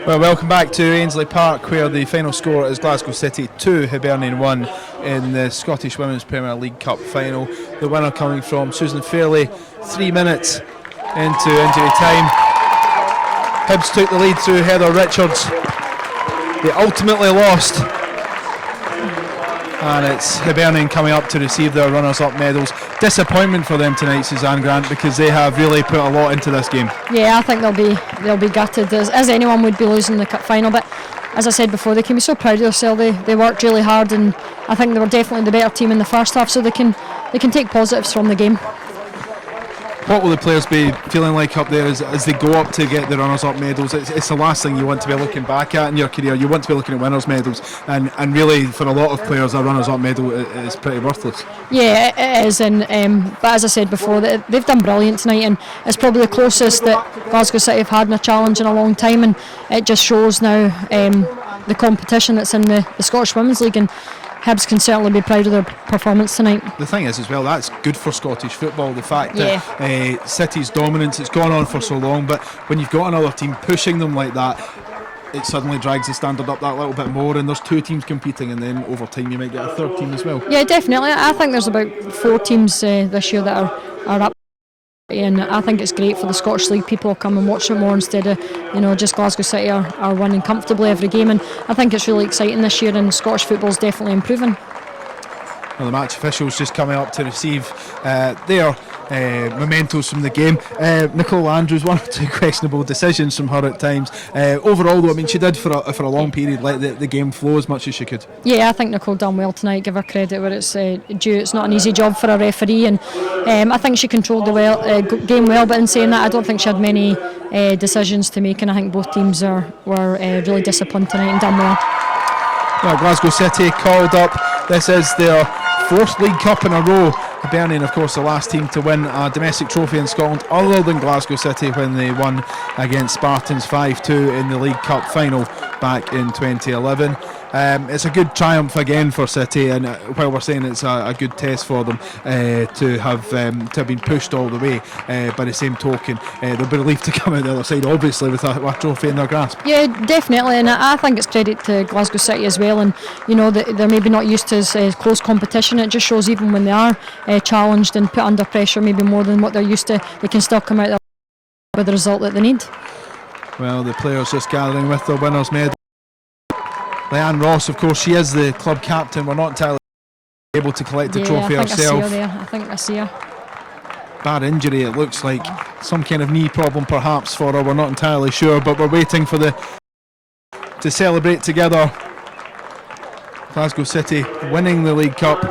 Well, welcome back to Ainslie Park, where the final score is Glasgow City 2, Hibernian 1 in the Scottish Women's Premier League Cup final. The winner coming from Susan Fairley 3 minutes into injury time. Hibs took the lead through Heather Richards. They ultimately lost, and it's Hibernian coming up to receive their runners-up medals. Disappointment for them tonight, Suzanne Grant, because they have really put a lot into this game. Yeah, I think they'll be gutted, as anyone would be losing the cup final. But as I said before, they can be so proud of themselves. They worked really hard, and I think they were definitely the better team in the first half, so they can take positives from the game. What will the players be feeling like up there as they go up to get the runners-up medals? It's the last thing you want to be looking back at in your career. You want to be looking at winners' medals, and really for a lot of players a runners-up medal is pretty worthless. Yeah, it is, and but as I said before, they've done brilliant tonight, and it's probably the closest that Glasgow City have had in a challenge in a long time, and it just shows now the competition that's in the Scottish Women's League, and Hibs can certainly be proud of their performance tonight. The thing is as well, that's good for Scottish football, the fact that City's dominance, it's gone on for so long, but when you've got another team pushing them like that, it suddenly drags the standard up that little bit more, and there's 2 teams competing, and then over time you might get a 3rd team as well. Yeah, definitely. I think there's about 4 teams this year that are up. And I think it's great for the Scottish League people to come and watch it more instead of, just Glasgow City are winning comfortably every game. And I think it's really exciting this year, and Scottish football's definitely improving. Well, the match officials just coming up to receive their mementos from the game. Nicole Andrews, 1 or 2 questionable decisions from her at times. Overall, though, I mean, she did for a long period let the game flow as much as she could. Yeah, I think Nicole done well tonight. Give her credit where it's due. It's not an easy job for a referee, and I think she controlled the game well. But in saying that, I don't think she had many decisions to make, and I think both teams were really disciplined tonight and done well. Well, Glasgow City called up. This is their 4th League Cup in a row. Hibernian, of course, the last team to win a domestic trophy in Scotland other than Glasgow City when they won against Spartans 5-2 in the League Cup final back in 2011. It's a good triumph again for City, and while we're saying it's a good test for them to have been pushed all the way, by the same token they'll be relieved to come out the other side, obviously, with a trophy in their grasp. Yeah, definitely, and I think it's credit to Glasgow City as well, and they're maybe not used to as close competition. It just shows even when they are challenged and put under pressure maybe more than what they're used to, they can still come out there with the result that they need. Well, the players just gathering with their winners' medal. Leanne Ross, of course, she is the club captain. We're not entirely able to collect the trophy herself. I think I see her. Bad injury, it looks like. Some kind of knee problem perhaps for her. We're not entirely sure, but we're waiting for to celebrate together. Glasgow City winning the League Cup.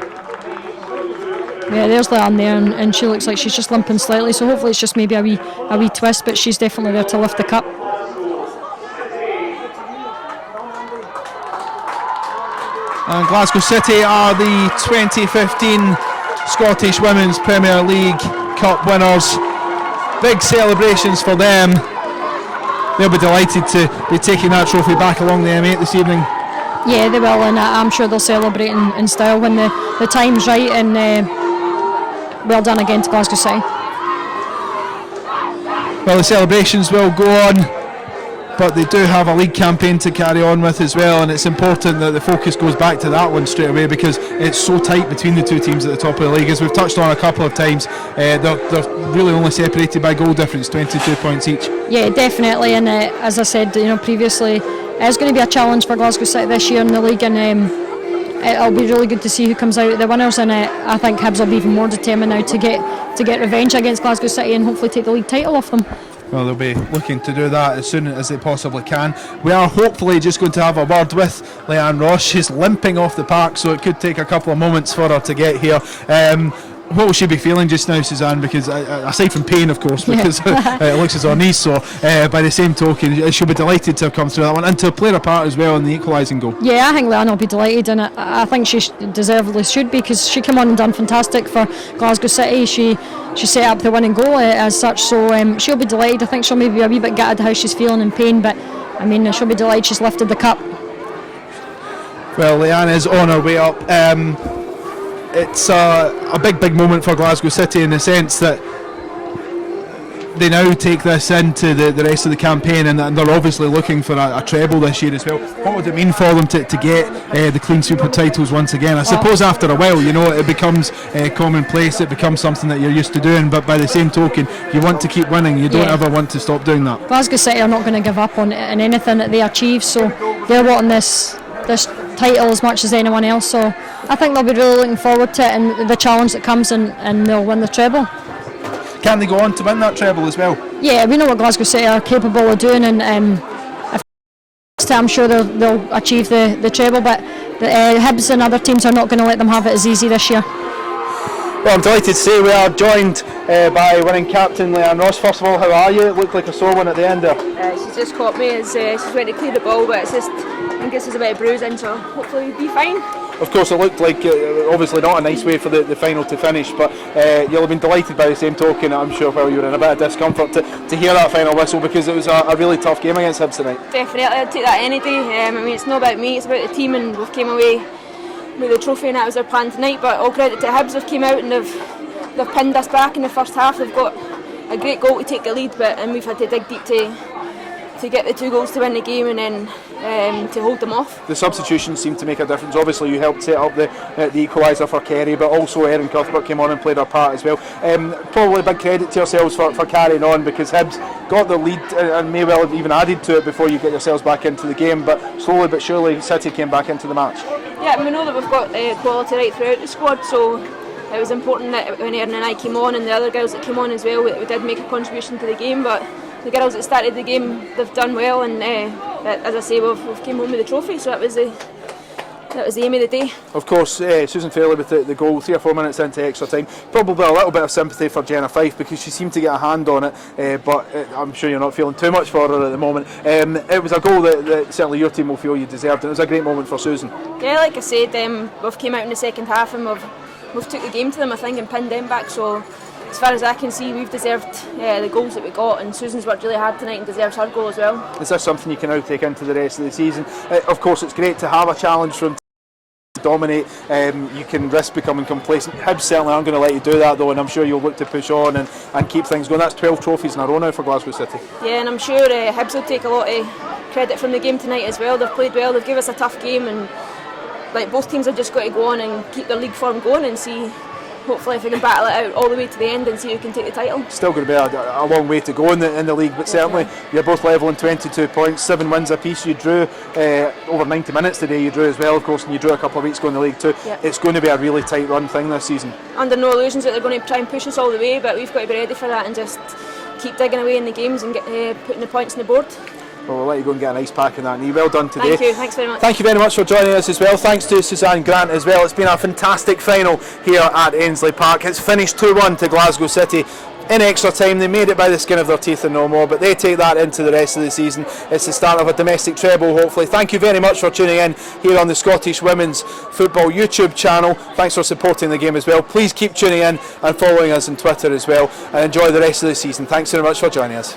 Yeah, there's Leanne there, and she looks like she's just limping slightly, so hopefully it's just maybe a wee twist, but she's definitely there to lift the cup. And Glasgow City are the 2015 Scottish Women's Premier League Cup winners. Big celebrations for them. They'll be delighted to be taking that trophy back along the M8 this evening. Yeah, they will, and I'm sure they'll celebrate in style when the time's right, and well done again to Glasgow City. Well, the celebrations will go on, but they do have a league campaign to carry on with as well, and it's important that the focus goes back to that one straight away, because it's so tight between the 2 teams at the top of the league. As we've touched on a couple of times, they're really only separated by goal difference, 22 points each. Yeah, definitely, and as I said previously, it's going to be a challenge for Glasgow City this year in the league, and it'll be really good to see who comes out the winners, and I think Hibs will be even more determined now to get revenge against Glasgow City and hopefully take the league title off them. Well, they'll be looking to do that as soon as they possibly can. We are hopefully just going to have a word with Leanne Ross. She's limping off the park, so it could take a couple of moments for her to get here. What will she be feeling just now, Suzanne? Because aside from pain, of course, because it looks as though her knee's sore, by the same token, she'll be delighted to have come through that one and to play a part as well in the equalising goal. Yeah, I think Leanne will be delighted, and I think she deservedly should be, because she came on and done fantastic for Glasgow City. She set up the winning goal as such, so she'll be delighted. I think she'll maybe be a wee bit gutted how she's feeling in pain, but I mean, she'll be delighted she's lifted the cup. Well, Leanne is on her way up. It's a big moment for Glasgow City in the sense that they now take this into the rest of the campaign, and they're obviously looking for a treble this year as well. What would it mean for them to get the clean sweep of titles once again? I suppose after a while, it becomes commonplace, it becomes something that you're used to doing, but by the same token, you want to keep winning, you don't ever want to stop doing that. Glasgow City are not going to give up on anything that they achieve, so they're wanting this title as much as anyone else, so I think they'll be really looking forward to it and the challenge that comes, and they'll win the treble. Can they go on to win that treble as well? Yeah, we know what Glasgow City are capable of doing, and I'm sure they'll achieve the treble, but the Hibs and other teams are not going to let them have it as easy this year. Well, I'm delighted to say we are joined by winning captain Leanne Ross. First of all, how are you? It looked like a sore one at the end there. She's just caught me as she's went to clear the ball, but I think it's just a bit of bruising, so hopefully we'll be fine. Of course, it looked like obviously not a nice way for the final to finish, but you'll have been delighted by the same token, I'm sure, while you were in a bit of discomfort to hear that final whistle, because it was a really tough game against Hibs tonight. Definitely, I'd take that any day. I mean, it's not about me, it's about the team, and we've came away with the trophy, and that was our plan tonight. But all credit to Hibs, they've came out and they've pinned us back in the first half. They've got a great goal to take the lead, and we've had to dig deep to to get the 2 goals to win the game and then to hold them off. The substitutions seem to make a difference. Obviously you helped set up the equaliser for Kerry, but also Erin Cuthbert came on and played her part as well. Probably big credit to yourselves for carrying on, because Hibs got the lead and may well have even added to it before you get yourselves back into the game, but slowly but surely City came back into the match. Yeah, we know that we've got quality right throughout the squad, so it was important that when Erin and I came on and the other girls that came on as well, we did make a contribution to the game. But the girls that started the game, they've done well, and as I say, we've came home with the trophy, so that was the aim of the day. Of course, Susan Fairley with the goal 3 or 4 minutes into extra time. Probably a little bit of sympathy for Jenna Fife, because she seemed to get a hand on it, but I'm sure you're not feeling too much for her at the moment. It was a goal that certainly your team will feel you deserved, and it was a great moment for Susan. Yeah, like I said, we've came out in the second half and we've took the game to them, I think, and pinned them back. So as far as I can see, we've deserved the goals that we got, and Susan's worked really hard tonight and deserves her goal as well. Is this something you can now take into the rest of the season? Of course, it's great to have a challenge from to dominate. You can risk becoming complacent. Hibs certainly aren't going to let you do that though, and I'm sure you'll look to push on and keep things going. That's 12 trophies in a row now for Glasgow City. Yeah, and I'm sure Hibs will take a lot of credit from the game tonight as well. They've played well, they've given us a tough game, and like both teams have just got to go on and keep their league form going and see, hopefully, if we can battle it out all the way to the end and see who can take the title. Still going to be a long way to go in the league, but certainly you're both level in 22 points, 7 wins apiece. You drew over 90 minutes today, you drew as well, of course, and you drew a couple of weeks ago in the league too. Yeah. It's going to be a really tight run thing this season. Under no illusions that they're going to try and push us all the way, but we've got to be ready for that and just keep digging away in the games and get putting the points on the board. Well, we'll let you go and get an ice pack in that knee. Well done today. Thank you, thanks very much. Thank you very much for joining us as well. Thanks to Suzanne Grant as well. It's been a fantastic final here at Ainslie Park. It's finished 2-1 to Glasgow City. In extra time, they made it by the skin of their teeth and no more, but they take that into the rest of the season. It's the start of a domestic treble, hopefully. Thank you very much for tuning in here on the Scottish Women's Football YouTube channel. Thanks for supporting the game as well. Please keep tuning in and following us on Twitter as well, and enjoy the rest of the season. Thanks very much for joining us.